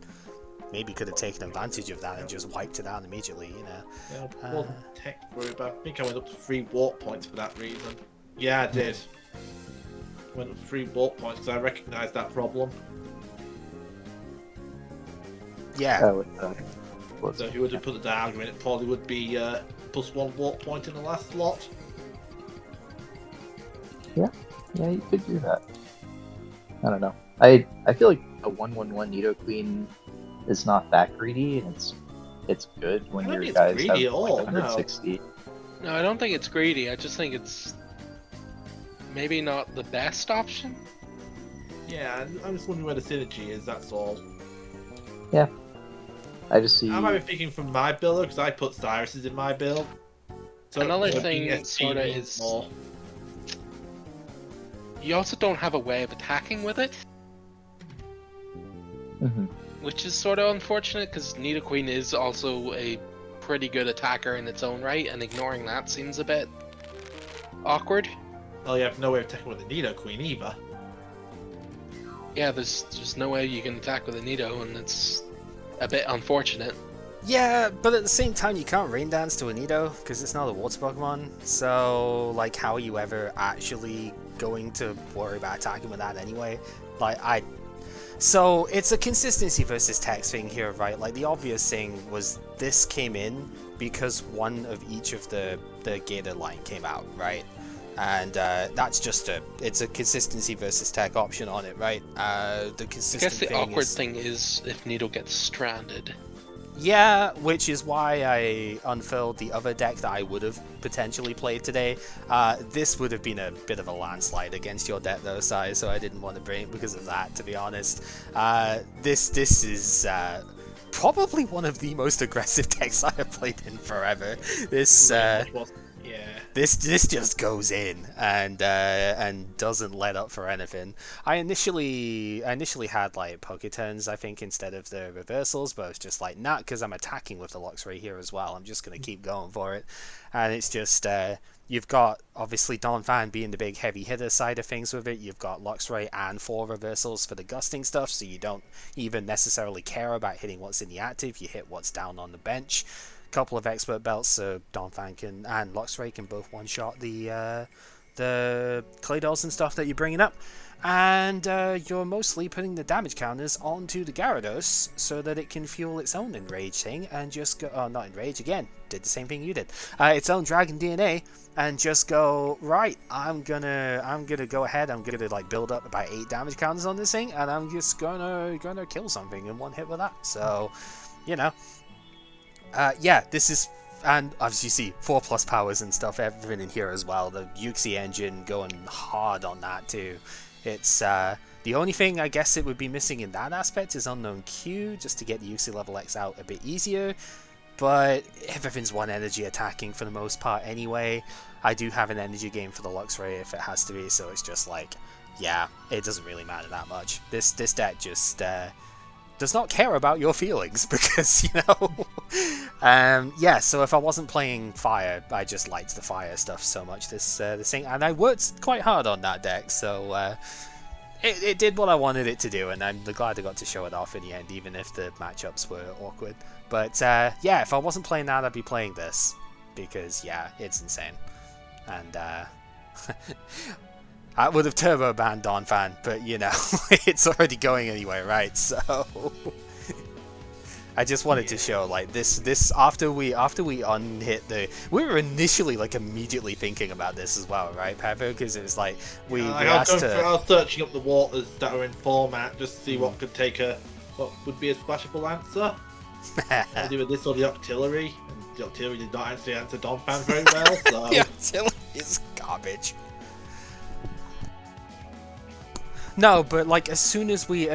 Maybe could have taken advantage of that and just wiped it out immediately, you know. Yeah, I wasn't tech worried, but I think I went up to 3 warp points for that reason. Yeah, I did. Went up 3 warp points because I recognised that problem. Yeah. So if you were to put the Dialga in, it probably would be +1 warp point in the last slot. Yeah, you could do that. I don't know. I feel like a 1/1 Nidoqueen is not that greedy, and it's good when I don't your think it's guys greedy have at like all, no. 160. No, I don't think it's greedy. I just think it's maybe not the best option. Yeah, I'm just wondering where the synergy is, that's all. Yeah. I just see. I might be thinking from my build, because I put Cyrus's in my build. So Another so thing being SP sorta means is- more. You also don't have a way of attacking with it, Mhm. which is sort of unfortunate because Nidoqueen is also a pretty good attacker in its own right, and ignoring that seems a bit awkward. Well, you have no way of attacking with the Nidoqueen either. Yeah, there's just no way you can attack with a Nido, and it's a bit unfortunate. Yeah, but at the same time, you can't Rain Dance to a Nido, because it's not a water Pokemon, so, like, how are you ever actually going to worry about attacking with that anyway? So, it's a consistency versus text thing here, right? Like, the obvious thing was this came in because one of each of the Gator line came out, right? And that's just it's a consistency versus tech option on it, right? The I consistent guess the thing awkward is... thing is if Nido gets stranded. Yeah, which is why I unfurled the other deck that I would have potentially played today. This would have been a bit of a landslide against your deck though, Sai, so I didn't want to bring it because of that, to be honest. This is probably one of the most aggressive decks I have played in forever. Yeah. This just goes in and doesn't let up for anything. I initially had like Poké Turns, I think, instead of the reversals, but I was just like, nah, because I'm attacking with the Luxray here as well. I'm just gonna keep going for it, and it's just you've got obviously Donphan being the big heavy hitter side of things with it. You've got Luxray and 4 reversals for the gusting stuff, so you don't even necessarily care about hitting what's in the active. You hit what's down on the bench. Couple of expert belts, so Donphan and Luxray can both one-shot the Claydolls and stuff that you're bringing up, and you're mostly putting the damage counters onto the Gyarados so that it can fuel its own Enrage thing and just go, oh, not Enrage, again, did the same thing you did, its own Dragon DNA, and just go, right, I'm gonna go ahead, I'm gonna like build up about 8 damage counters on this thing, and I'm just gonna kill something in one hit with that, so, you know. Yeah, this is, and as you see, 4+ powers and stuff, everything in here as well. The Uxie engine going hard on that too. It's the only thing I guess it would be missing in that aspect is Unknown Q, just to get the Uxie level X out a bit easier. But everything's one energy attacking for the most part anyway. I do have an energy game for the Luxray if it has to be, so it's just like, yeah, it doesn't really matter that much. This deck just does not care about your feelings because, you know, yeah, so if I wasn't playing fire, I just liked the fire stuff so much this thing, and I worked quite hard on that deck, so it did what I wanted it to do, and I'm glad I got to show it off in the end, even if the matchups were awkward. But yeah, if I wasn't playing that, I'd be playing this, because yeah, it's insane. And I would have turbo banned Donphan, but you know, it's already going anyway, right? So I just wanted to show like this after we unhit the, we were initially like immediately thinking about this as well, right, Pepper? Because it was like we asked I was searching up the waters that are in format just to see what could take what would be a splashable answer. Either this or the Octillery, and the Octillery did not actually answer Donphan very well. So the Octillery is garbage. No, but like as soon as we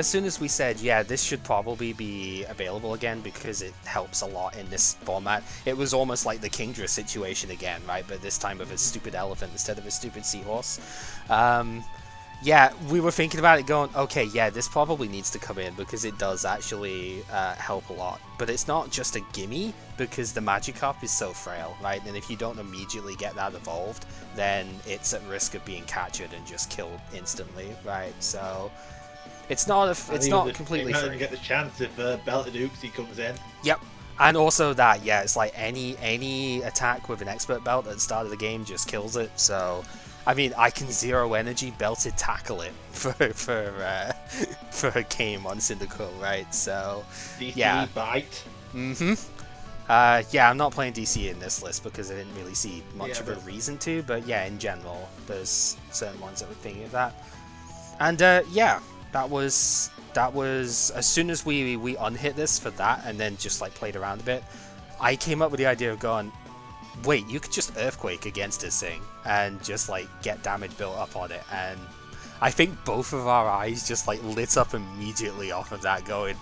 said, yeah, this should probably be available again because it helps a lot in this format. It was almost like the Kingdra situation again, right? But this time with a stupid elephant instead of a stupid seahorse. Yeah, we were thinking about it going, okay, yeah, this probably needs to come in because it does actually help a lot. But it's not just a gimme because the Magikarp is so frail, right? And if you don't immediately get that evolved, then it's at risk of being captured and just killed instantly, right? So it's not completely free. You get the chance if Belted Uxie comes in. Yep. And also that, yeah, it's like any attack with an expert belt at the start of the game just kills it, so I mean, I can zero energy belted tackle it for a game on Cyndaquil, right? So DC yeah, bite. Yeah, I'm not playing DC in this list because I didn't really see much of a reason to. But yeah, in general, there's certain ones that were thinking of that. And yeah, that was as soon as we unhit this for that, and then just like played around a bit, I came up with the idea of going, wait, you could just Earthquake against this thing and just like get damage built up on it, and I think both of our eyes just like lit up immediately off of that, going,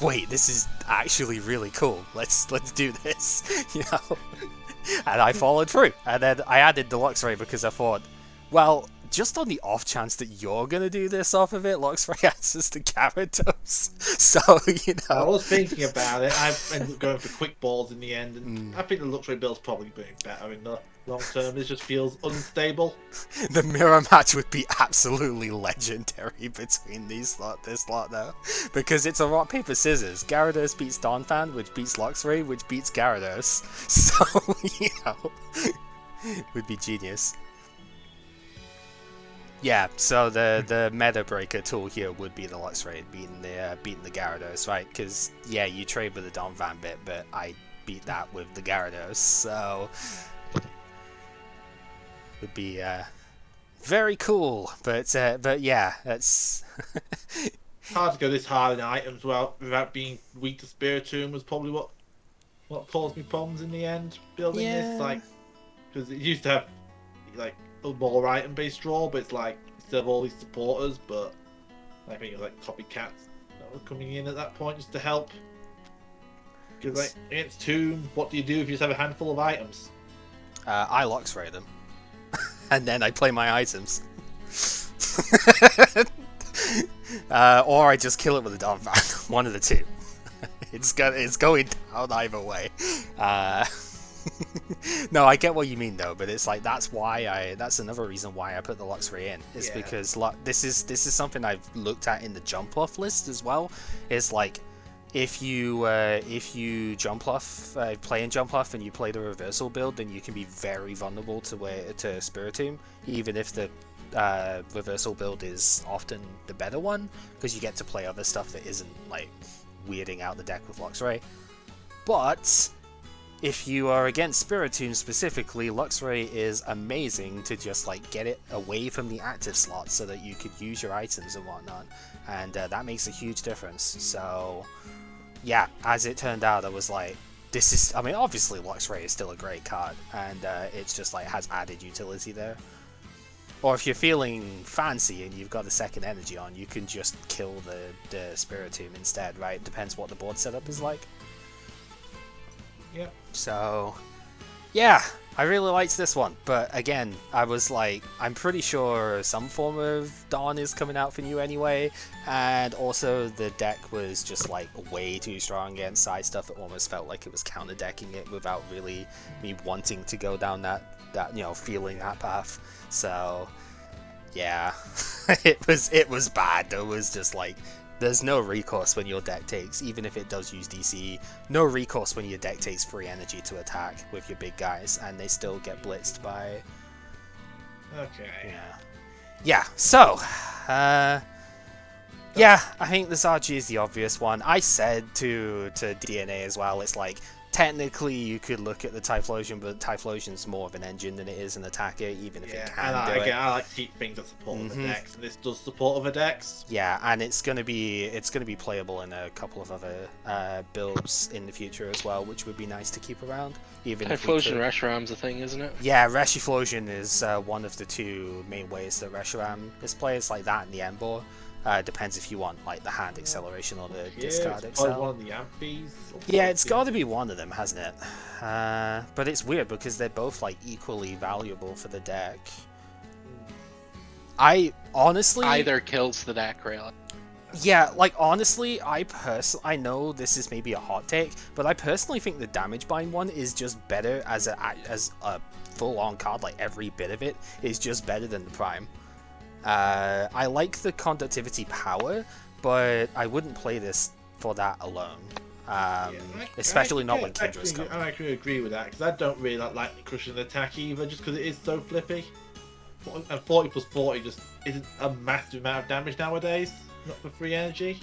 wait, this is actually really cool. Let's do this, you know. And I followed through, and then I added the Luxray because I thought, well, just on the off chance that you're gonna do this off of it, Luxray answers to Gyarados. So, you know, I was thinking about it. I ended up going for quick balls in the end, and I think the Luxray build's probably being better in the long term. This just feels unstable. The mirror match would be absolutely legendary between this lot though, because it's a rock paper scissors. Gyarados beats Donphan, which beats Luxray, which beats Gyarados. So, you know, would be genius. Yeah, so the meta breaker tool here would be the Luxray beating the Gyarados, right? Because yeah, you trade with the Donphan bit, but I beat that with the Gyarados, so would be very cool. But yeah, that's hard to go this hard in items without being weak to Spiritomb was probably what caused me problems in the end building this, like, because it used to have like a more item based draw, but it's like instead of all these supporters, but I think it was like copycats that were coming in at that point just to help. Because like against Tomb, what do you do if you just have a handful of items? I Luxray them, and then I play my items. Or I just kill it with a Donphan. One of the two. It's going down either way. No, I get what you mean though, but it's like that's another reason why I put the Luxray in, is because this is something I've looked at in the jump off list as well. It's like if you jump off, play in jump off and you play the reversal build, then you can be very vulnerable to Spiritomb, even if the reversal build is often the better one, because you get to play other stuff that isn't like weirding out the deck with Luxray. But if you are against Spiritomb specifically, Luxray is amazing to just like get it away from the active slot so that you could use your items and whatnot, and that makes a huge difference. So yeah, as it turned out, I was like, this is, I mean, obviously Luxray is still a great card, and it's just like has added utility there. Or if you're feeling fancy and you've got the second energy on, you can just kill the Spiritomb instead, right? Depends what the board setup is like. Yep. So, yeah, I really liked this one, but again, I was like, I'm pretty sure some form of Dawn is coming out for you anyway, and also the deck was just like way too strong against side stuff. It almost felt like it was counter decking it without really me wanting to go down that you know, feeling that path. So yeah, it was bad. It was just like, there's no recourse when your deck takes, even if it does use DCE, no recourse when your deck takes free energy to attack with your big guys, and they still get blitzed by... Okay. Yeah. yeah, so, yeah, I think the Zargi is the obvious one. I said to DNA as well, it's like, technically you could look at the Typhlosion, but Typhlosion's more of an engine than it is an attacker, even if it can and do it. I like to keep things that support other decks, and this does support other decks. Yeah, and it's gonna be playable in a couple of other builds in the future as well, which would be nice to keep around. Even if Typhlosion Reshiram's a thing, isn't it? Yeah, Reshifusion is one of the two main ways that Reshiram is played. It's like that and the Embor. Depends if you want like the hand acceleration or the discard it's excel. one of the Amphies. Yeah, it's got to be one of them, hasn't it? But it's weird because they're both like equally valuable for the deck. I honestly either kills the deck, really. Yeah, like honestly, I know this is maybe a hot take, but I personally think the damage bind one is just better as a full-on card. Like every bit of it is just better than the prime. I like the conductivity power, but I wouldn't play this for that alone. Especially not when Kindra's come. I actually agree with that, because I don't really like crushing the attack either, just because it is so flippy. And 40 plus 40 just isn't a massive amount of damage nowadays, not for free energy.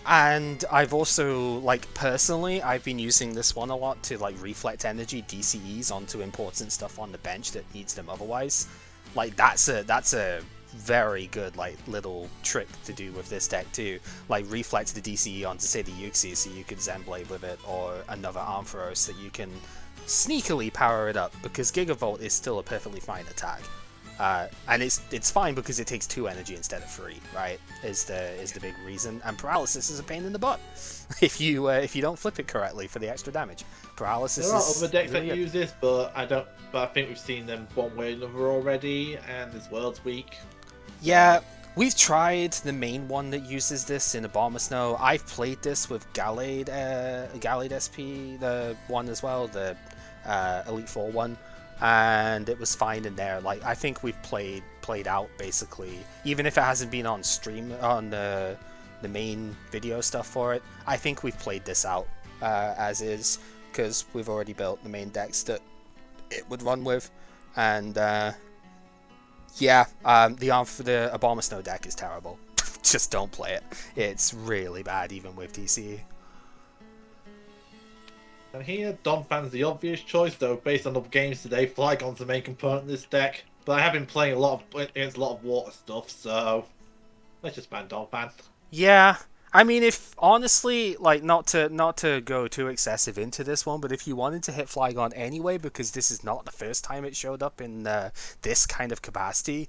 And I've also, like, personally, I've been using this one a lot to, like, reflect energy DCEs onto important stuff on the bench that needs them otherwise. Like, that's a very good, like, little trick to do with this deck, too. Like, reflect the DCE onto, say, the Yuxi, so you could Zenblade with it, or another Ampharos that you can sneakily power it up, because Gigavolt is still a perfectly fine attack. And it's fine because it takes 2 energy instead of 3, right? Is the big reason. And paralysis is a pain in the butt if you don't flip it correctly for the extra damage. Paralysis. There are is other decks really that good. use this, but I think we've seen them one way or another already, and this World's Week. Yeah, we've tried the main one that uses this in Abomasnow. I've played this with Gallade SP, the one as well, the Elite Four one. And it was fine in there. Like, I think we've played out basically, even if it hasn't been on stream on the main video stuff for it. I think we've played this out as is, because we've already built the main decks that it would run with, and yeah, the arm for the Abomasnow deck is terrible. Just don't play it. It's really bad even with DCE. And here, Donphan's the obvious choice, though, based on the games today. Flygon's the main component of this deck. But I have been playing against a lot of water stuff, so let's just ban Donphan. Yeah, I mean, if honestly, like, not to go too excessive into this one, but if you wanted to hit Flygon anyway, because this is not the first time it showed up in this kind of capacity,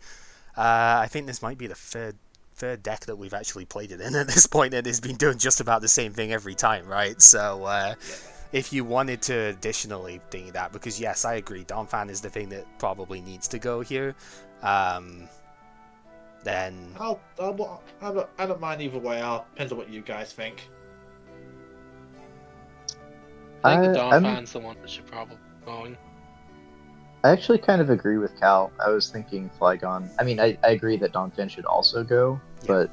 I think this might be the third deck that we've actually played it in at this point, and it's been doing just about the same thing every time, right? So. If you wanted to additionally think that, because yes, I agree, Donphan is the thing that probably needs to go here, then... I don't mind either way. Depends on what you guys think. I think the Donphan's the one that should probably be going. I actually kind of agree with Cal. I was thinking Flygon. I mean, I agree that Donphan should also go, but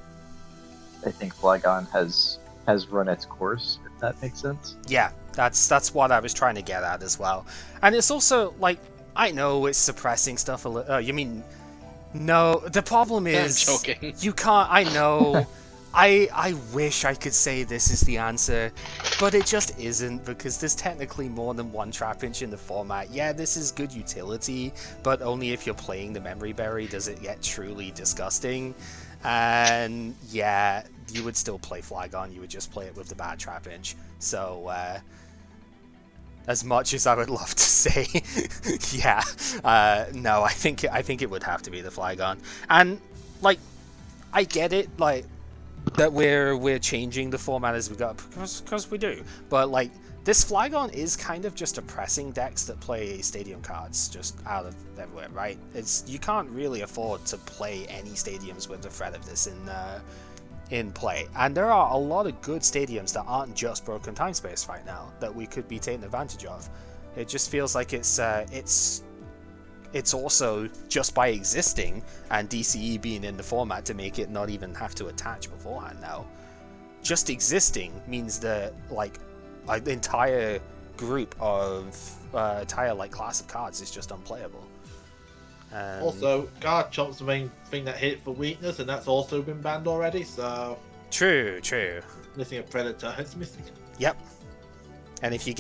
I think Flygon has run its course, if that makes sense. Yeah, that's what I was trying to get at as well. And it's also, like, I know it's suppressing stuff a little... you mean... No, the problem is... I'm joking. You can't... I know... I wish I could say this is the answer, but it just isn't, because there's technically more than one Trap Inch in the format. Yeah, this is good utility, but only if you're playing the Memory Berry does it get truly disgusting. And yeah, you would still play Flygon, you would just play it with the bad Trap Inch. So, as much as I would love to say, yeah, no, I think it would have to be the Flygon. And, like, I get it, like, that we're changing the format as we go, because we do. But, like, this Flygon is kind of just oppressing decks that play stadium cards just out of everywhere, right? You can't really afford to play any stadiums with the threat of this in play. And there are a lot of good stadiums that aren't just Broken Time Space right now that we could be taking advantage of. It just feels like it's also just by existing and DCE being in the format to make it not even have to attach beforehand now. Just existing means that, like, an entire group of entire, like, class of cards is just unplayable. Also, Garchomp's the main thing that hit for weakness, and that's also been banned already, so... True. Missing a Predator. It's missing... Yep. And if you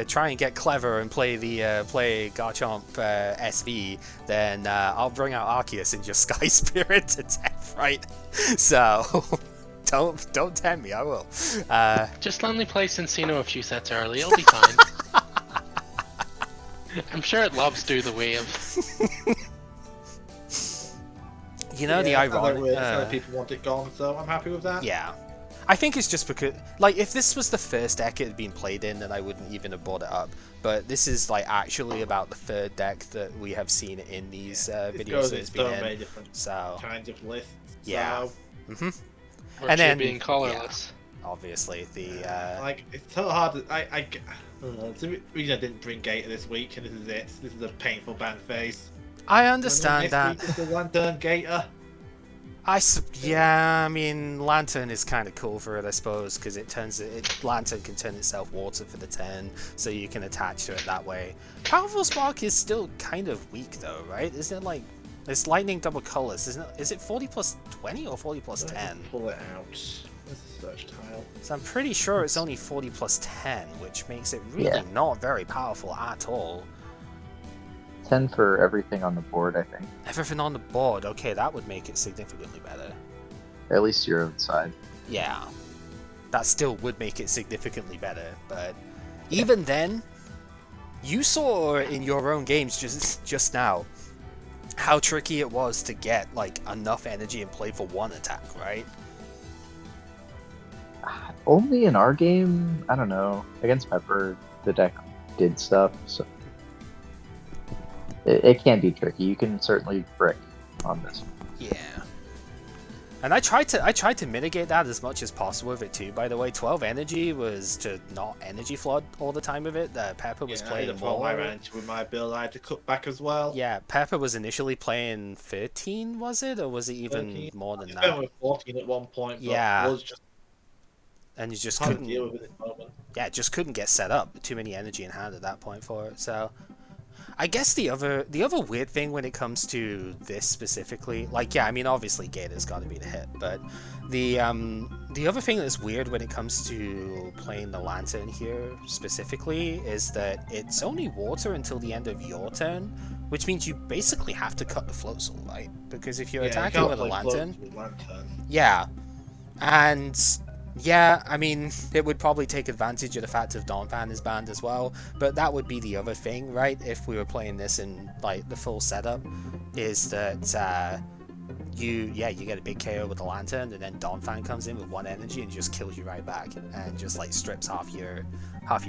try and get clever and play Garchomp SV, then I'll bring out Arceus and just Sky Spirit to death, right? So don't tempt me, I will. Just let me play Cincino a few sets early, it'll be fine. I'm sure it loves Do the Wave. The ironic... Some people want it gone, so I'm happy with that. Yeah. I think it's just because, like, if this was the first deck it had been played in, then I wouldn't even have brought it up. But this is, like, actually about the third deck that we have seen in these videos that it's been in. Many different kinds of lists. Yeah. So... And then being colorless. Yeah, obviously, it's so hard to... I don't know. It's the reason I didn't bring Gator this week, and this is it. This is a painful ban phase. I understand that. It's a Lantern Gator. I mean, Lantern is kind of cool for it, I suppose, because Lantern can turn itself water for the turn, so you can attach to it that way. Powerful Spark is still kind of weak, though, right? Isn't it like it's lightning double colors? Is it 40 plus 20 or 40 plus 10? Pull it out. Where's the search tile? So I'm pretty sure it's only 40 plus 10, which makes it really not very powerful at all. 10 for everything on the board, I think. Everything on the board, okay, that would make it significantly better. At least your side. Yeah, that still would make it significantly better, but even then, you saw in your own games just now how tricky it was to get like enough energy in play for one attack, right? Only in our game, I don't know. Against Pepper, the deck did stuff, so it can be tricky. You can certainly brick on this one. Yeah. And I tried to mitigate that as much as possible with it too, by the way. 12 energy was to not energy flood all the time with it. Pepper was playing more. I ran into with my build, I had to cut back as well. Yeah, Pepper was initially playing 13, was it? Or was it even 13. more than that? I was 14 at one point, but yeah. was just and you just couldn't deal with it at the moment. Yeah, just couldn't get set up. Too many energy in hand at that point for it, so... I guess the other weird thing when it comes to this specifically, like, yeah, I mean, obviously Gator's got to be the hit, but the other thing that's weird when it comes to playing the Lantern here specifically is that it's only water until the end of your turn, which means you basically have to cut the float soul, right? Because if you're attacking with a Lantern, yeah, and yeah, I mean, it would probably take advantage of the fact of Donphan is banned as well, but that would be the other thing, right? If we were playing this in, like, the full setup, is that, you get a big KO with the Lantern, and then Donphan comes in with 1 energy and just kills you right back, and just, like, strips half your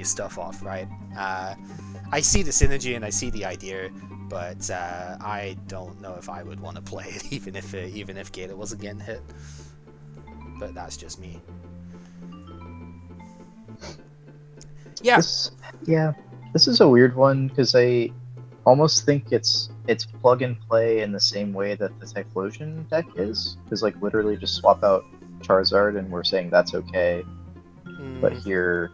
stuff off, right? I see the synergy and I see the idea, but, I don't know if I would want to play it, even if Gator wasn't getting hit. But that's just me. Yeah. This is a weird one because I almost think it's plug and play in the same way that the Typhlosion deck is. Because like literally just swap out Charizard and we're saying that's okay. But here,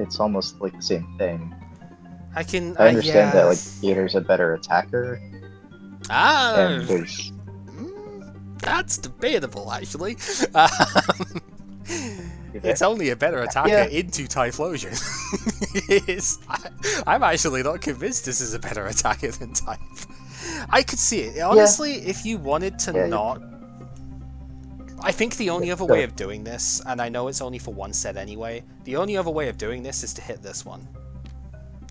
it's almost like the same thing. I understand that like Gator's a better attacker. And there's... That's debatable, actually. It's only a better attacker into Typhlosion. I'm actually not convinced this is a better attacker than Type. I could see it. Honestly, if you wanted to not... I think the only other way of doing this, and I know it's only for one set anyway, the only other way of doing this is to hit this one.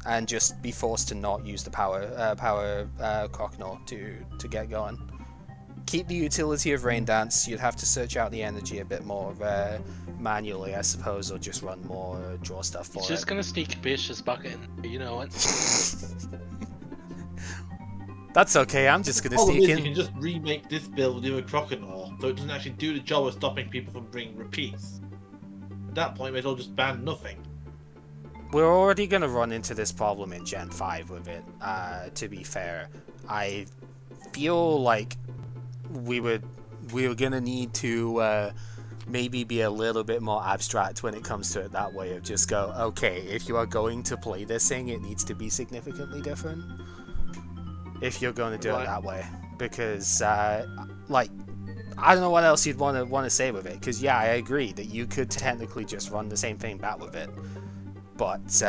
And just be forced to not use the power Croconaw to get going. Keep the utility of Rain Dance. You'd have to search out the energy a bit more manually, I suppose, or just run more draw stuff for it. It's just gonna sneak Vicious Bucket in, you know what? That's okay, I'm just gonna sneak in. You can just remake this build with a Croconaw, so it doesn't actually do the job of stopping people from bringing repeats. At that point, they'll just ban nothing. We're already gonna run into this problem in Gen 5 with it, to be fair. I feel like we're gonna need to maybe be a little bit more abstract when it comes to it that way of just go, okay, if you are going to play this thing, it needs to be significantly different. if you're going to do it Right. that way, because like I don't know what else you'd want to say with it, because yeah, I agree that you could technically just run the same thing back with it, but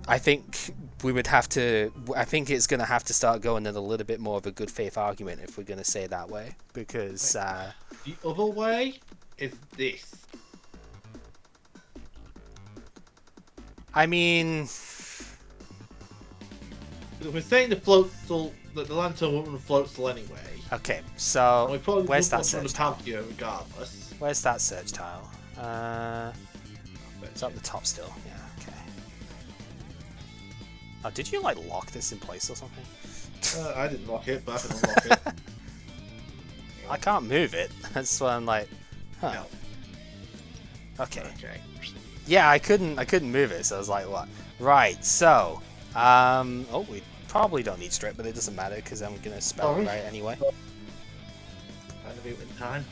I think we would have to. I think it's going to have to start going in a little bit more of a good faith argument if we're going to say that way, because The other way is this. I mean, We're saying the floatzel, that the lantern won't run floatzel anyway. okay, And we so probably where's that won't run the search tile? Palkia regardless. Where's that search tile? It's up the top still. Yeah. Okay. Oh, did you like lock this in place or something? I didn't lock it, but I can unlock it. I can't move it. That's why I'm like, huh. No. Okay. Okay. Yeah, I couldn't move it, so I was like, what? Right. So, oh, we probably don't need strip, but it doesn't matter because I'm gonna spell it right anyway. Trying to be in time.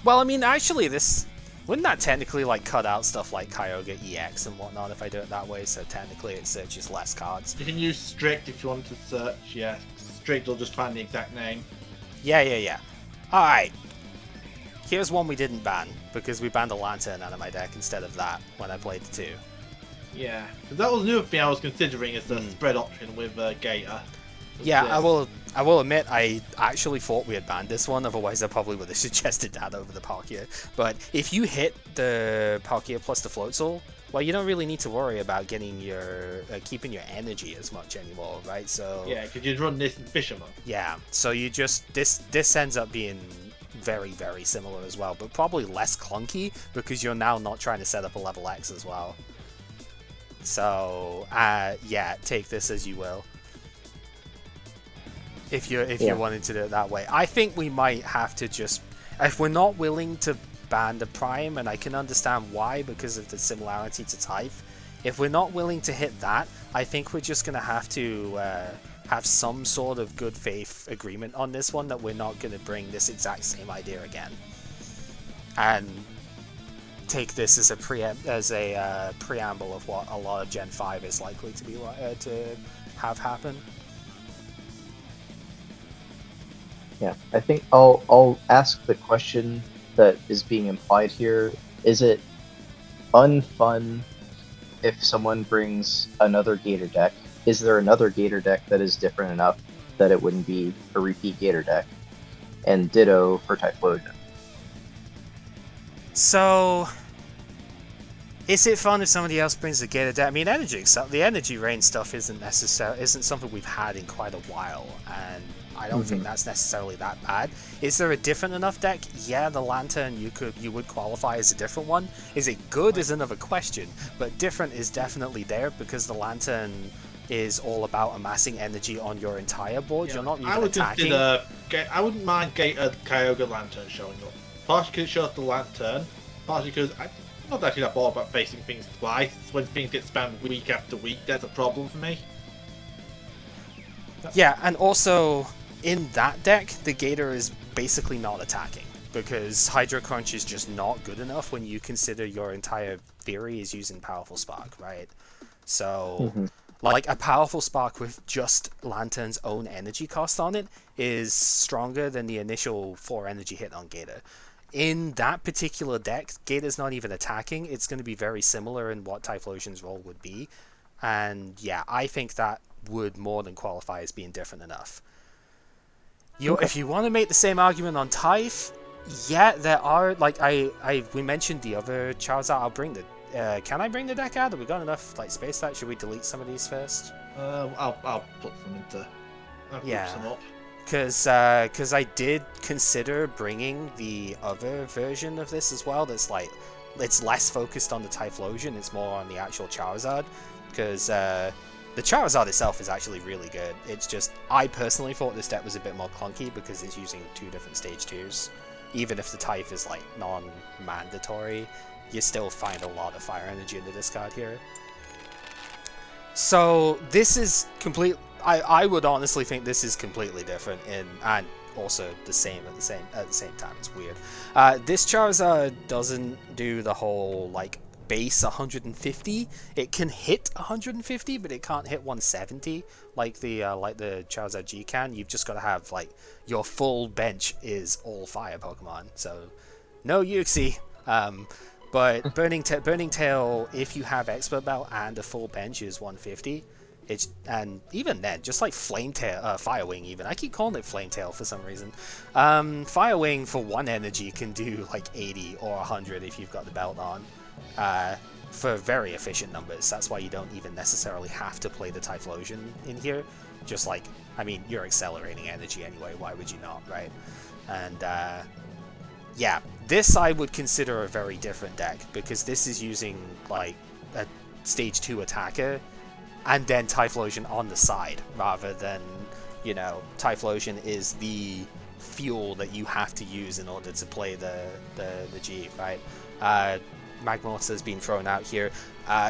Well, I mean, actually, this wouldn't that technically like cut out stuff like Kyogre EX and whatnot if I do it that way? So technically, it searches less cards. You can use strict if you want to search. Yeah, strict will just find the exact name. Yeah. Alright. Here's one we didn't ban, because we banned a Lantern out of my deck instead of that when I played the 2. Yeah, because that was another thing I was considering as the spread option with Gator. Yeah, This. I will admit, I actually thought we had banned this one, otherwise I probably would have suggested that over the Palkia. But if you hit the Palkia plus the Floatzel, well, you don't really need to worry about getting your keeping your energy as much anymore, right? So Yeah, because you'd run this in Fisherman. yeah, so you just this ends up being very, very similar as well, but probably less clunky because you're now not trying to set up a level X as well. So yeah, take this as you will. If you're wanting to do it that way, I think we might have to just, if we're not willing to ban the Prime, and I can understand why because of the similarity to type. If we're not willing to hit that, I think we're just gonna have to have some sort of good faith agreement on this one that we're not gonna bring this exact same idea again, and take this as a preamble of what a lot of Gen 5 is likely to be to have happen. Yeah, I think I'll ask the question that is being implied here. Is it unfun if someone brings another Gator deck? Is there another Gator deck that is different enough that it wouldn't be a repeat Gator deck? And ditto for Typhlosion. So, is it fun if somebody else brings the Gator deck? I mean, the energy rain stuff isn't something we've had in quite a while, and I don't think that's necessarily that bad. Is there a different enough deck? Yeah, the Lantern you would qualify as a different one. Is it good is another question, but different is definitely there because the Lantern is all about amassing energy on your entire board. You're not even attacking. I wouldn't mind Kyogre Lantern showing up. Partially because it shows the Lantern, partially because I'm not actually that bored about facing things twice. When things get spammed week after week, that's a problem for me. Yeah, and also in that deck, the Gator is basically not attacking because Hydro Crunch is just not good enough when you consider your entire theory is using Powerful Spark, right? So, like, a Powerful Spark with just Lantern's own energy cost on it is stronger than the initial 4 energy hit on Gator. In that particular deck, Gator's not even attacking. It's going to be very similar in what Typhlosion's role would be. And yeah, I think that would more than qualify as being different enough. If you want to make the same argument on Typh, yeah, there are, like, we mentioned the other Charizard. I'll bring the, can I bring the deck out? Have we got enough, like, space that? Should we delete some of these first? I'll put them into, I'll group some up. Because I did consider bringing the other version of this as well. That's like, it's less focused on the Typhlosion. It's more on the actual Charizard. Because the Charizard itself is actually really good. It's just, I personally thought this deck was a bit more clunky because it's using 2 different stage 2s. Even if the type is like non-mandatory, you still find a lot of fire energy in the discard here. So this is complete. I would honestly think this is completely different and also the same at the same time. It's weird. This Charizard doesn't do the whole like base 150. It can hit 150, but it can't hit 170 like the Charizard G can. You've just got to have like your full bench is all fire Pokemon. So no Uxie. But Burning Tail, if you have Expert Belt and a full bench, is 150. And even then, just like Fire Wing even. I keep calling it Flame Tail for some reason. Fire Wing for 1 energy can do like 80 or 100 if you've got the belt on. For very efficient numbers. That's why you don't even necessarily have to play the Typhlosion in here. Just like, I mean, you're accelerating energy anyway, why would you not, right? And yeah, this I would consider a very different deck, because this is using like a stage 2 attacker and then Typhlosion on the side, rather than, you know, Typhlosion is the fuel that you have to use in order to play the G, right? Magmortar has been thrown out here.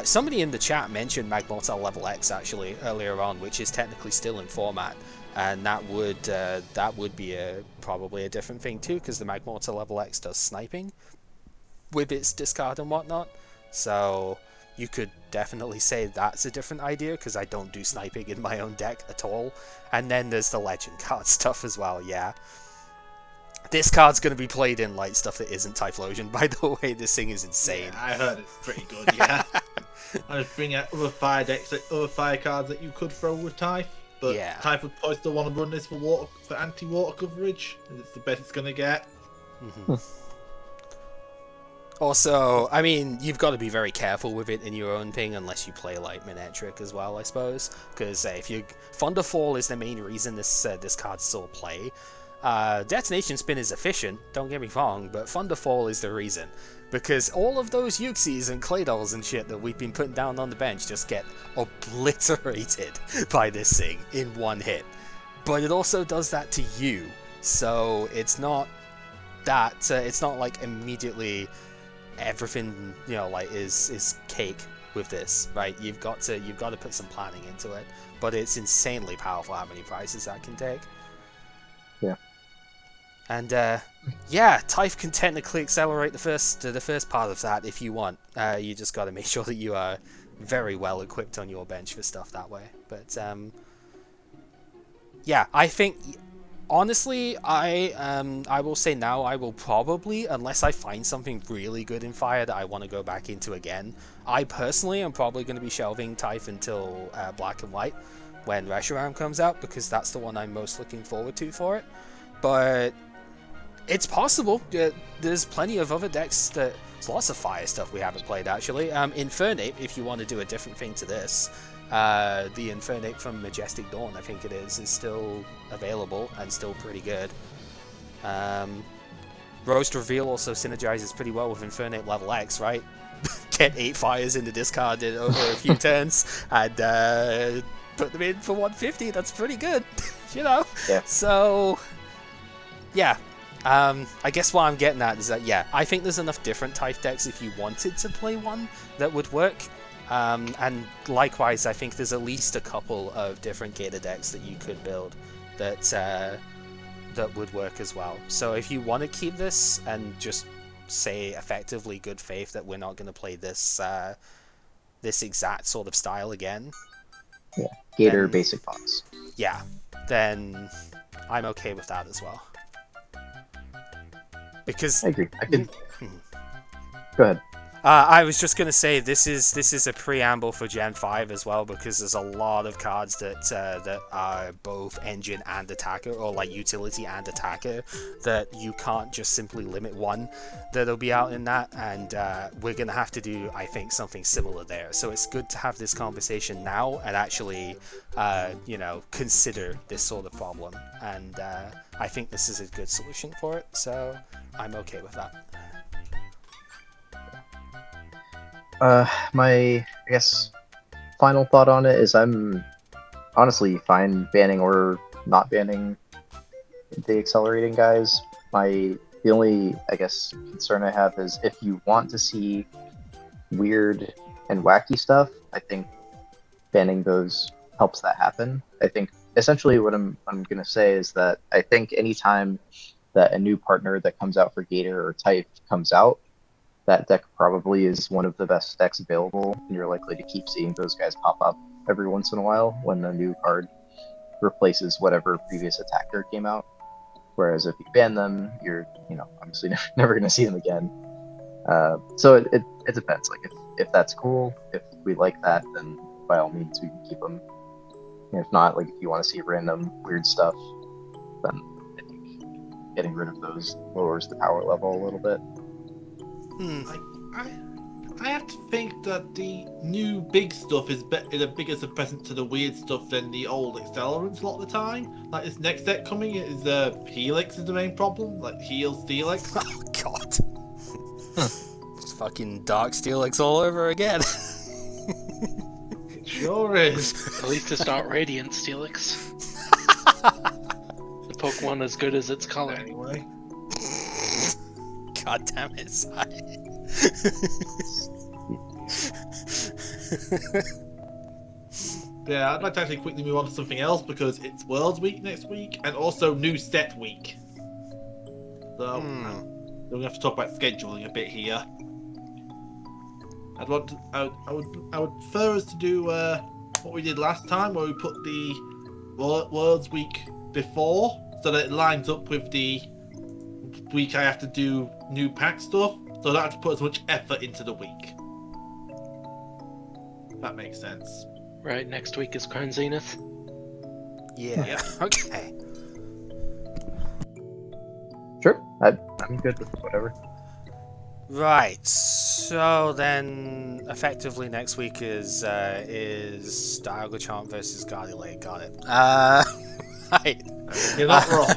Somebody in the chat mentioned Magmortar level X actually earlier on, which is technically still in format, and that would be probably a different thing too, because the Magmortar level X does sniping with its discard and whatnot. So you could definitely say that's a different idea, because I don't do sniping in my own deck at all. And then there's the legend card stuff as well, yeah. This card's going to be played in like stuff that isn't Typhlosion, by the way. This thing is insane. Yeah, I heard it's pretty good, yeah. I just bring out other fire decks, other fire cards that you could throw with Typh. But yeah. Typh would probably still want to run this for anti-water coverage. It's the best it's going to get. Mm-hmm. Also, I mean, you've got to be very careful with it in your own thing, unless you play like Manectric as well, I suppose. Because if you Thunderfall is the main reason this card's still play. Detonation Spin is efficient, don't get me wrong, but Thunderfall is the reason. Because all of those Uxies and Claydolls and shit that we've been putting down on the bench just get obliterated by this thing in one hit. But it also does that to you, so it's not that, it's not like immediately everything, you know, like is cake with this, right? You've got to put some planning into it, but it's insanely powerful how many prizes that can take. Yeah. And yeah, Typh can technically accelerate the first part of that if you want. You just got to make sure that you are very well equipped on your bench for stuff that way. But yeah, I think honestly, I will say now I will probably, unless I find something really good in Fire that I want to go back into again, I personally am probably going to be shelving Typh until Black and White when Reshiram comes out, because that's the one I'm most looking forward to for it. But it's possible. There's plenty of other decks that... There's lots of Fire stuff we haven't played, actually. Infernape, if you want to do a different thing to this, the Infernape from Majestic Dawn, I think it is still available and still pretty good. Roast Reveal also synergizes pretty well with Infernape level X, right? Get 8 fires in the discard over a few turns, and put them in for 150. That's pretty good, you know? Yeah. So, yeah. I guess what I'm getting at is that, yeah, I think there's enough different type decks if you wanted to play one that would work. And likewise, I think there's at least a couple of different Gator decks that you could build that that would work as well. So if you want to keep this and just say effectively good faith that we're not going to play this this exact sort of style again, yeah, Gator then, basic box. Yeah, then I'm okay with that as well. Because I agree. I can. Go ahead. I was just gonna say this is a preamble for Gen 5 as well, because there's a lot of cards that are both engine and attacker, or like utility and attacker, that you can't just simply limit one that'll be out in that, and we're gonna have to do, I think, something similar there. So it's good to have this conversation now and actually you know, consider this sort of problem, and I think this is a good solution for it, so I'm okay with that. My, I guess, final thought on it is I'm honestly fine banning or not banning the accelerating guys. The only, I guess, concern I have is if you want to see weird and wacky stuff, I think banning those helps that happen. I think essentially what I'm gonna say is that I think anytime that a new partner that comes out for Gator or Type comes out, that deck probably is one of the best decks available, and you're likely to keep seeing those guys pop up every once in a while when a new card replaces whatever previous attacker came out. Whereas if you ban them, you're, obviously never going to see them again. So it depends. Like, if that's cool, if we like that, then by all means we can keep them. And if not, like, if you want to see random weird stuff, then I think getting rid of those lowers the power level a little bit. I have to think that the new big stuff is a bigger suppressant to the weird stuff than the old accelerants a lot of the time. Like, this next deck coming is Helix is the main problem, like Heal Steelix. Oh god. It's fucking Dark Steelix all over again. It sure is. At least it's not Radiant Steelix. The Pokemon as good as its color. Anyway. God damn it, Sai. Yeah, I'd like to actually quickly move on to something else because it's Worlds Week next week and also New Set Week. So we're gonna have to talk about scheduling a bit here. I would prefer us to do what we did last time, where we put the Worlds Week before, so that it lines up with the week I have to do new pack stuff, so I don't have to put as much effort into the week. That makes sense. Right, next week is Crown Zenith. Yeah. Okay. Sure, I'm good with whatever. Right. So then, effectively, next week is Dialga Chomp versus Gardevoir. Got it. Right. You're not wrong.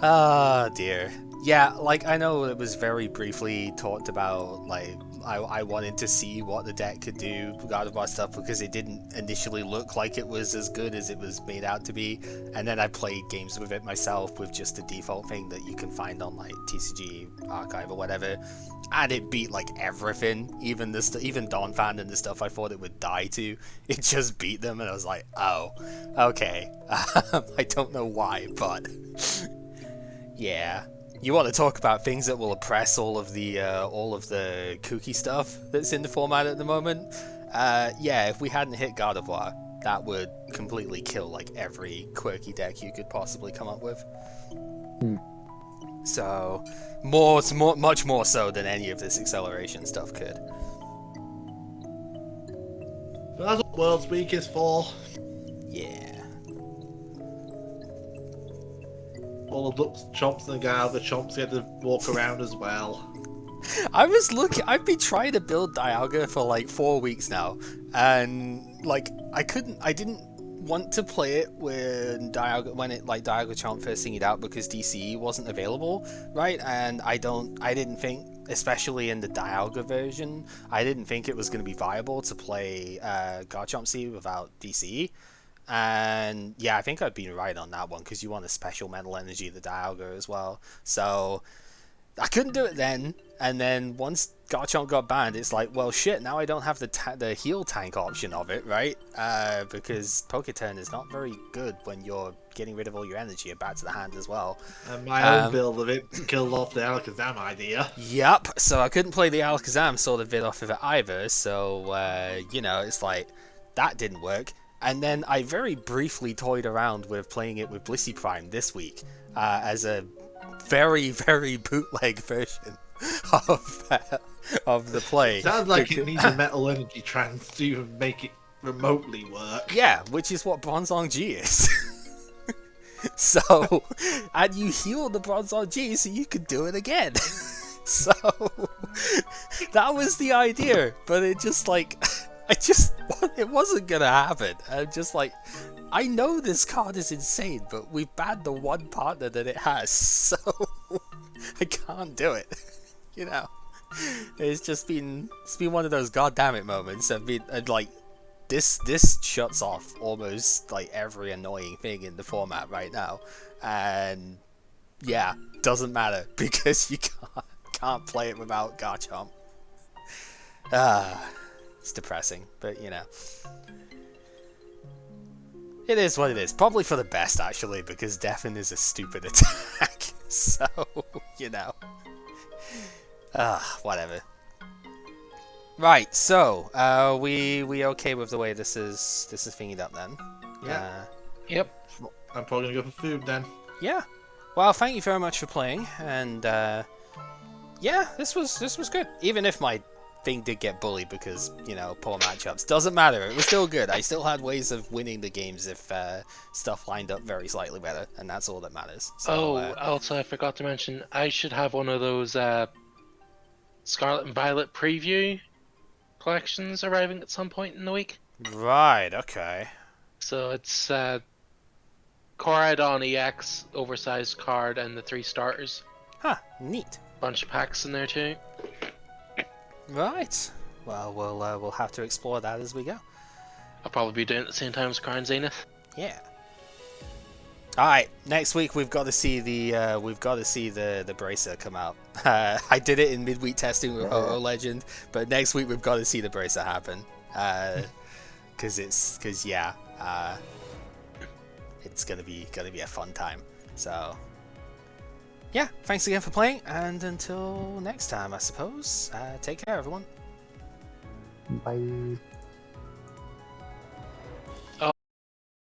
Oh dear. Yeah, like, I know it was very briefly talked about, like, I wanted to see what the deck could do with Gardevoir stuff because it didn't initially look like it was as good as it was made out to be, and then I played games with it myself with just the default thing that you can find on, like, TCG Archive or whatever, and it beat, like, everything, even Donphan and the stuff I thought it would die to, it just beat them, and I was like, oh, okay. I don't know why, but yeah. You want to talk about things that will oppress all of the kooky stuff that's in the format at the moment? Yeah, if we hadn't hit Gardevoir, that would completely kill, like, every quirky deck you could possibly come up with. So, much more so than any of this acceleration stuff could. But that's what Worlds Week is for. Yeah. All the chomps and the Gardevoir chomps get to walk around as well. I've been trying to build Dialga for like 4 weeks now, and like I didn't want to play it when Dialga Chomp first thinged out because DCE wasn't available, right? And I didn't think, especially in the Dialga version, I didn't think it was going to be viable to play Garchomp C without DCE. And yeah, I think I've been right on that one because you want a special mental energy the Dialga as well. So I couldn't do it then, and then once Garchomp got banned, it's like, well, shit, now I don't have the heal tank option of it, right? Because Poketurn is not very good when you're getting rid of all your energy and back to the hand as well. And my own build of it killed off the Alakazam idea. Yep, so I couldn't play the Alakazam sort of bit off of it either, so, it's like, that didn't work. And then I very briefly toyed around with playing it with Blissey Prime this week as a very, very bootleg version of the play. Sounds like it needs a metal energy trance to even make it remotely work. Yeah, which is what Bronzong G is. So, and you heal the Bronzong G so you could do it again. So, that was the idea, but it just like... it wasn't gonna happen. I'm just like, I know this card is insane, but we've banned the one partner that it has, so I can't do it. It's been one of those goddamn moments. This shuts off almost like every annoying thing in the format right now, and yeah, doesn't matter because you can't play it without Garchomp. It's depressing, but it is what it is. Probably for the best, actually, because Deafen is a stupid attack. So, Whatever. Right, so we okay with the way this is thingied up then? Yeah. Yep. I'm probably gonna go for food then. Yeah. Well, thank you very much for playing, and yeah, this was good. Even if my thing did get bullied because, you know, poor matchups, doesn't matter. It was still good. I still had ways of winning the games if stuff lined up very slightly better, and that's all that matters. So, Also I forgot to mention, I should have one of those Scarlet and Violet preview collections arriving at some point in the week. right, okay. So it's Koraidon EX, oversized card, and the 3 starters. Huh, neat. Bunch of packs in there too. Right. Well, we'll have to explore that as we go. I'll probably be doing it at the same time as Karn Zenith. Yeah. All right. Next week we've got to see the bracer come out. I did it in midweek testing with Ho-Oh Legend, but next week we've got to see the bracer happen. It's gonna be a fun time. So yeah, thanks again for playing, and until next time, I suppose. Take care, everyone. Bye.